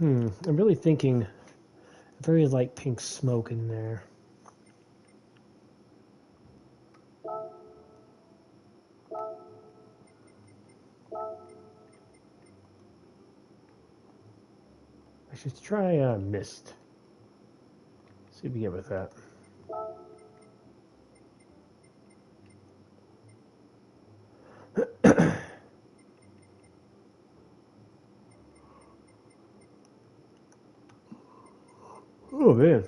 I'm really thinking very light pink smoke in there. Actually, let's try mist. See if we get with that. Oh man.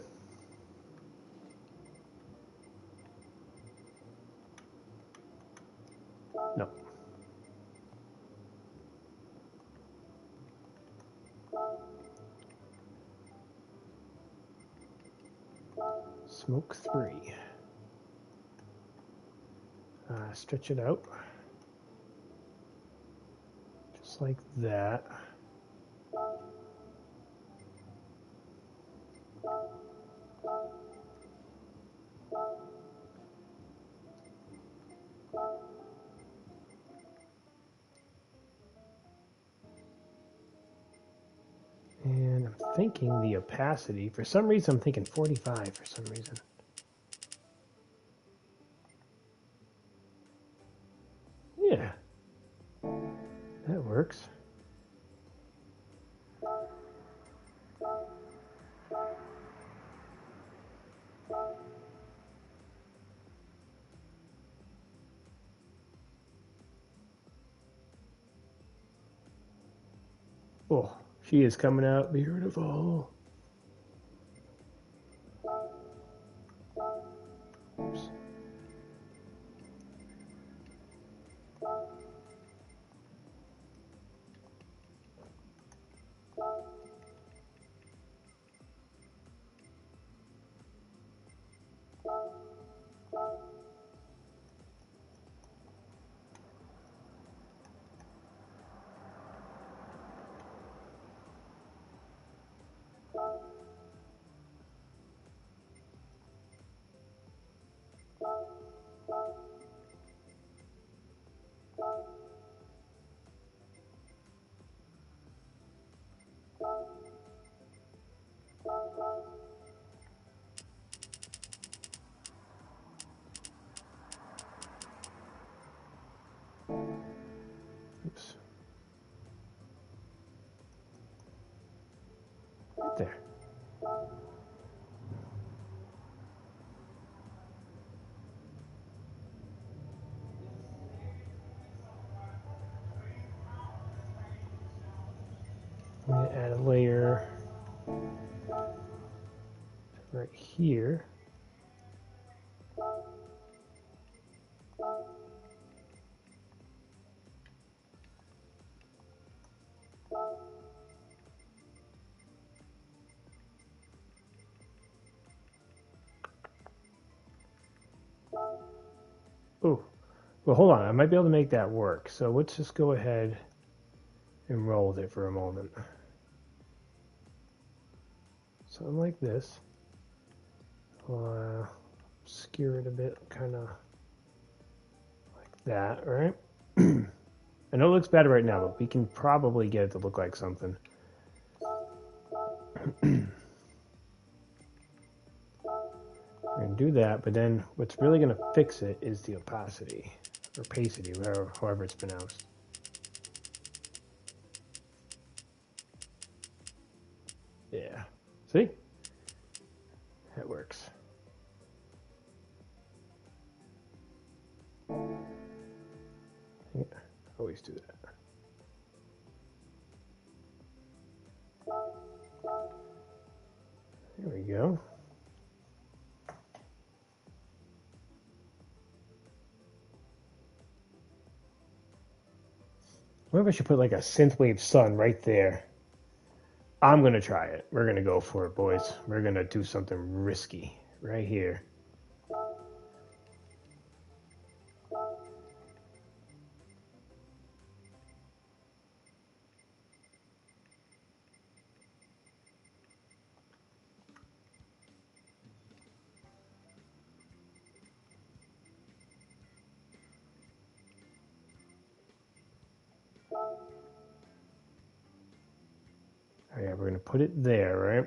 No. Smoke 3. Stretch it out. Just like that. And I'm thinking the opacity. For some reason, I'm thinking 45 for some reason. Yeah. That works. Oh, she is coming out beautiful. Oops. Oops. Right there. I'm going to add a layer right here. Oh, well, hold on. I might be able to make that work. So let's just go ahead and roll with it for a moment. Something like this. I'll obscure it a bit, kind of like that, right? I know it looks bad right now, but we can probably get it to look like something. We're going to do that, but then what's really going to fix it is the opacity, or opacity, however it's pronounced. Yeah. See? That works. Yeah, always do that. There we go. What if I should put like a synthwave sun right there? I'm going to try it. We're going to go for it, boys. We're going to do something risky right here. Oh yeah, we're going to put it there, right?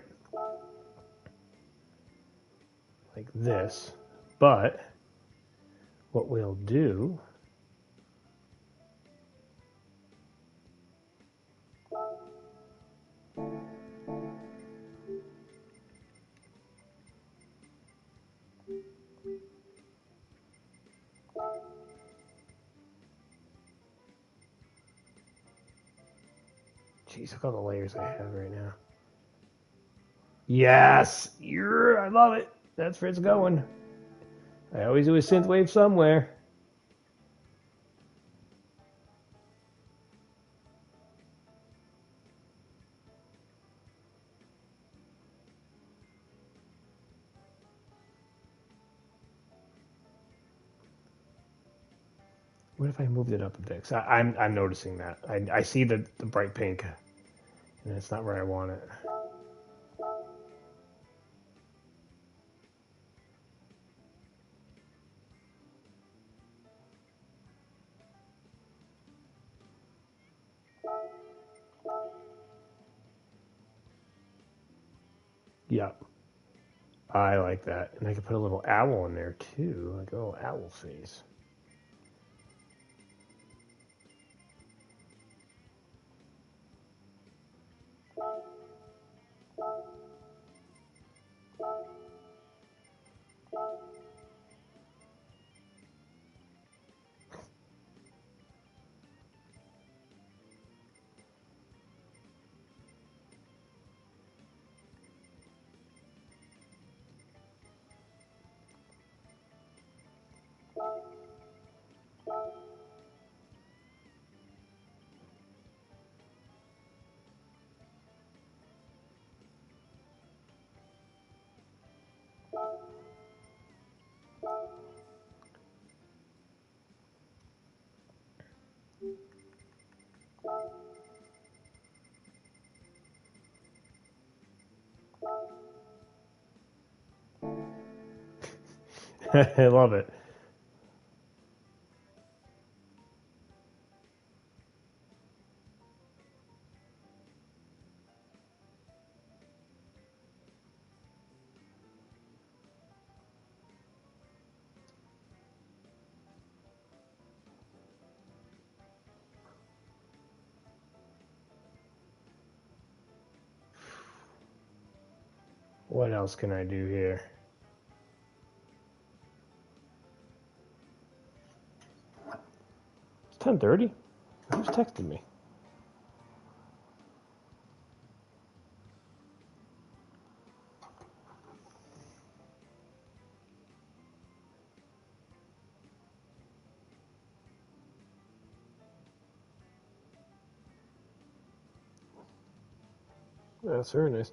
Like this. But what we'll do Jeez, look at all the layers I have right now. Yes! I love it. That's where it's going. I always do a synthwave somewhere. What if I moved it up a bit? 'Cause I'm noticing that. I see the bright pink, and it's not where I want it. Yep. I like that. And I could put a little owl in there too, like a little owl face. I love it. What else can I do here? It's 10:30. Who's texting me? That's very nice.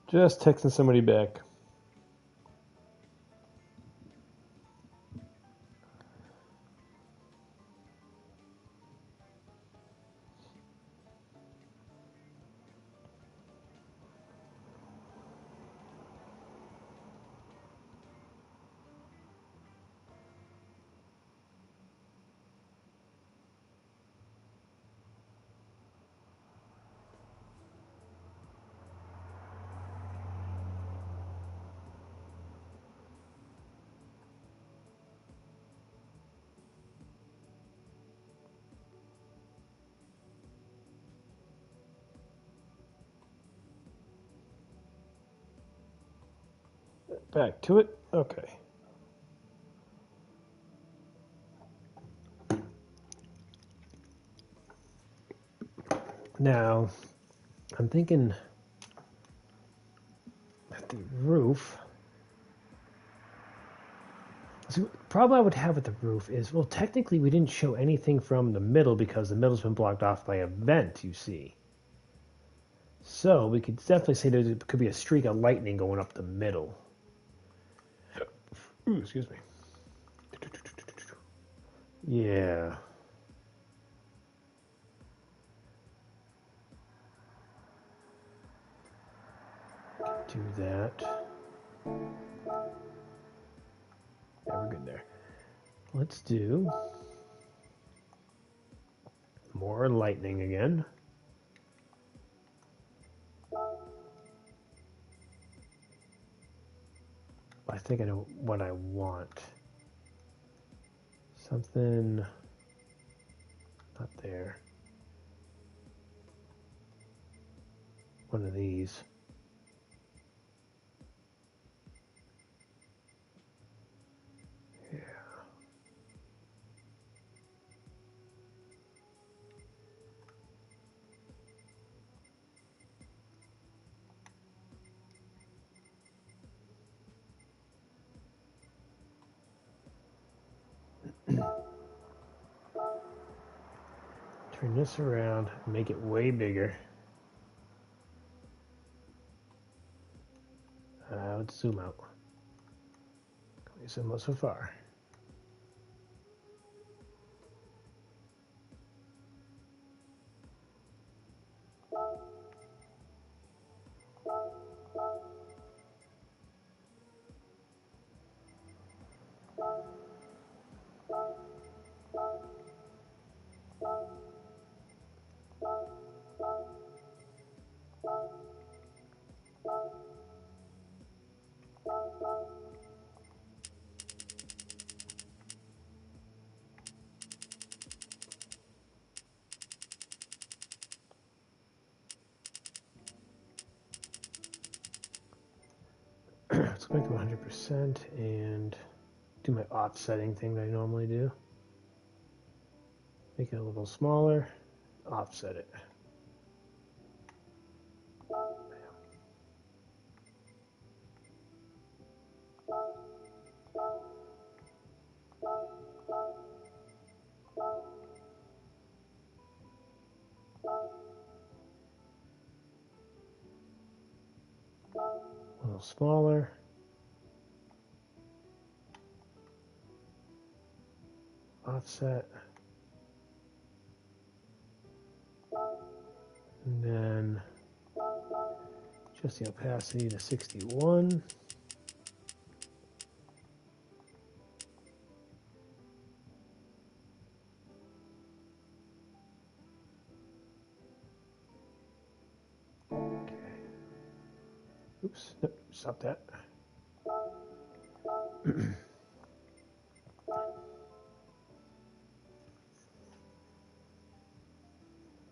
Just texting somebody back. Back to it. Okay. Now, I'm thinking that the roof. So the problem I would have with the roof is, well, technically we didn't show anything from the middle because the middle's been blocked off by a vent, you see. So we could definitely say there could be a streak of lightning going up the middle. Ooh, excuse me. Yeah. Do that. Yeah, we're good there. Let's do more lightning again. I think I know what I want. Something not there. One of these. Yeah. Turn this around, make it way bigger. Let's zoom out. Can we zoom out so far? Let's make them 100% and do my offsetting thing that I normally do. Make it a little smaller, offset it. A little smaller. Offset. And then adjust the opacity to 61. Okay. Oops, nope, stop that.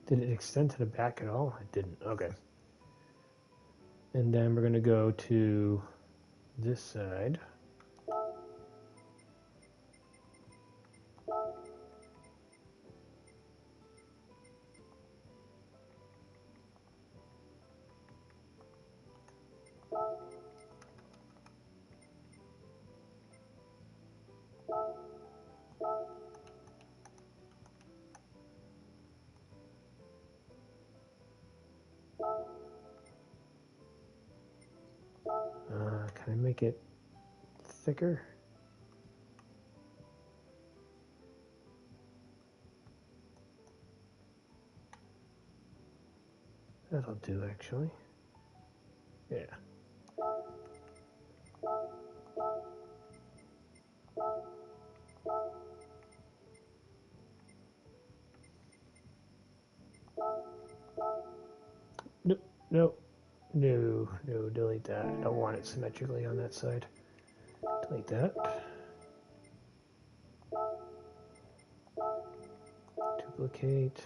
Did it extend to the back at all? It didn't. Okay. And then we're going to go to this side. Can I make it thicker? That'll do, actually. Yeah. Nope, nope. No, delete that. I don't want it symmetrically on that side. Delete that. Duplicate.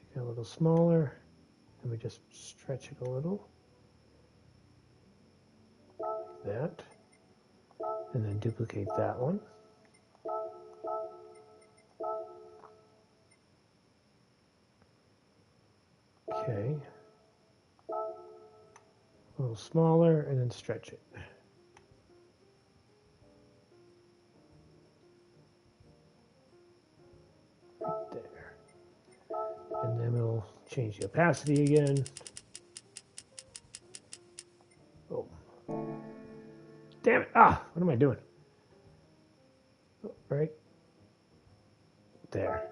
Make it a little smaller. And we just stretch it a little. Like that. And then duplicate that one. Okay. A little smaller, and then stretch it. Right there. And then we'll change the opacity again. Oh. Damn it. Ah, what am I doing? Oh, right there.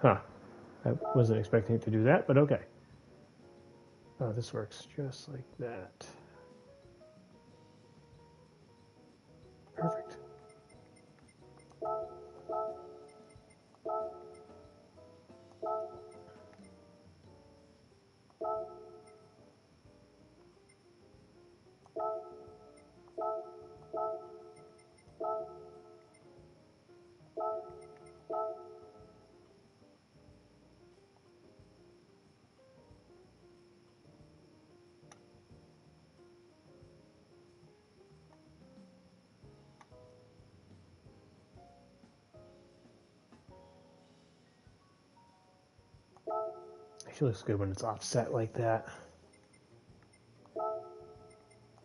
Huh. I wasn't expecting it to do that, but okay. Oh, this works just like that. Perfect. Actually looks good when it's offset like that.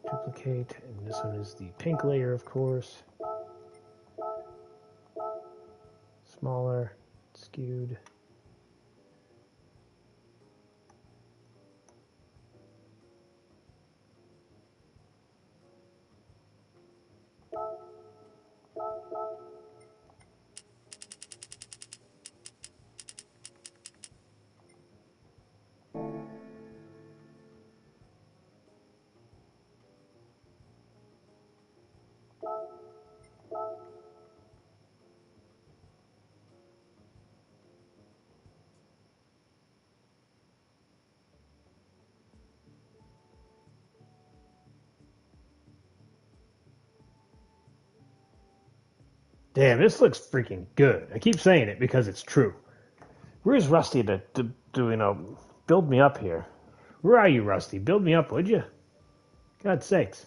Duplicate, and this one is the pink layer, of course. Smaller, skewed. Damn, this looks freaking good. I keep saying it because it's true. Where's Rusty to build me up here? Where are you, Rusty? Build me up, would you? God's sakes.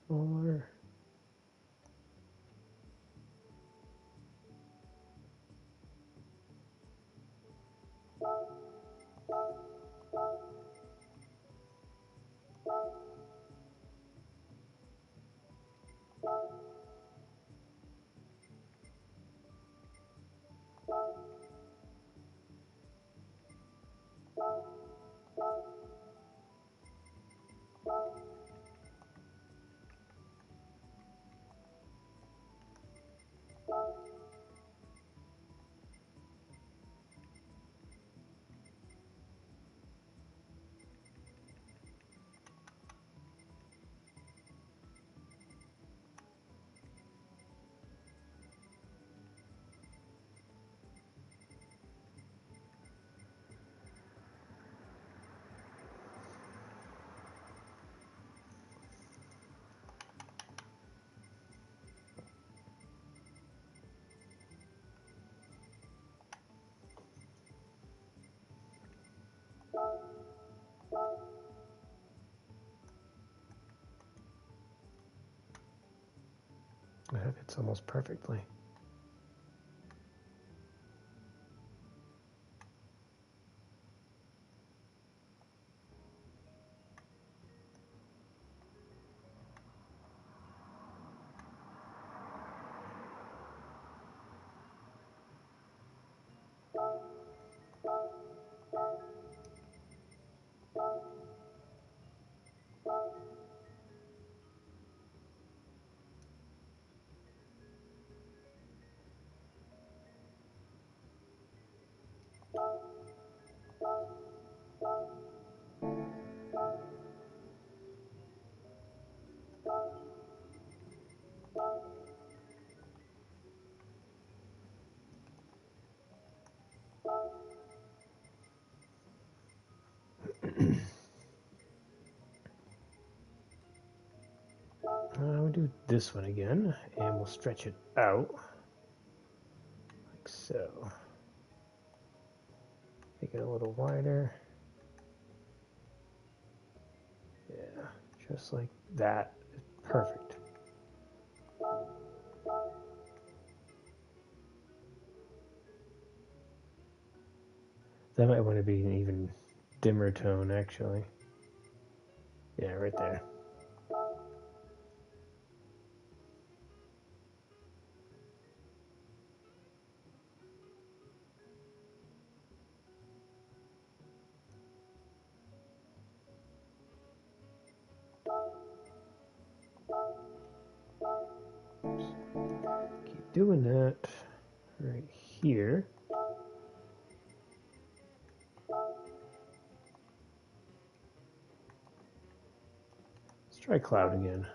Smaller. That fits almost perfectly. we'll do this one again, and we'll stretch it out, like so. Make it a little wider. Yeah, just like that. Perfect. That might want to be an even dimmer tone, actually. Yeah, right there. Keep doing that right here. Let's try cloud again.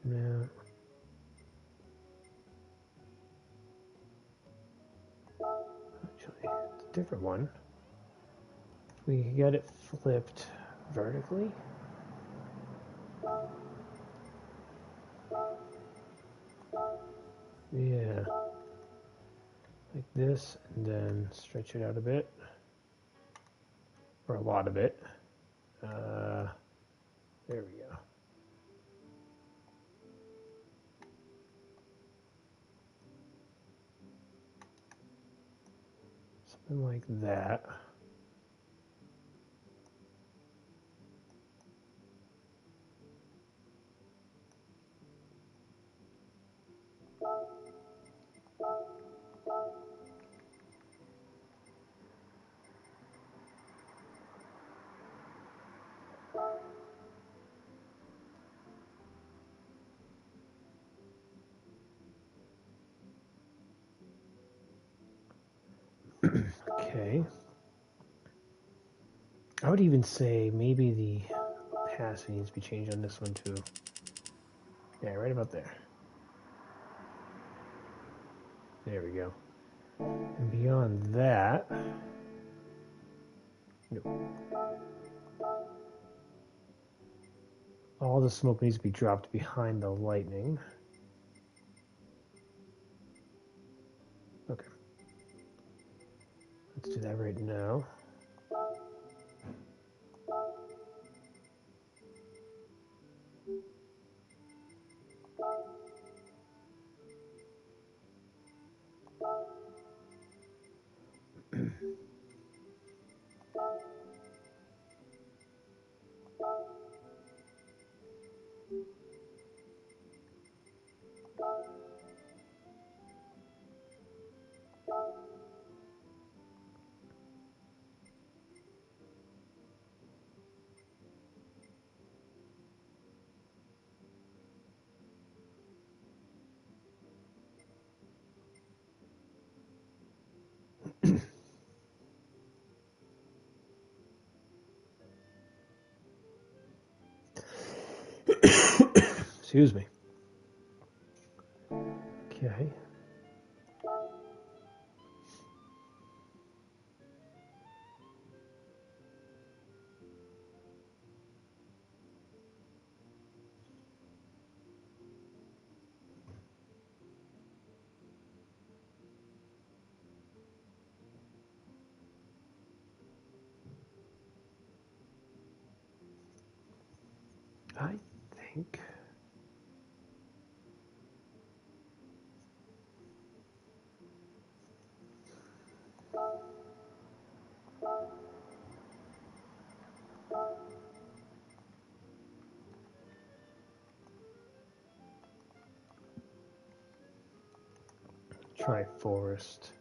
No. Actually, it's a different one. We got it flipped vertically. Yeah. Like this, and then stretch it out a bit. Or a lot of it. There we go. Something like that. Okay. I would even say maybe the opacity needs to be changed on this one too. Yeah, right about there. There we go. And beyond that, all the smoke needs to be dropped behind the lightning. Okay. Let's do that right now. Excuse me. Okay. I think try forest.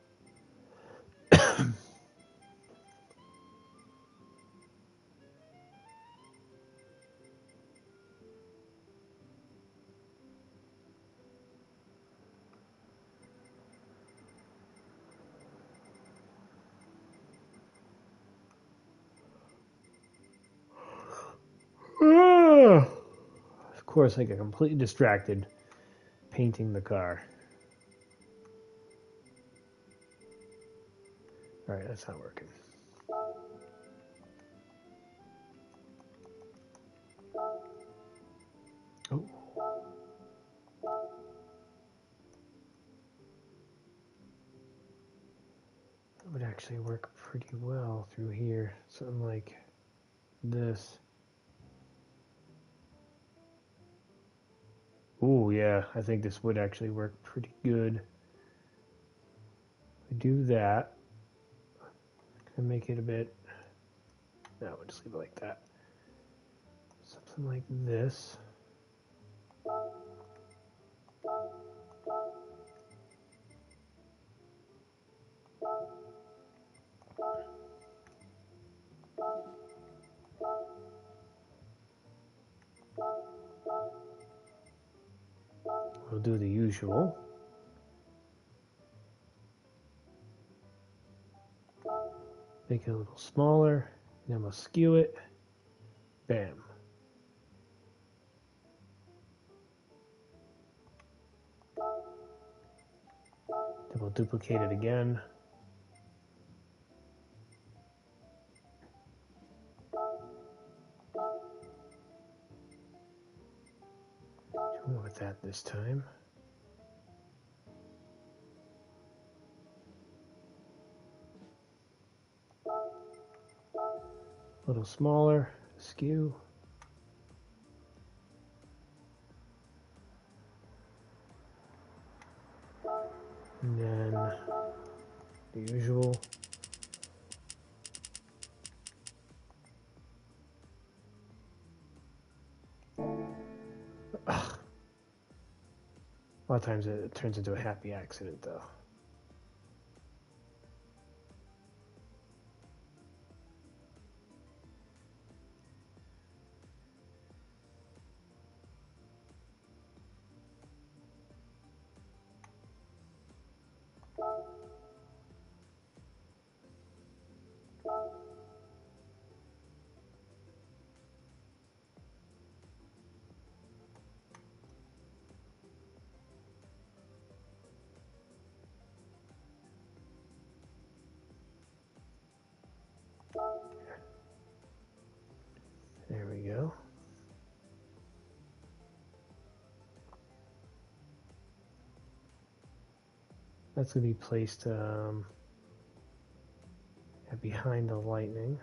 Of course, I get completely distracted painting the car. All right, that's not working. Oh. That would actually work pretty well through here. Something like this. Oh yeah, I think this would actually work pretty good. We do that. And make it a bit. No, we'll just leave it like that. Something like this. We'll do the usual. Make it a little smaller, and then we'll skew it. Bam. Then we'll duplicate it again. Go with that this time. A little smaller, skew. And then the usual. Ugh. A lot of times it turns into a happy accident though. There we go. That's going to be placed behind the lightning.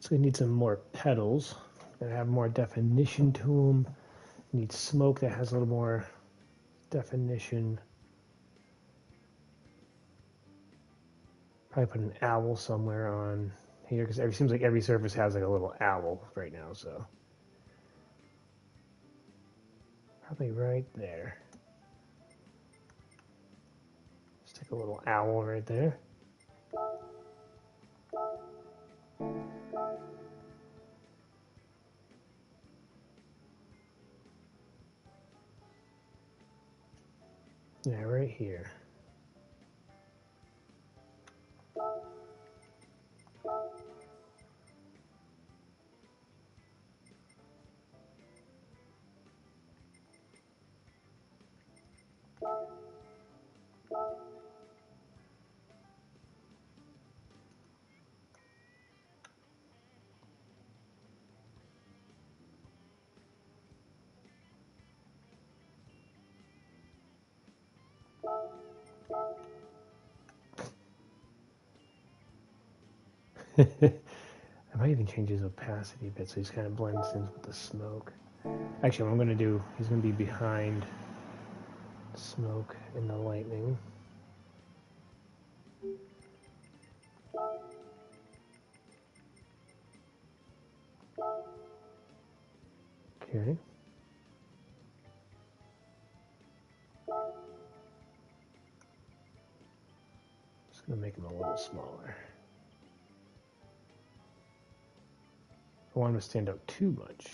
So we need some more petals that have more definition to them. We need smoke that has a little more definition. Probably put an owl somewhere on here because it seems like every surface has like a little owl right now. So probably right there. Stick a little owl right there. Yeah, right here. I might even change his opacity a bit so he kind of blends in with the smoke. Actually, what I'm going to do, he's going to be behind the smoke and the lightning. Okay. Just gonna make them a little smaller. I don't want them to stand out too much.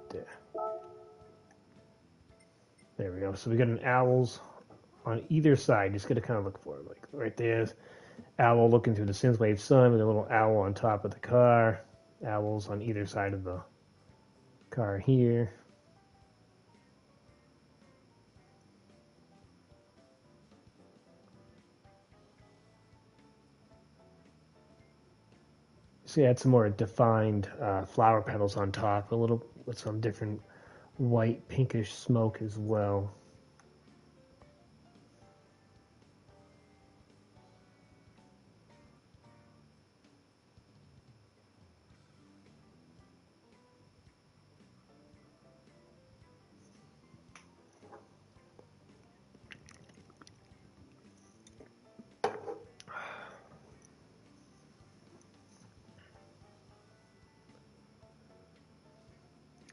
There. There we go. So we got an owls on either side. Just got to kind of look for it. Like right there's owl looking through the synthwave sun with a little owl on top of the car. Owls on either side of the car here. So add some more defined flower petals on top, a little with some different white pinkish smoke as well.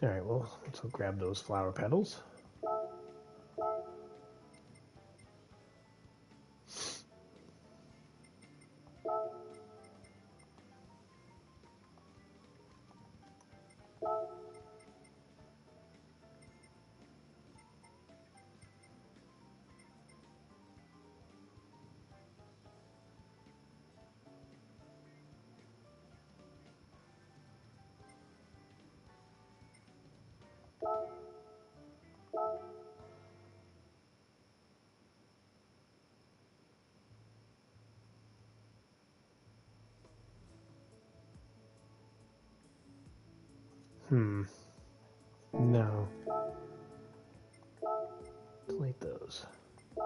All right, well, let's grab those flower petals. No. Delete those. I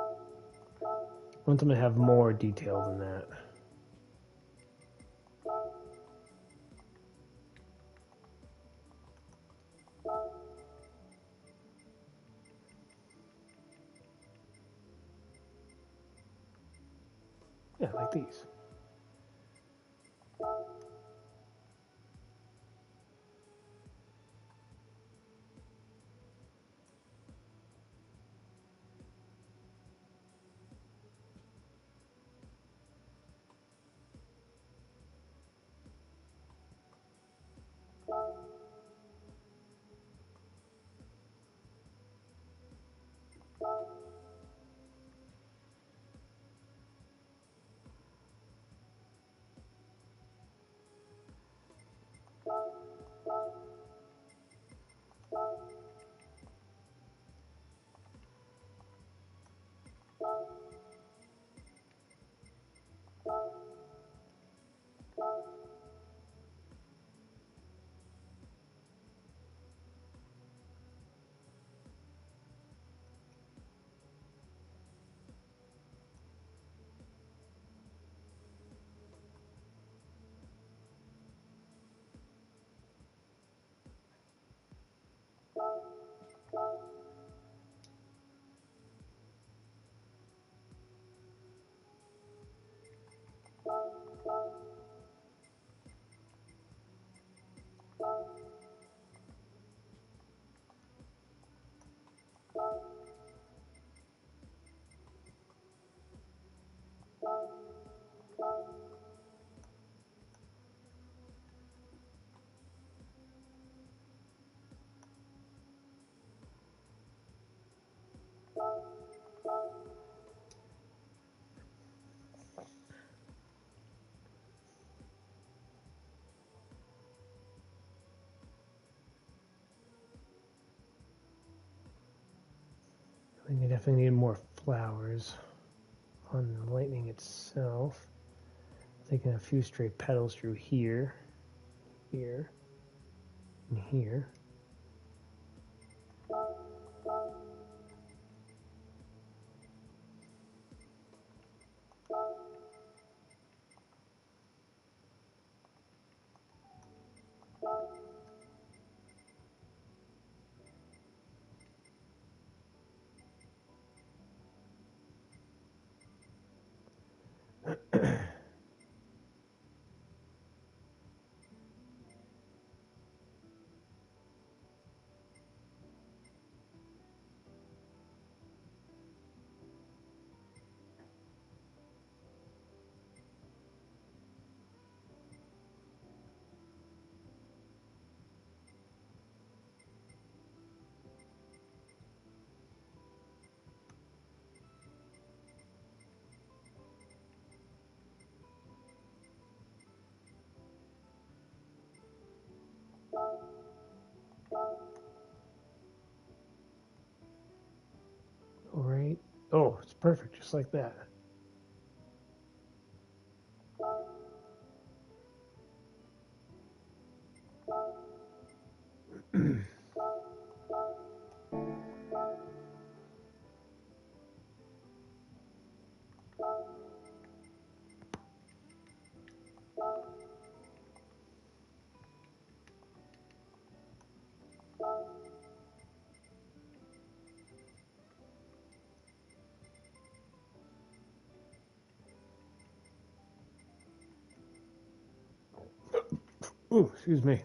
want them to have more detail than that. Yeah, like these. I think I definitely need more flowers on the lightning itself. Taking a few stray petals through here, here, and here. perfect, just like that. Ooh, excuse me.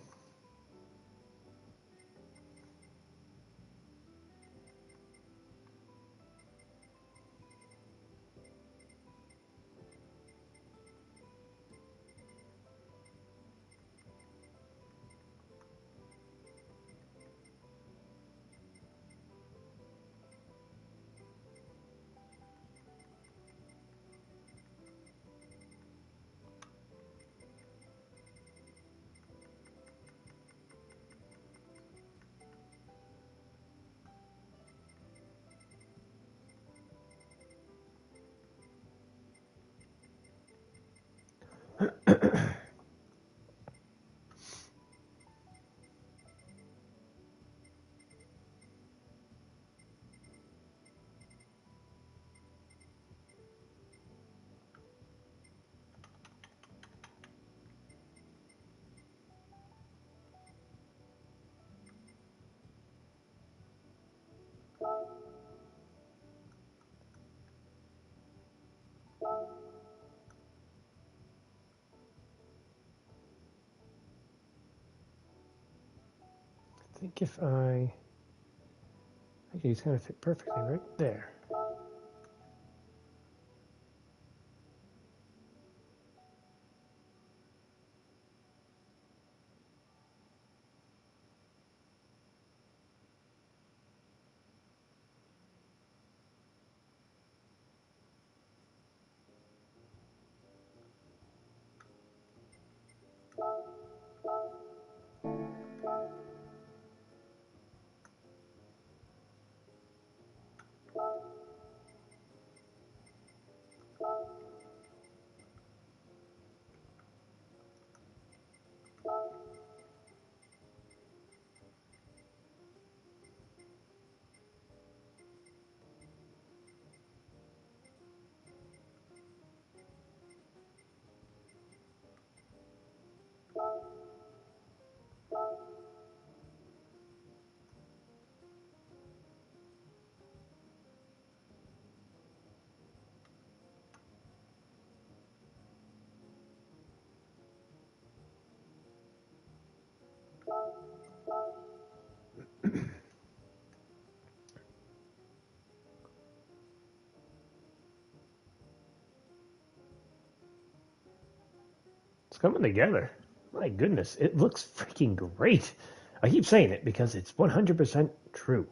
I think if I okay, it's gonna fit perfectly right there. It's coming together. My goodness, it looks freaking great. I keep saying it because it's 100% true.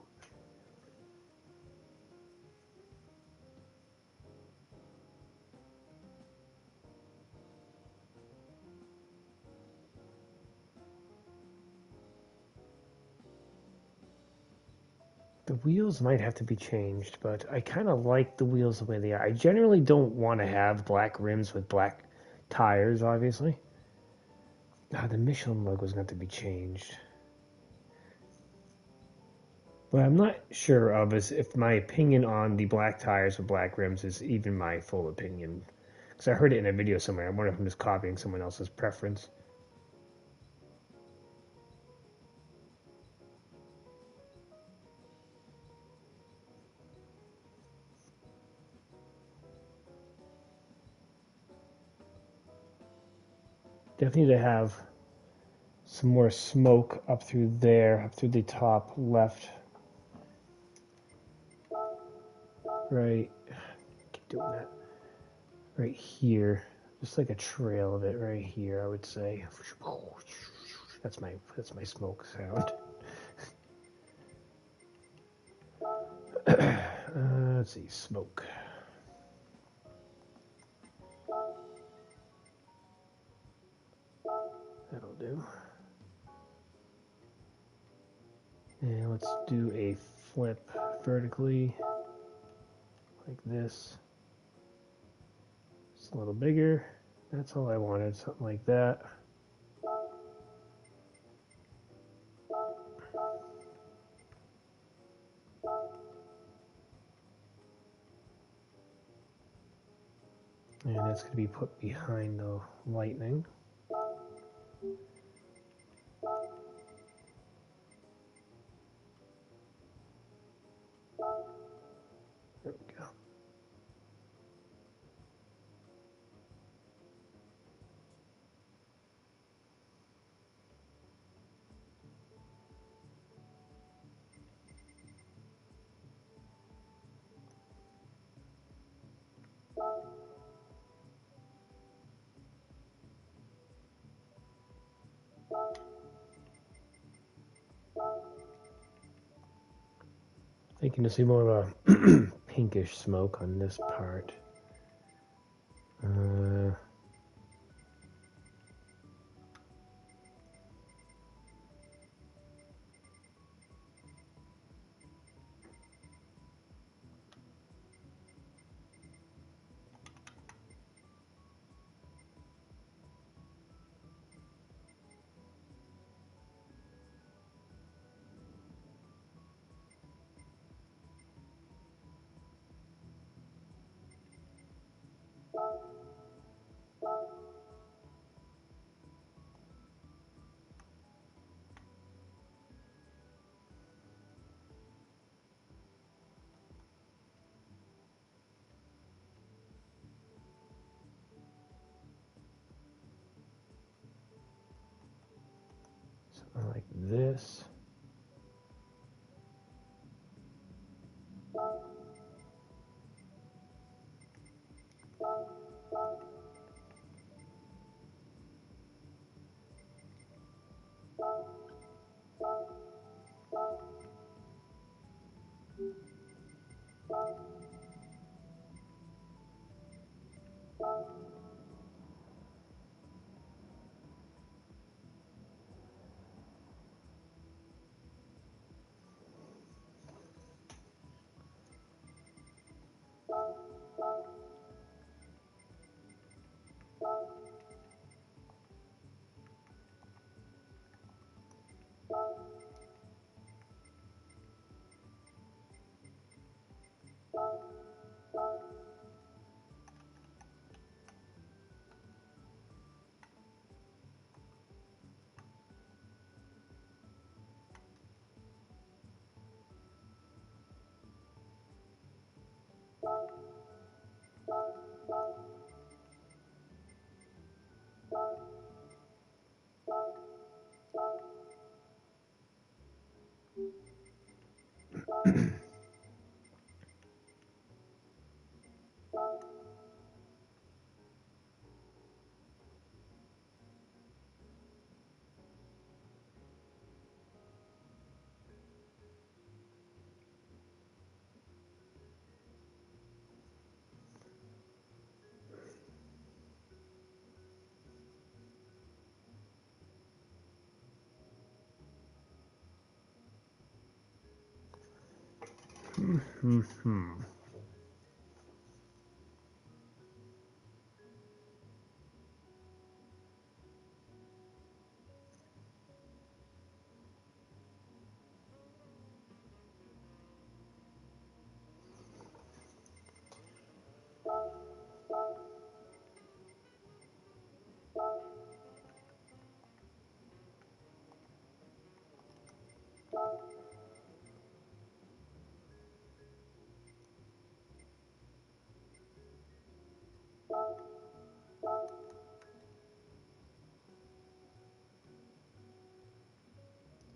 The wheels might have to be changed, but I kind of like the wheels the way they are. I generally don't want to have black rims with black tires, obviously. The Michelin logo is going to have to be changed. What I'm not sure of is if my opinion on the black tires with black rims is even my full opinion. Because I heard it in a video somewhere. I wonder if I'm just copying someone else's preference. Definitely need to have some more smoke up through there, up through the top left. Right. Keep doing that. Right here. Just like a trail of it right here, I would say. That's my smoke sound. Let's see, smoke. That'll do. And let's do a flip vertically, like this. It's a little bigger. That's all I wanted, something like that. And it's going to be put behind the lightning. There we go. Thinking to see more of a pinkish smoke on this part. Something like this.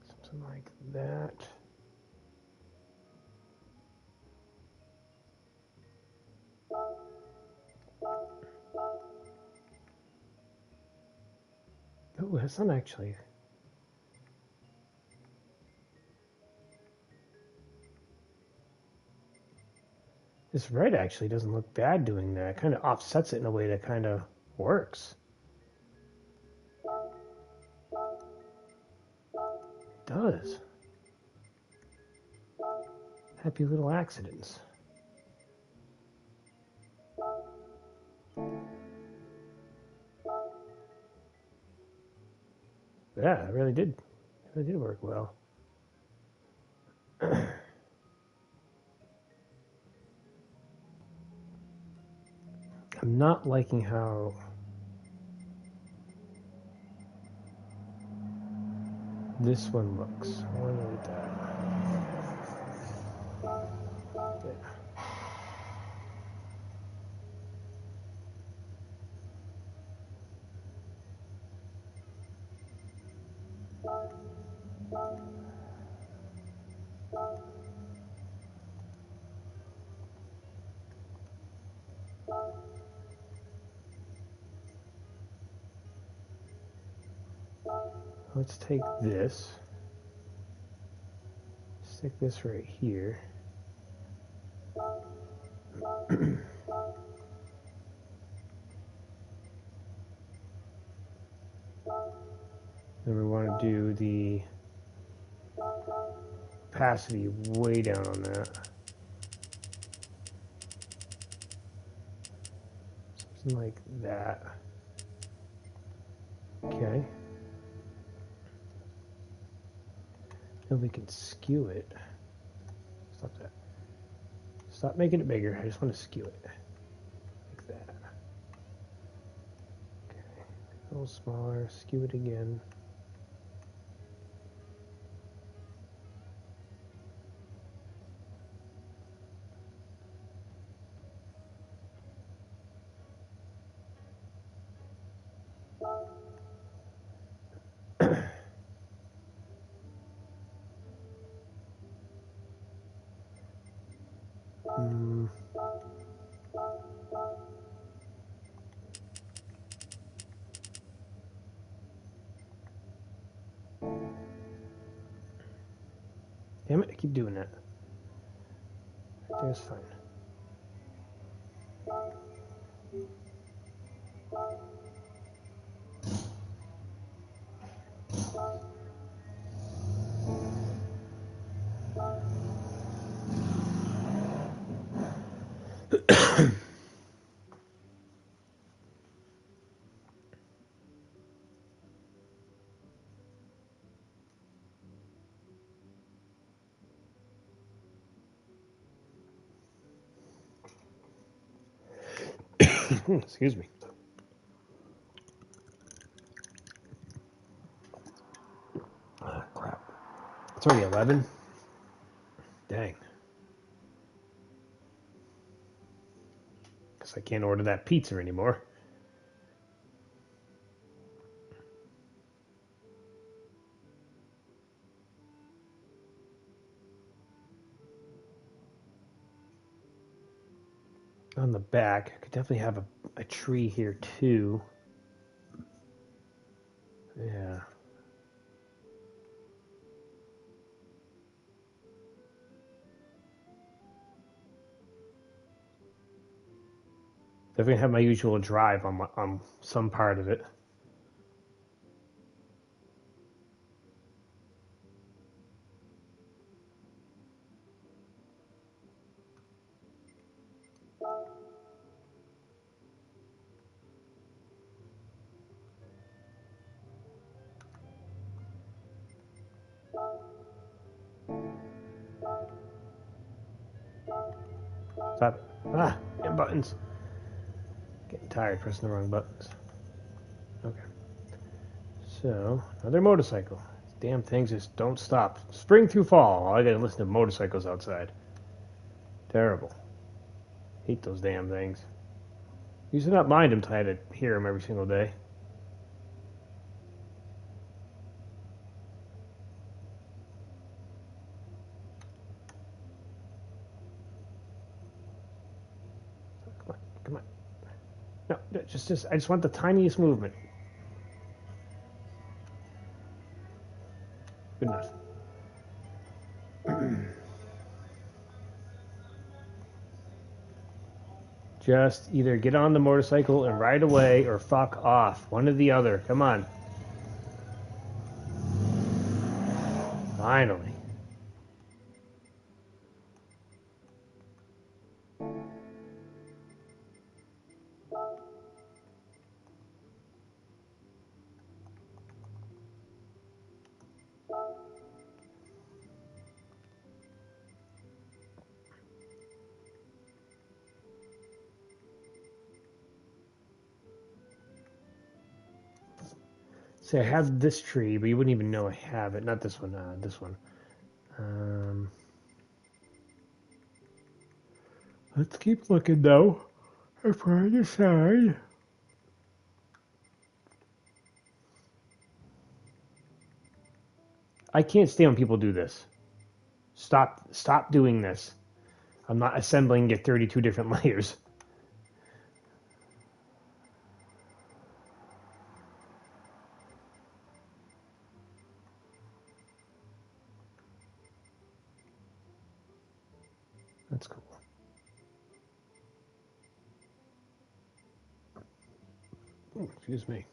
Something like that. Oh, that's not actually. This red actually doesn't look bad doing that. It kind of offsets it in a way that kind of works. It does. Happy little accidents. it really did. It really did work well. I'm not liking how this one looks. I want to look at that. Yeah. Let's take this, stick this right here. Then we want to do the opacity way down on that. Something like that. Okay. Then we can skew it. Stop that. Stop making it bigger. I just want to skew it. Like that. Okay. A little smaller. Skew it again. Damn it, I keep doing that. Right there's fine. Excuse me. Ah, crap. It's already 11. Dang. Guess I can't order that pizza anymore. On the back, I could definitely have a tree here too. Yeah. Definitely have my usual drive on some part of it. Stop. Ah, damn buttons. Getting tired pressing the wrong buttons. Okay. So, another motorcycle. These damn things just don't stop. Spring through fall. All I gotta listen to motorcycles outside. Terrible. Hate those damn things. Used to not mind them until I had to hear them every single day. Come on, come on. No, just I just want the tiniest movement. Good enough. Just either get on the motorcycle and ride away or fuck off. One or the other. Come on. Finally. See, I have this tree, but you wouldn't even know I have it. Not this one, this one. Let's keep looking, though. If I decide... I can't stand when people do this. Stop doing this. I'm not assembling your 32 different layers. That's cool. Ooh, excuse me.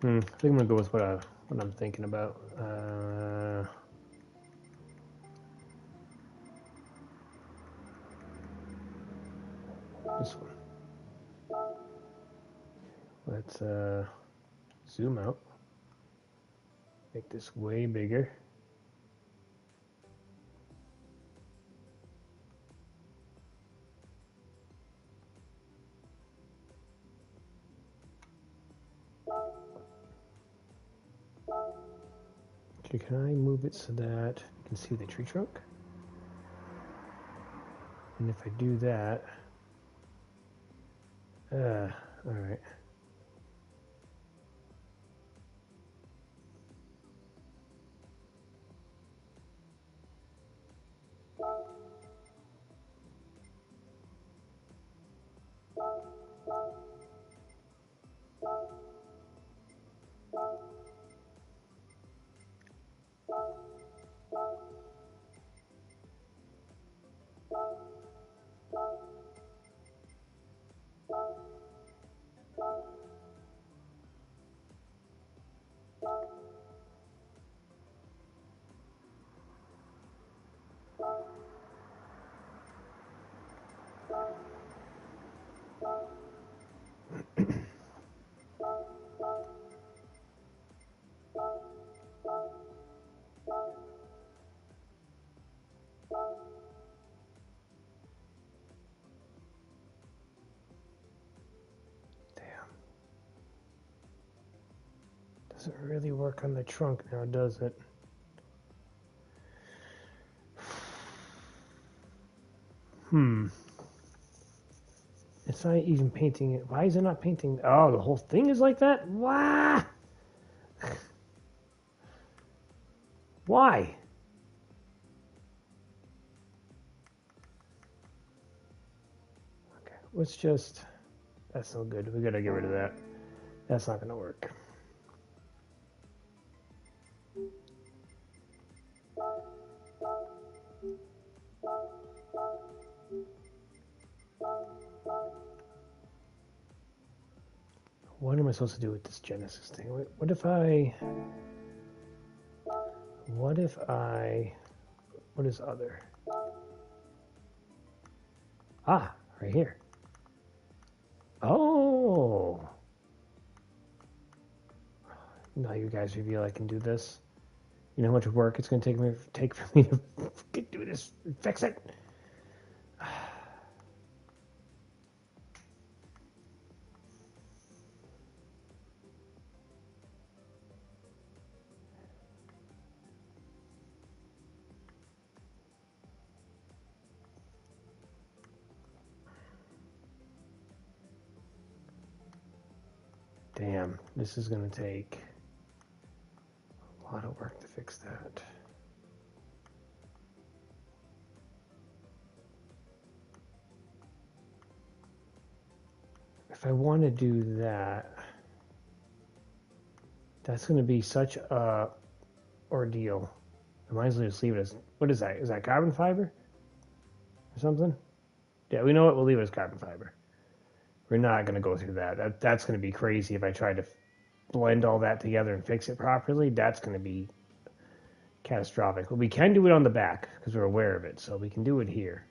I think I'm gonna go with what I'm thinking about. This one. Let's zoom out. Make this way bigger. Okay, can I move it so that you can see the tree trunk? And if I do that, all right. Doesn't really work on the trunk now, does it? It's not even painting it. Why is it not painting? Oh, the whole thing is like that? Why? Why? Okay, let's just... That's no good. We gotta get rid of that. That's not gonna work. What am I supposed to do with this Genesis thing? What if I... What is other? Ah, right here. Oh! Now you guys reveal I can do this. You know how much work it's going to take for me to do this, fix it? Damn, this is going to take a lot of work to fix that. If I want to do that, that's going to be such a ordeal. I might as well just leave it as, what is that? Is that carbon fiber or something? Yeah, we know it. We'll leave it as carbon fiber. We're not going to go through that. That's going to be crazy if I try to blend all that together and fix it properly. That's going to be catastrophic. But we can do it on the back because we're aware of it, so we can do it here.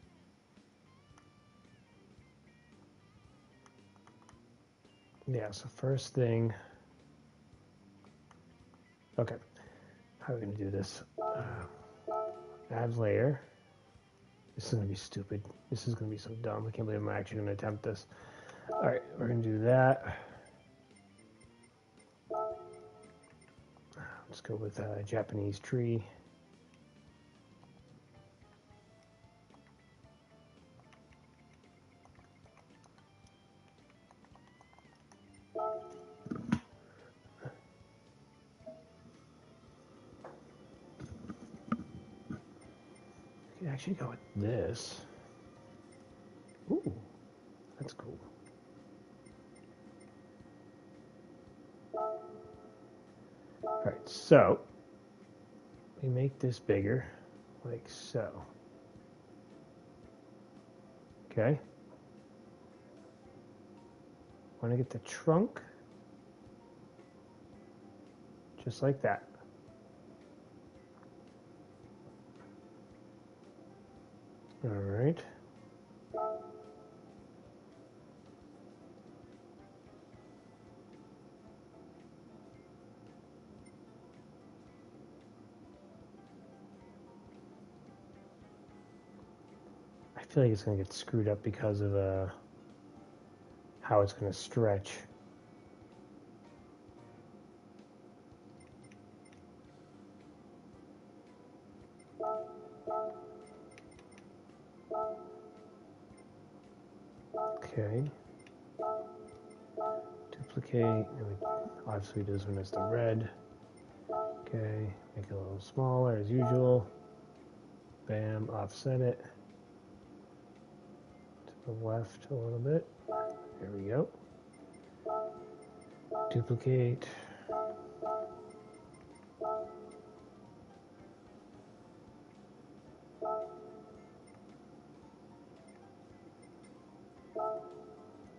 Yeah, so first thing... Okay, how are we going to do this? Add layer. This is going to be stupid. This is going to be so dumb. I can't believe I'm actually going to attempt this. Alright, we're going to do that. Let's go with a Japanese tree. We can actually go with this. Ooh, that's cool. Alright, so we make this bigger, like so. Okay. Want to get the trunk just like that. All right. I feel like it's going to get screwed up because of how it's going to stretch. Okay. Duplicate. Obviously, this one is the red. Okay. Make it a little smaller as usual. Bam. Offset it to the left a little bit. There we go. Duplicate.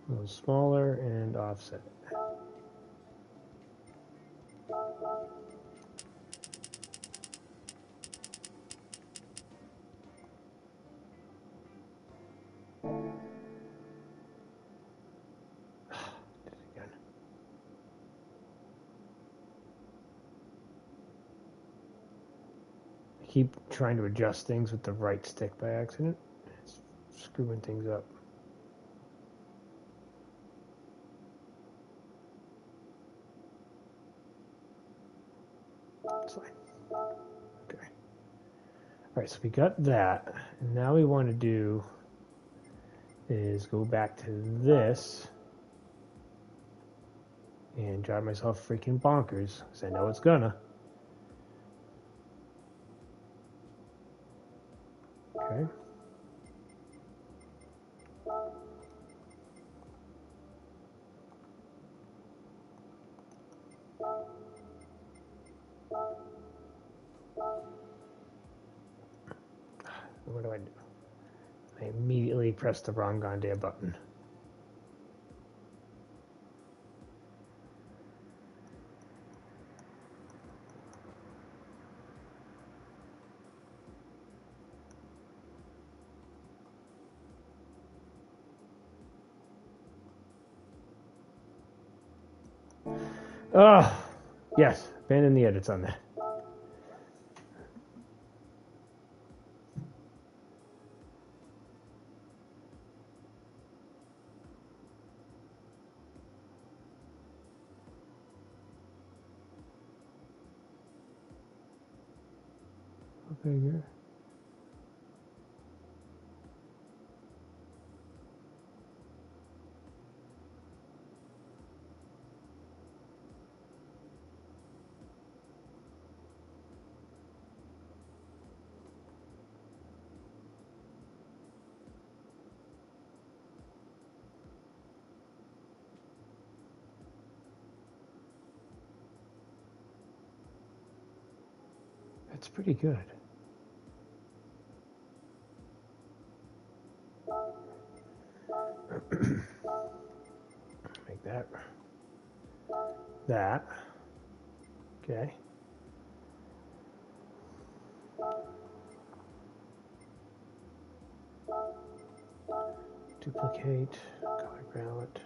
A little smaller and offset it. Keep trying to adjust things with the right stick by accident. It's screwing things up. It's fine. Okay. All right, so we got that. And now we want to do is go back to this and drive myself freaking bonkers, because I know it's gonna. Okay. What do I do? I immediately pressed the wrong goddamn button. Oh, yes, abandon the edits on that. Bigger. That's pretty good. Make that. That. Okay. Duplicate, color palette.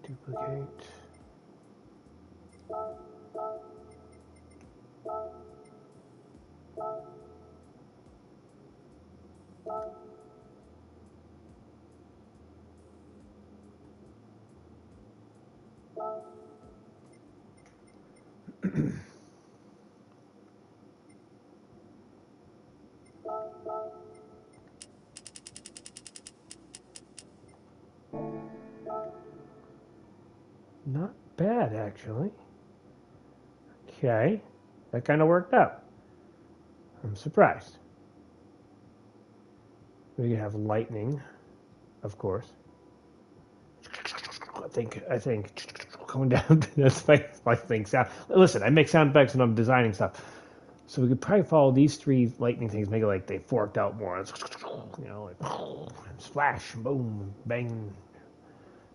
Duplicate. Not bad, actually. Okay, that kind of worked out. I'm surprised. We can have lightning, of course. I think going down. That's my thing. Sound. Listen, I make sound effects when I'm designing stuff. So we could probably follow these three lightning things, make it like they forked out more. You know, like splash, boom, bang,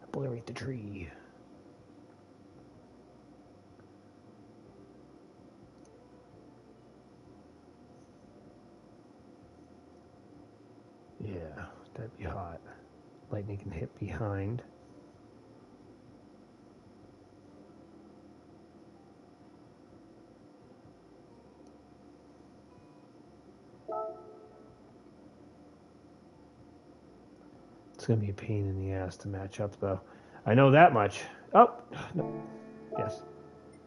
obliterate the tree. Yeah, that'd be hot. Lightning can hit behind. It's gonna be a pain in the ass to match up, though. I know that much. Oh, no. Yes.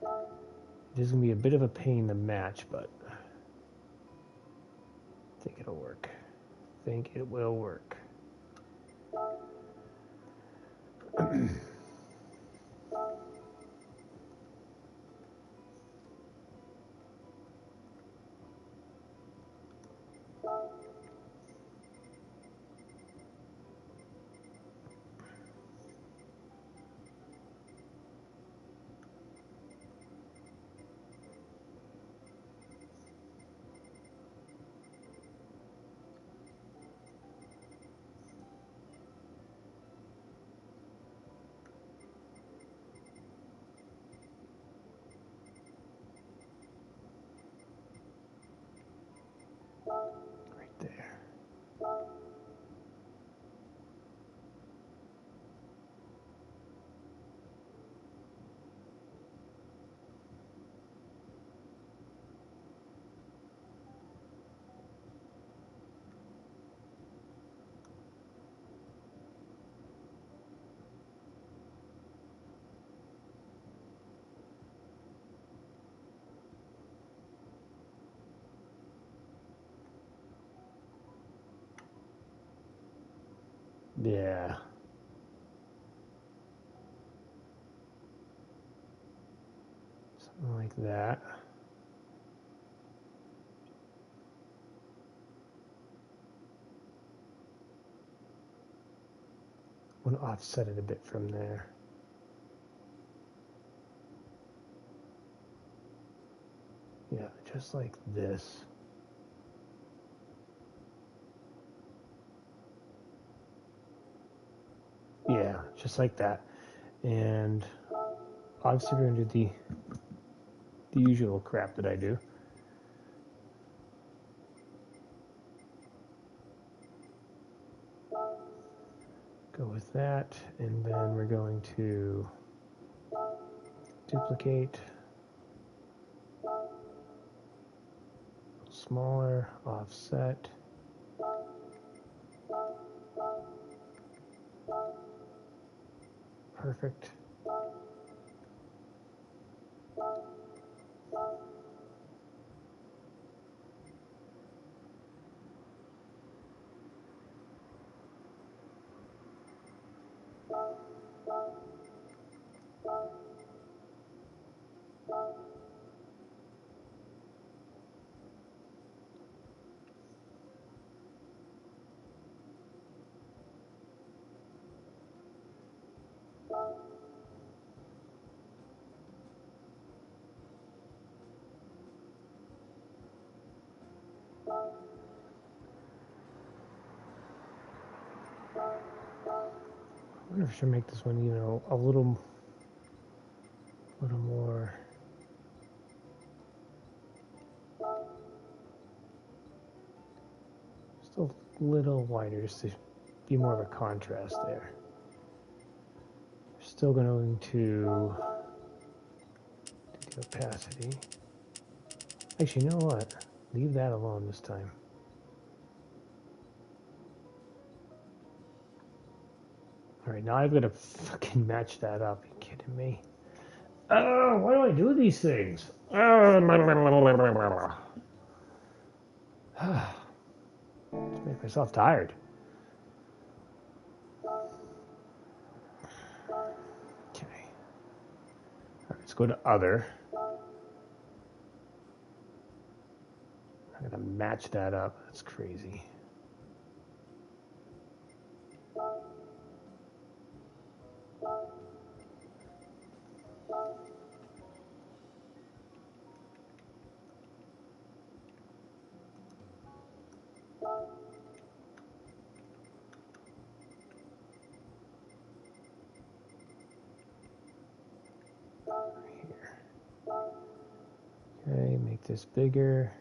It is gonna be a bit of a pain to match, but I think it'll work. I think it will work. Right there. Yeah. Something like that. I want to offset it a bit from there. Yeah, just like this. Yeah, just like that. And obviously we're going to do the usual crap that I do. Go with that, and then we're going to duplicate, smaller, offset. Perfect. wonder if I should make this one, you know, a little more. Just a little wider, just to be more of a contrast there. Still going to the opacity. Actually, you know what? Leave that alone this time. All right, now I've got to fucking match that up. Are you kidding me? Oh, why do I do these things? Just make myself tired. Okay. All right, let's go to other. I'm gonna match that up. That's crazy. Okay, make this bigger.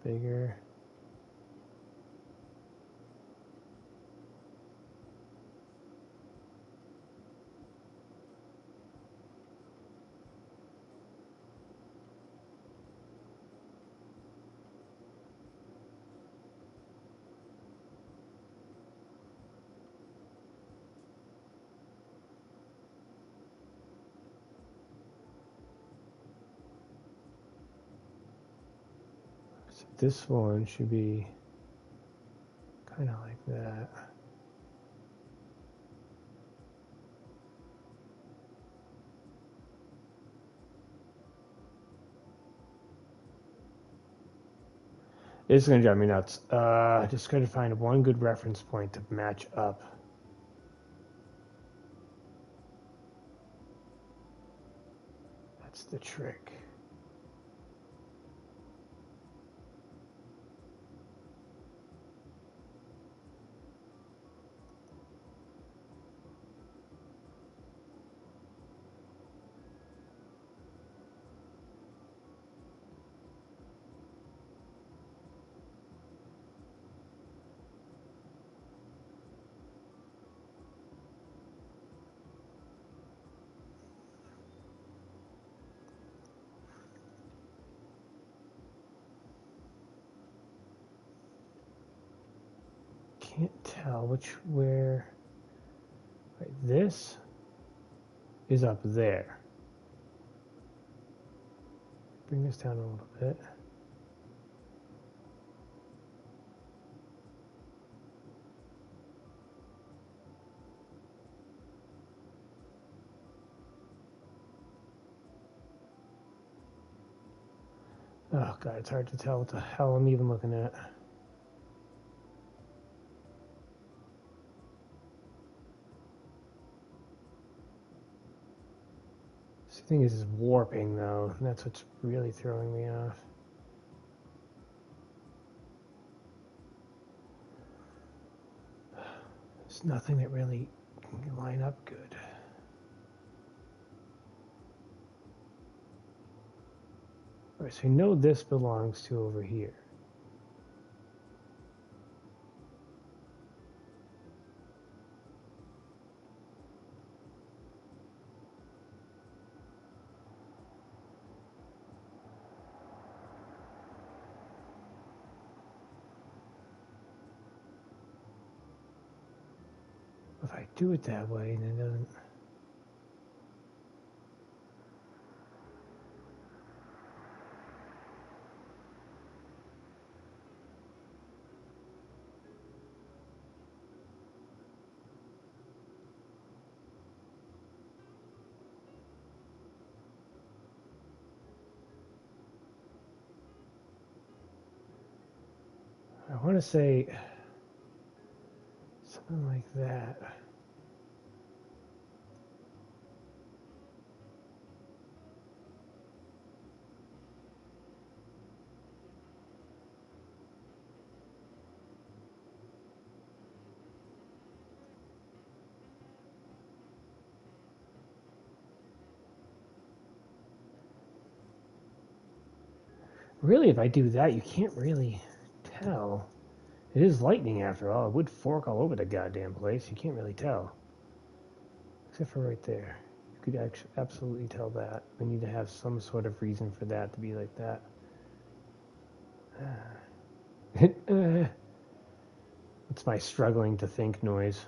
Bigger. So this one should be kind of like that. It's gonna drive me nuts. Just gotta find one good reference point to match up. That's the trick. Can't tell where. Right, this is up there. Bring this down a little bit. Oh god, it's hard to tell what the hell I'm even looking at. The thing is warping though, and that's what's really throwing me off. There's nothing that really can line up good. Alright, so we know this belongs to over here. If I do it that way, then it doesn't. I want to say something like that. Really, if I do that, you can't really tell. It is lightning after all. It would fork all over the goddamn place. You can't really tell. Except for right there. You could actually absolutely tell that. We need to have some sort of reason for that to be like that. It's my struggling to think noise.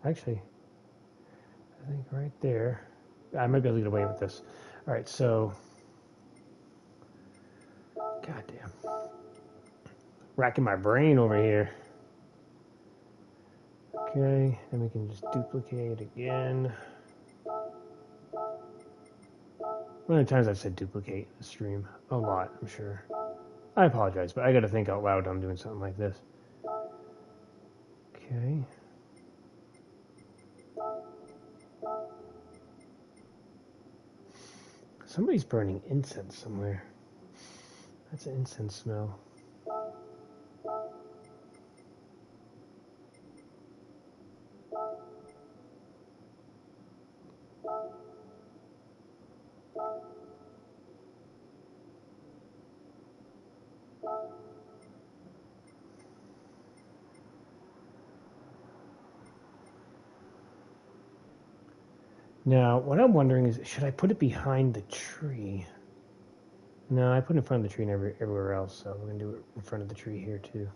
Actually, I think right there. I might be able to get away with this. All right, so. Goddamn. Racking my brain over here. Okay, then we can just duplicate again. How many times I've said duplicate the stream? A lot, I'm sure. I apologize, but I gotta think out loud when I'm doing something like this. Okay. Somebody's burning incense somewhere. That's an incense smell. Now, what I'm wondering is, should I put it behind the tree? No, I put it in front of the tree and everywhere else, so we're going to do it in front of the tree here, too.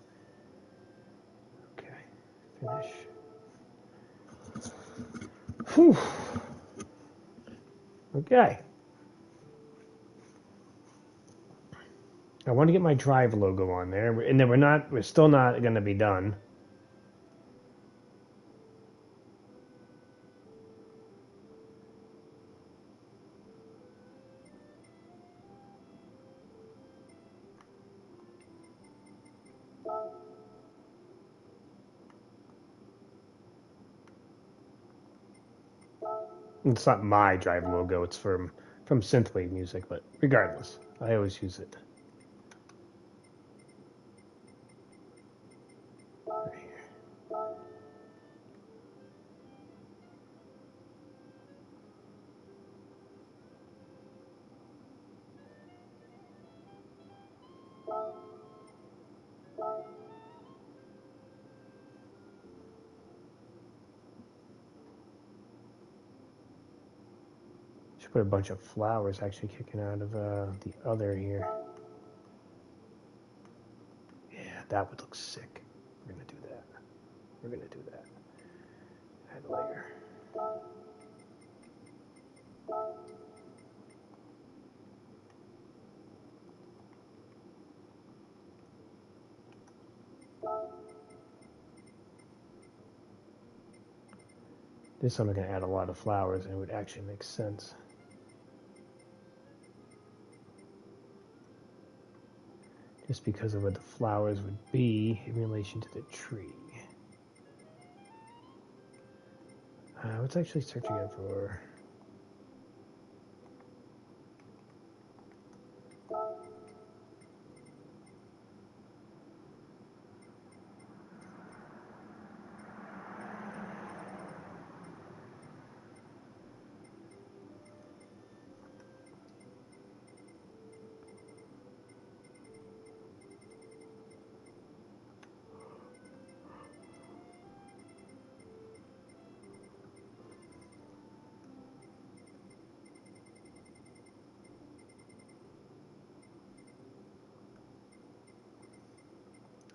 Okay, finish. Whew. Okay. I want to get my drive logo on there, and then we're still not going to be done. It's not my drive logo, it's from Synthwave Music, but regardless, I always use it. Right here. Should put a bunch of flowers actually kicking out of the other here. Yeah, that would look sick. We're gonna do that. We're gonna do that. Add a layer. This time I'm gonna add a lot of flowers, and it would actually make sense. Just because of what the flowers would be in relation to the tree. Let's actually search again for.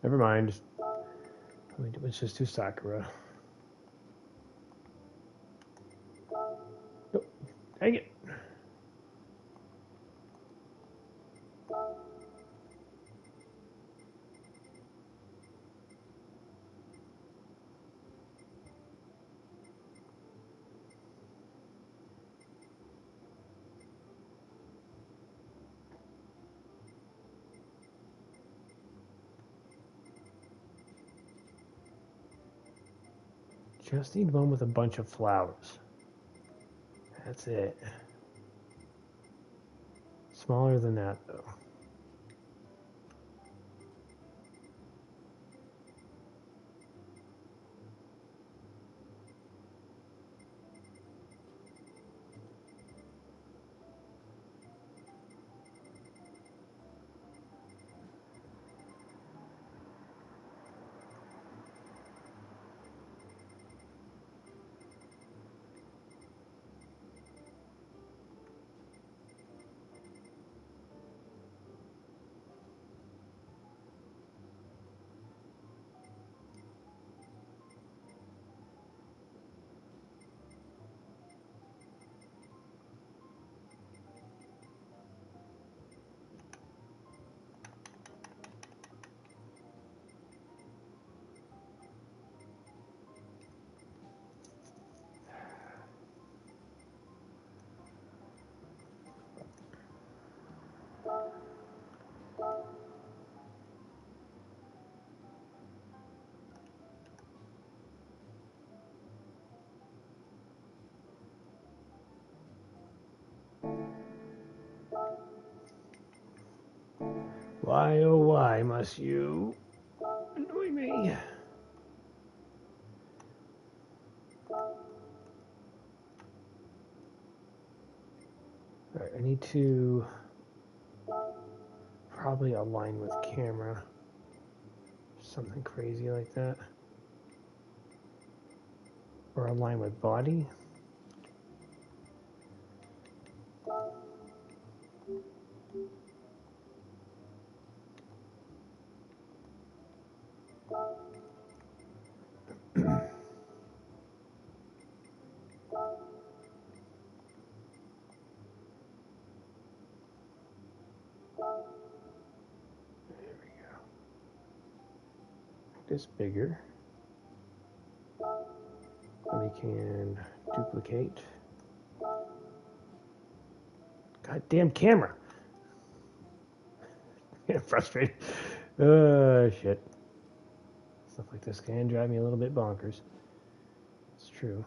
Never mind. Let's just do Sakura. Nope. Dang it. Just need one with a bunch of flowers. That's it. Smaller than that, though. Why, oh why must you annoy me? Alright, I need to probably align with camera. Something crazy like that. Or align with body. This bigger. Then we can duplicate. Goddamn camera. I'm frustrated. Shit. Stuff like this can drive me a little bit bonkers. It's true.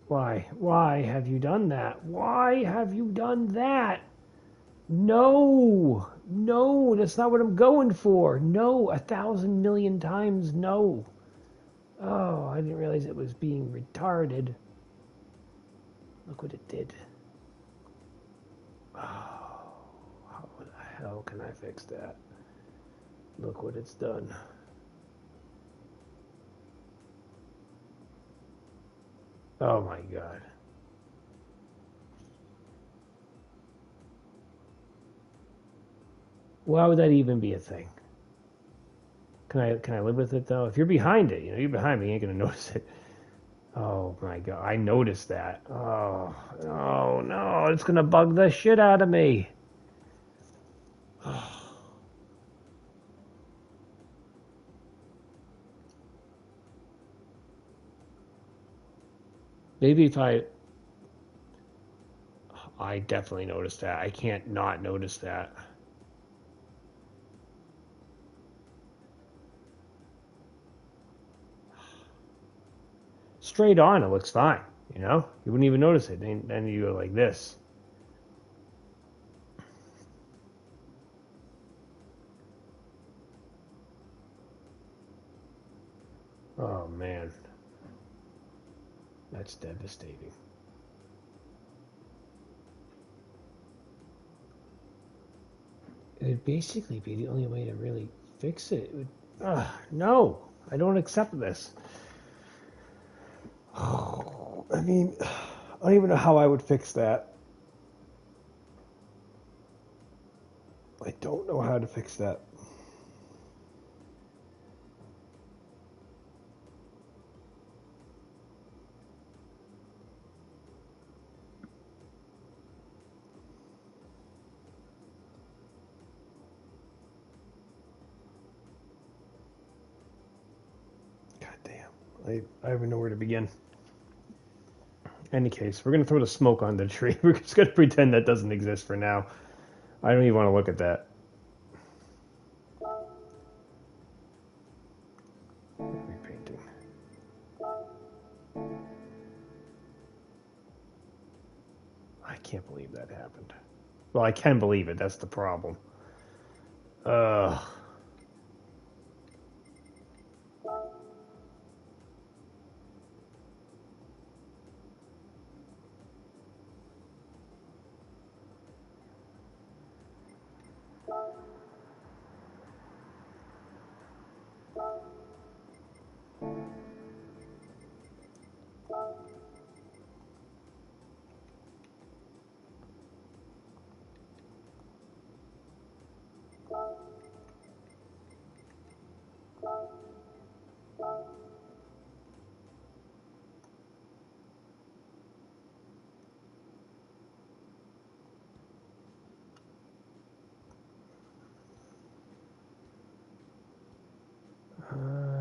Why? Why have you done that? Why have you done that? No! No, that's not what I'm going for. No, 1,000 million times no. Oh, I didn't realize it was being retarded. Look what it did. Oh, how the hell can I fix that? Look what it's done. Oh my god. Why would that even be a thing? Can I live with it though? If you're behind it, you're behind me, you ain't gonna notice it. Oh my god, I noticed that. Oh no, it's gonna bug the shit out of me. Maybe if I definitely noticed that. I can't not notice that. Straight on, it looks fine. You wouldn't even notice it. Then you go like this. Oh man, that's devastating. It would basically be the only way to really fix it. No, I don't accept this. I mean, I don't even know how I would fix that. I don't know how to fix that. God damn. I don't even know where to begin. Any case, we're going to throw the smoke on the tree. We're just going to pretend that doesn't exist for now. I don't even want to look at that. Repainting. I can't believe that happened. Well, I can believe it. That's the problem. Ugh.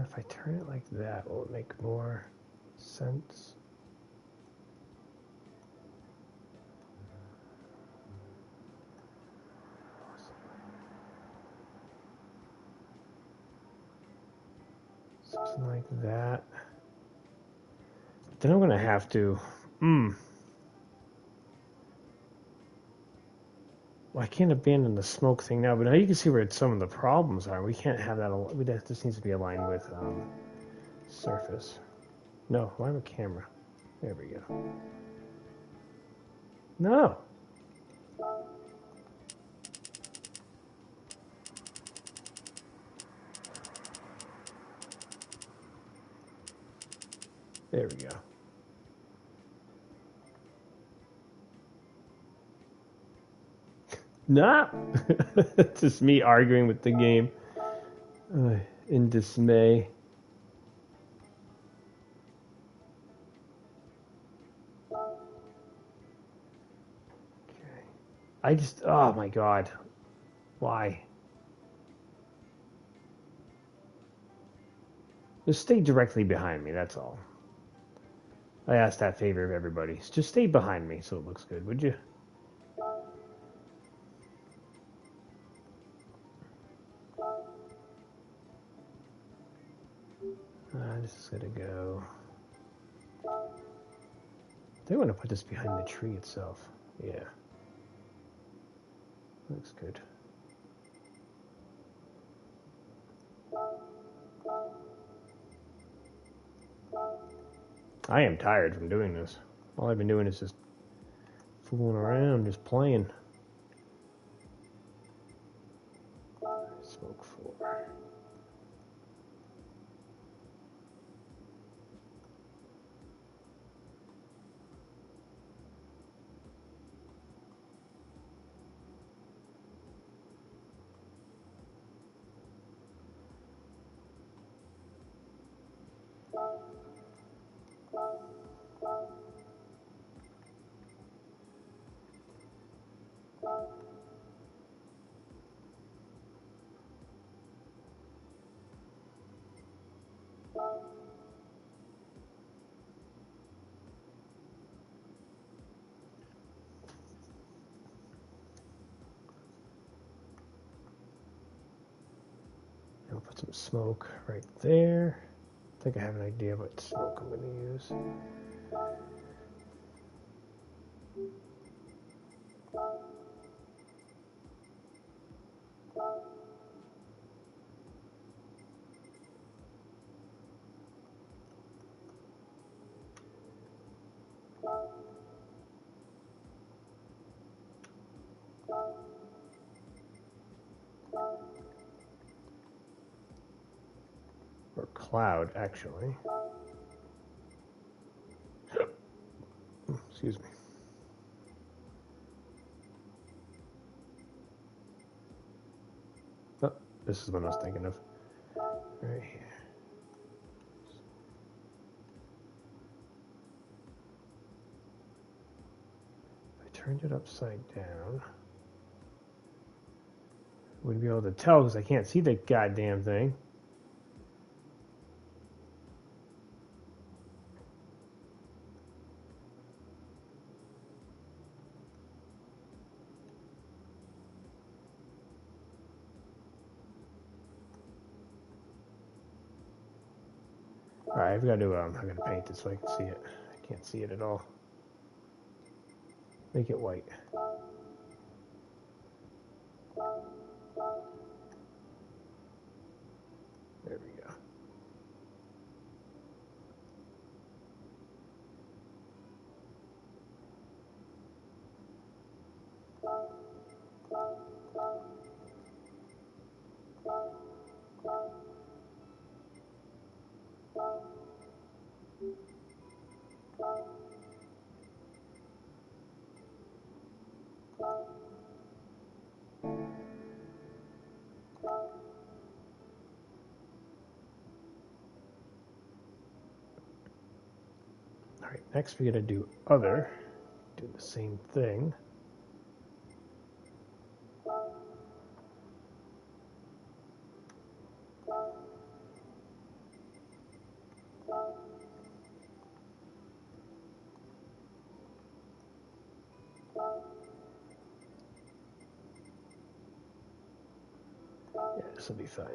If I turn it like that, will it make more sense? Something like that. Then I'm gonna have to. Well, I can't abandon the smoke thing now, but now you can see where some of the problems are. We can't have that. This needs to be aligned with surface. No, align with camera. There we go. No. There we go. No. It's just me arguing with the game in dismay. Oh my god. Why? Just stay directly behind me, that's all. I ask that favor of everybody. Just stay behind me so it looks good, would you? This is gonna go. They want to put this behind the tree itself. Yeah. Looks good. I am tired from doing this. All I've been doing is just fooling around, just playing. Smoke 4. I'll put some smoke right there. I think I have an idea what smoke I'm going to use. Or cloud, actually. Excuse me. Oh, this is what I was thinking of. Right here. If I turned it upside down, I wouldn't be able to tell because I can't see the goddamn thing. Alright, I've got to, I'm going to paint this so I can see it. I can't see it at all. Make it white. There we go. Alright, next we're going to do other. Do the same thing. Yeah, this will be fine.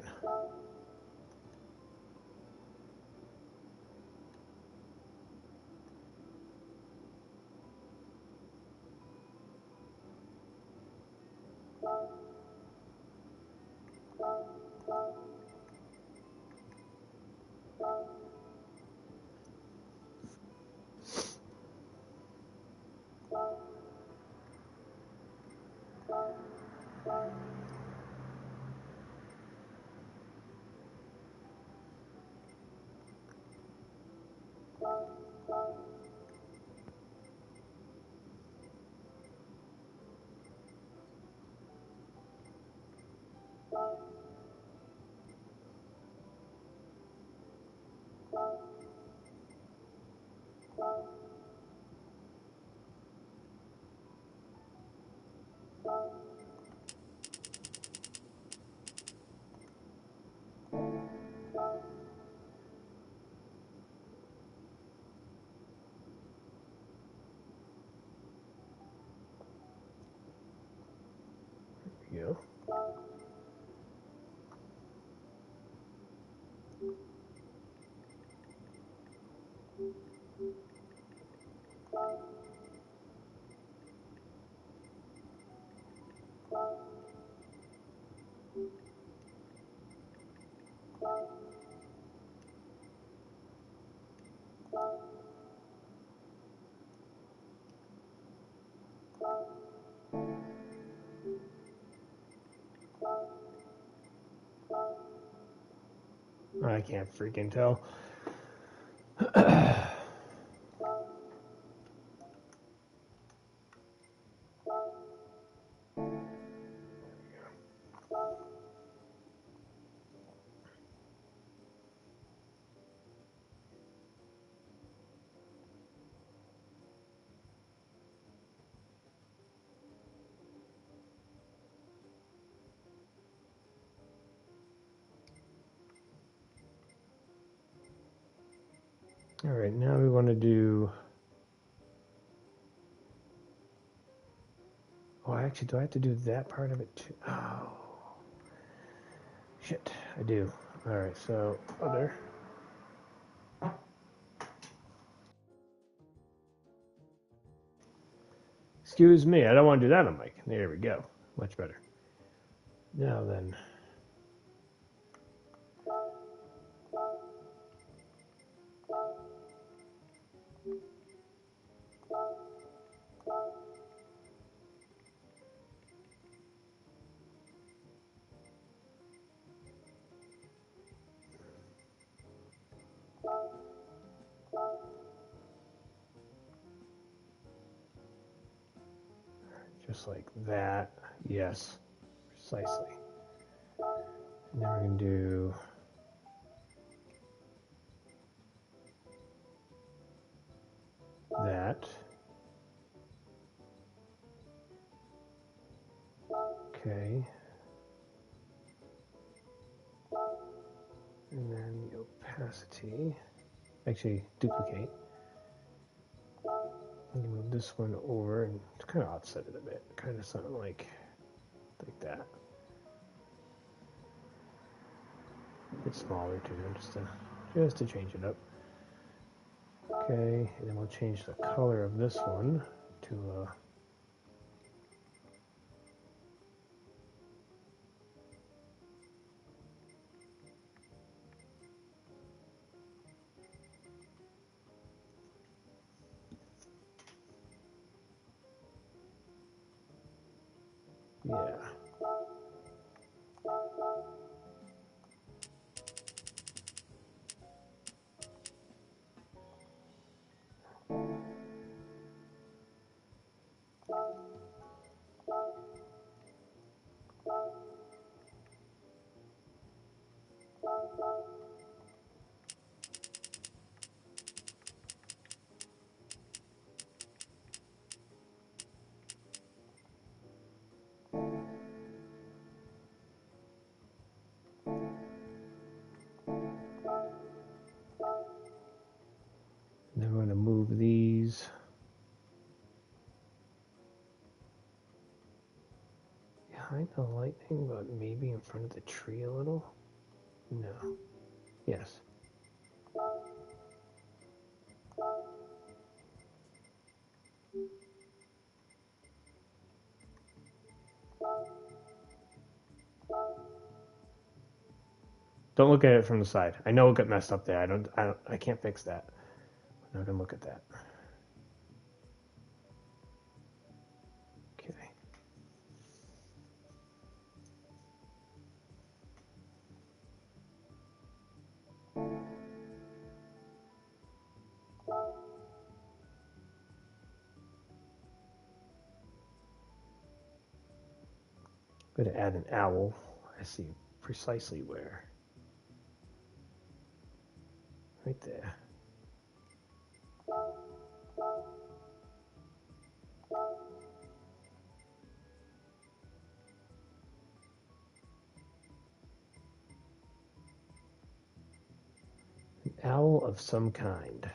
I can't freaking tell. All right, now we want to do... Oh, actually, do I have to do that part of it too? Oh, shit, I do. All right, so other. Excuse me, I don't want to do that on mic. There we go. Much better. Now then. Just like that. Yes, precisely. And then we're going to do that. Okay. And then the opacity. Actually, duplicate. And move this one over and kind of offset it a bit. Kind of something like that. A bit smaller too, just to change it up. Okay, and then we'll change the color of this one to yeah. And then we're going to move these behind the lightning, but maybe in front of the tree a little. No. Yes. Don't look at it from the side. I know it got messed up there. I can't fix that. I'm not gonna look at that. Okay. I'm gonna add an owl. I see precisely where. Right there. An owl of some kind.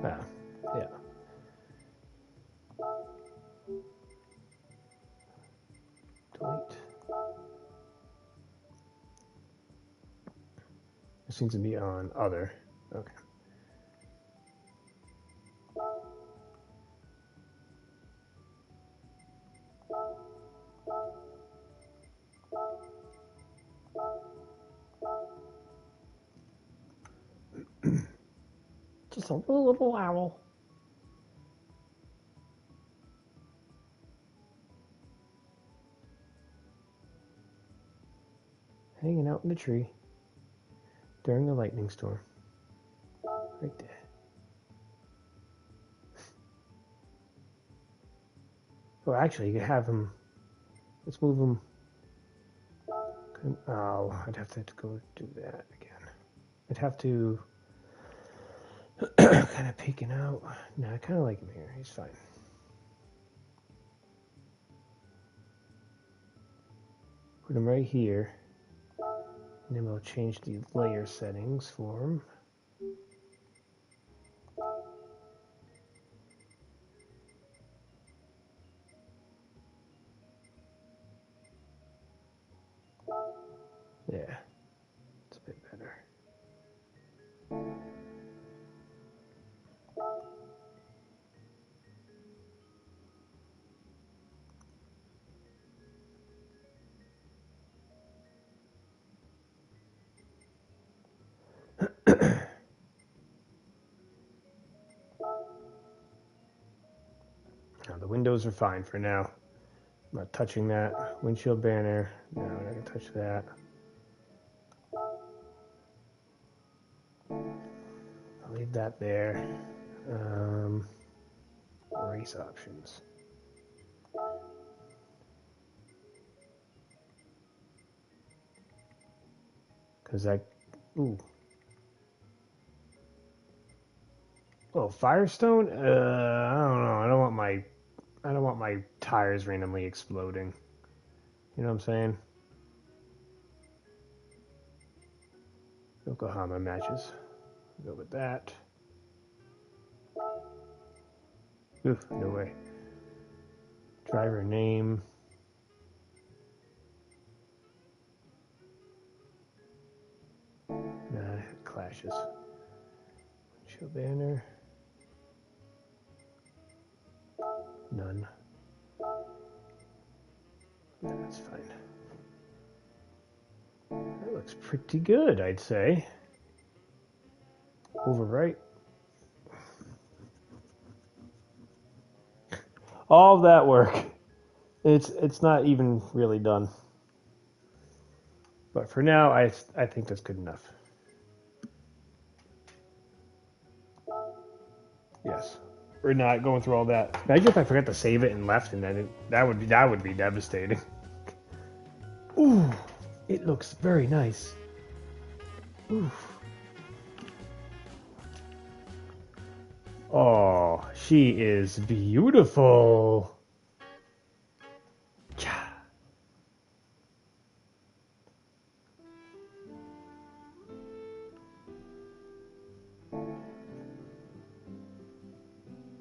Ah, yeah. Delete. This needs to be on other. Okay. little owl. Hanging out in the tree during a lightning storm. Right there. Oh, actually, you could have him. Let's move him. Oh, I'd have to go do that again. I'd have to kind of peeking out. No, I kind of like him here. He's fine. Put him right here. And then we'll change the layer settings for him. Yeah, it's a bit better. Now, the windows are fine for now. I'm not touching that. Windshield banner. No, I'm not going to touch that. I'll leave that there. Race options. Because I... Ooh. Oh, Firestone? I don't know. I don't want my tires randomly exploding. You know what I'm saying? Yokohama matches. Go with that. Ooh, no way. Driver name. Nah, it clashes. Windshield banner. None. That's fine. That looks pretty good, I'd say. Overwrite. All that work. It's not even really done. But for now, I think that's good enough. Yes. We're not going through all that. Imagine if I forgot to save it and left, and then that would be devastating. Ooh, it looks very nice. Ooh. Oh, she is beautiful.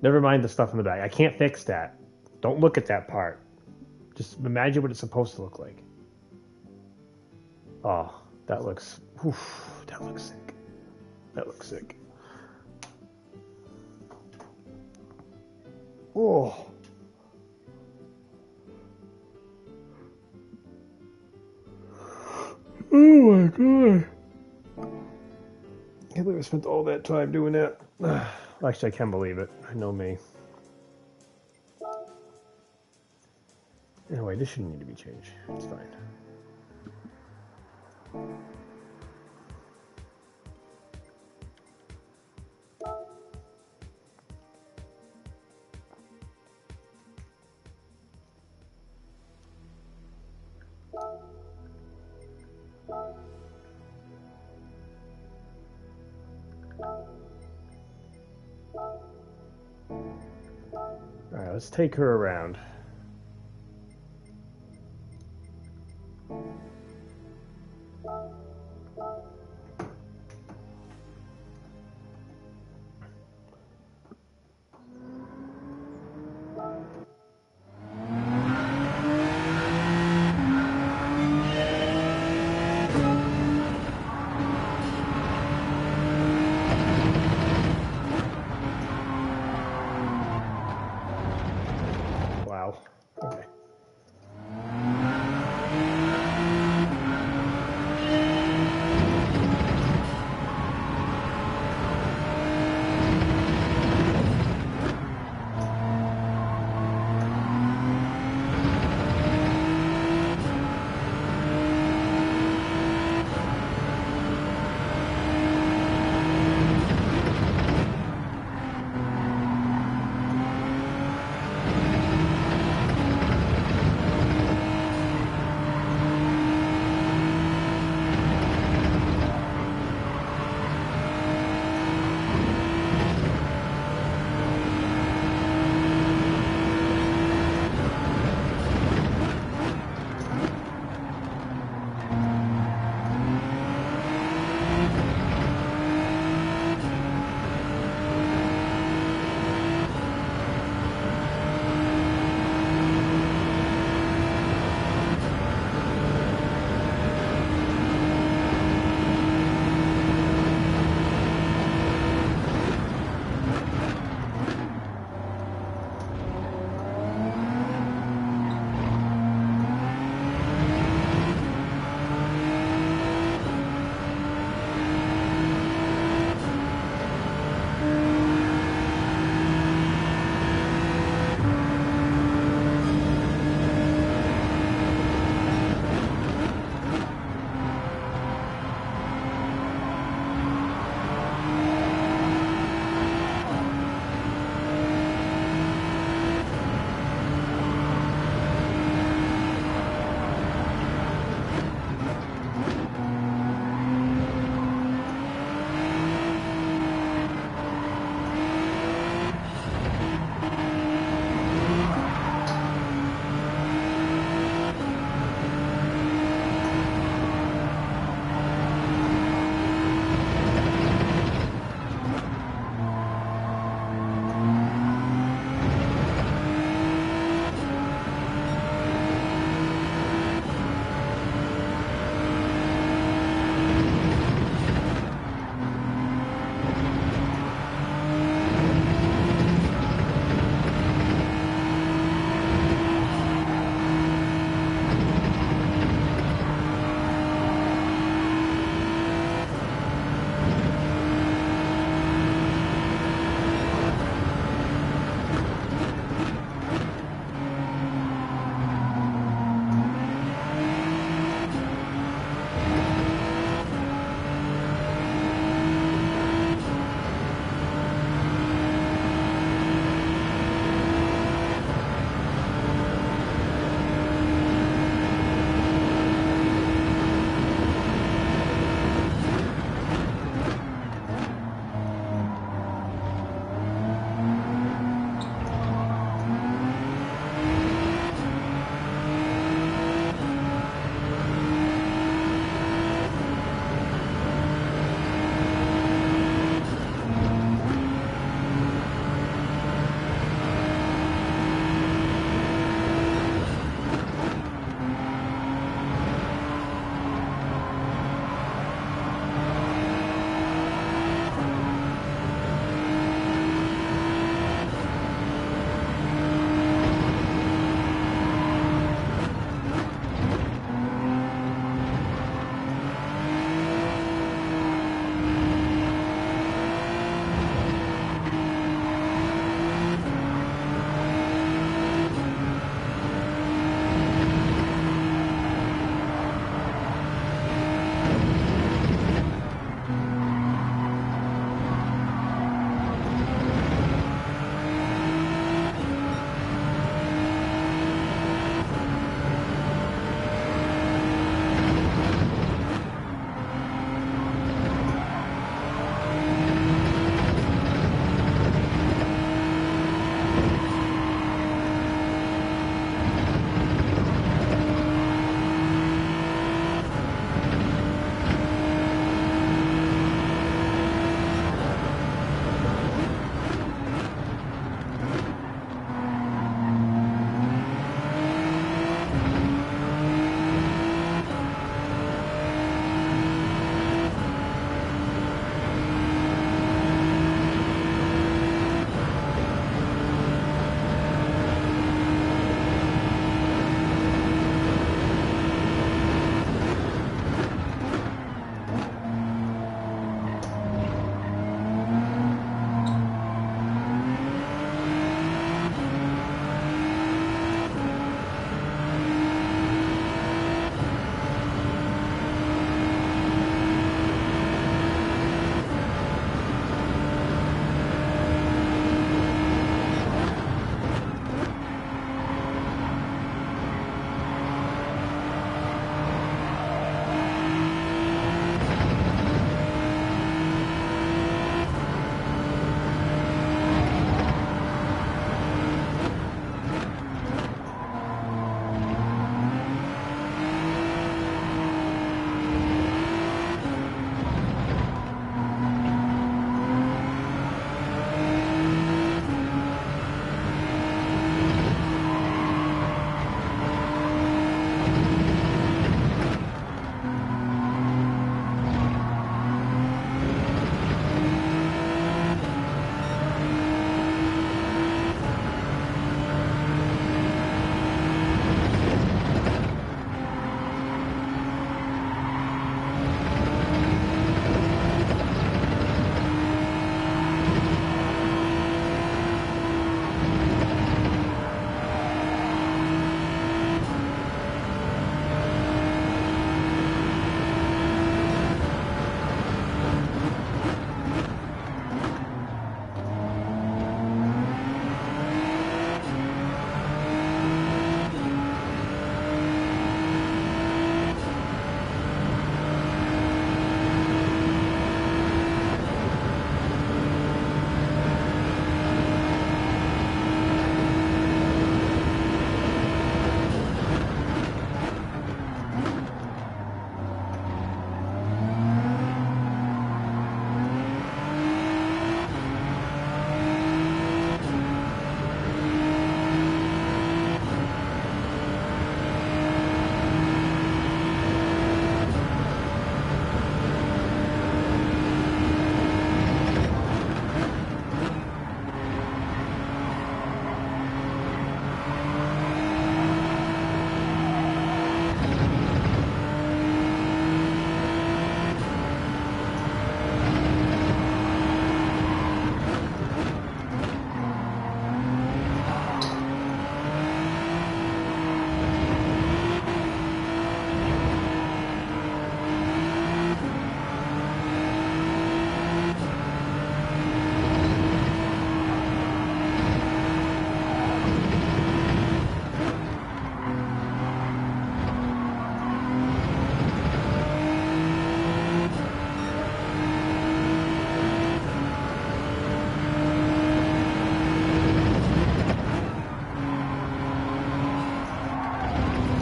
Never mind the stuff in the back. I can't fix that. Don't look at that part. Just imagine what it's supposed to look like. Oh, that looks sick. That looks sick. Oh. Oh my god. I can't believe I spent all that time doing that. Actually, I can believe it. I know me. Anyway, this shouldn't need to be changed. It's fine. Alright, let's take her around. Wow. Okay.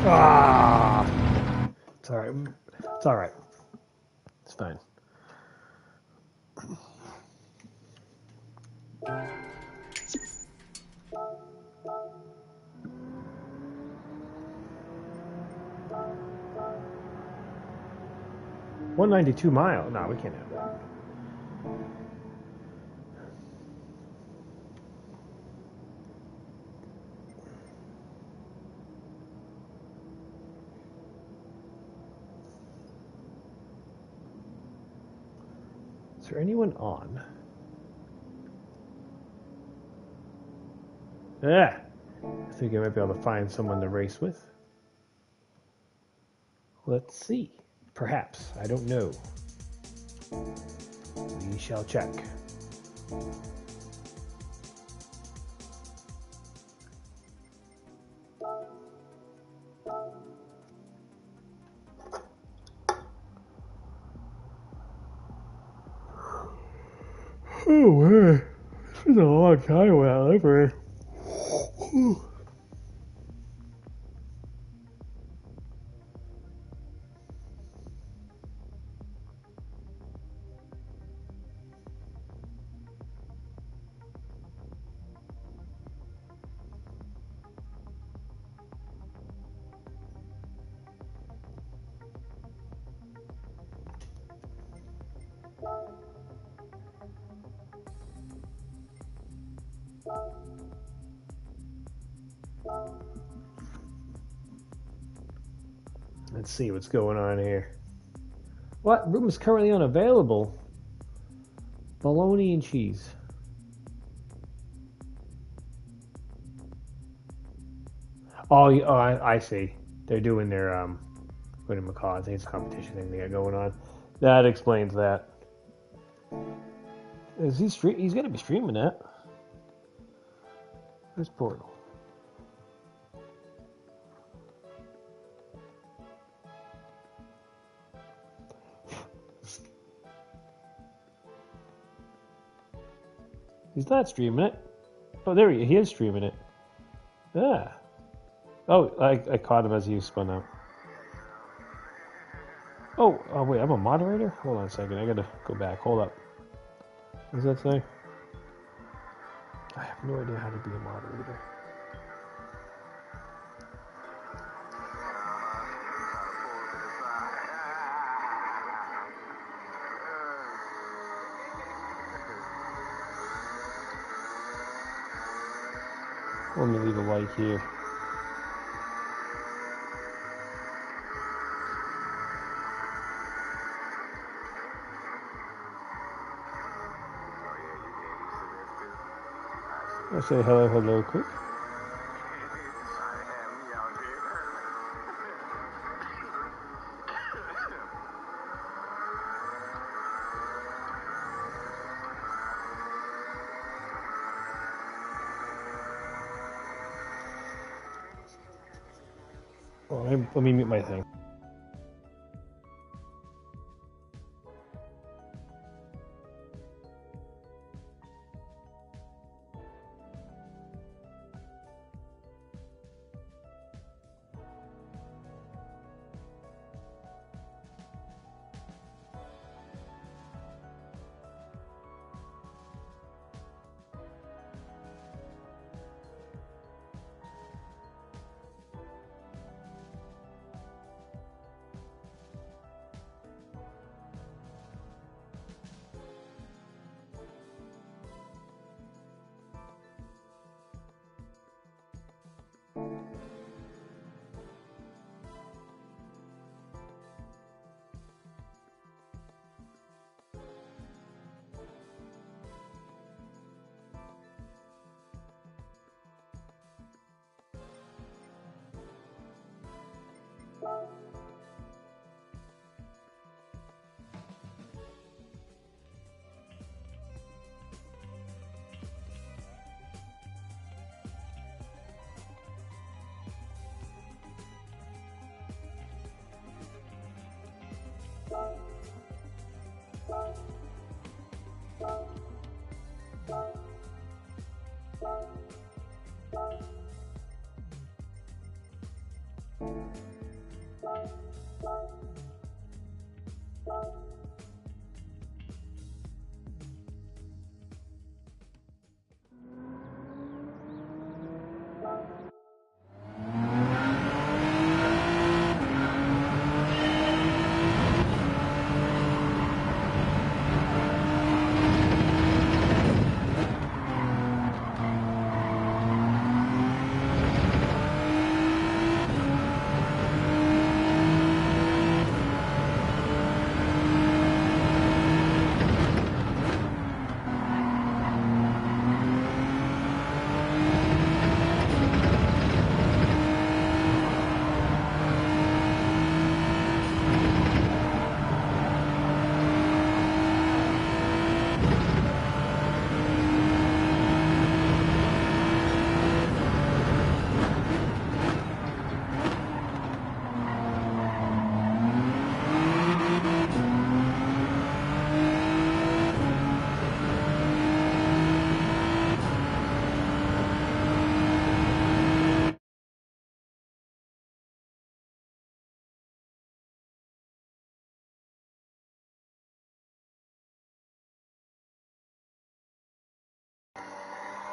Ah, it's all right. It's all right. It's fine. $192 miles. No, we can't have that. Is there anyone on? Yeah. I think I might be able to find someone to race with. Let's see. Perhaps. I don't know. We shall check. Oh, man. It's been a long time without livery. Let's see what's going on here. What? Room is currently unavailable. Bologna and cheese. Oh, I see. They're doing their, what do you call it? I think it's a competition thing they got going on. That explains that. Is he He's got to be streaming that. Where's Portal? He's not streaming it. Oh, there he is streaming it. Yeah. Oh, I caught him as he spun out. Oh, wait, I'm a moderator? Hold on a second, I gotta go back. Hold up. What does that say? I have no idea how to be a moderator. Let me leave a like here. I'll say hello quick. Oh, let me mute my thing.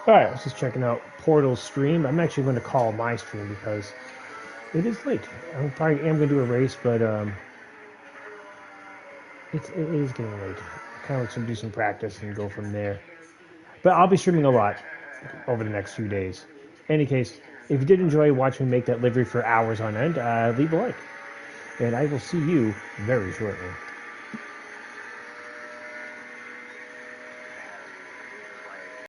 Alright, I was just checking out Portal's stream. I'm actually going to call my stream because it is late. I probably am going to do a race, but it is getting late. I kind of want to do some practice and go from there. But I'll be streaming a lot over the next few days. In any case, if you did enjoy watching me make that livery for hours on end, leave a like. And I will see you very shortly.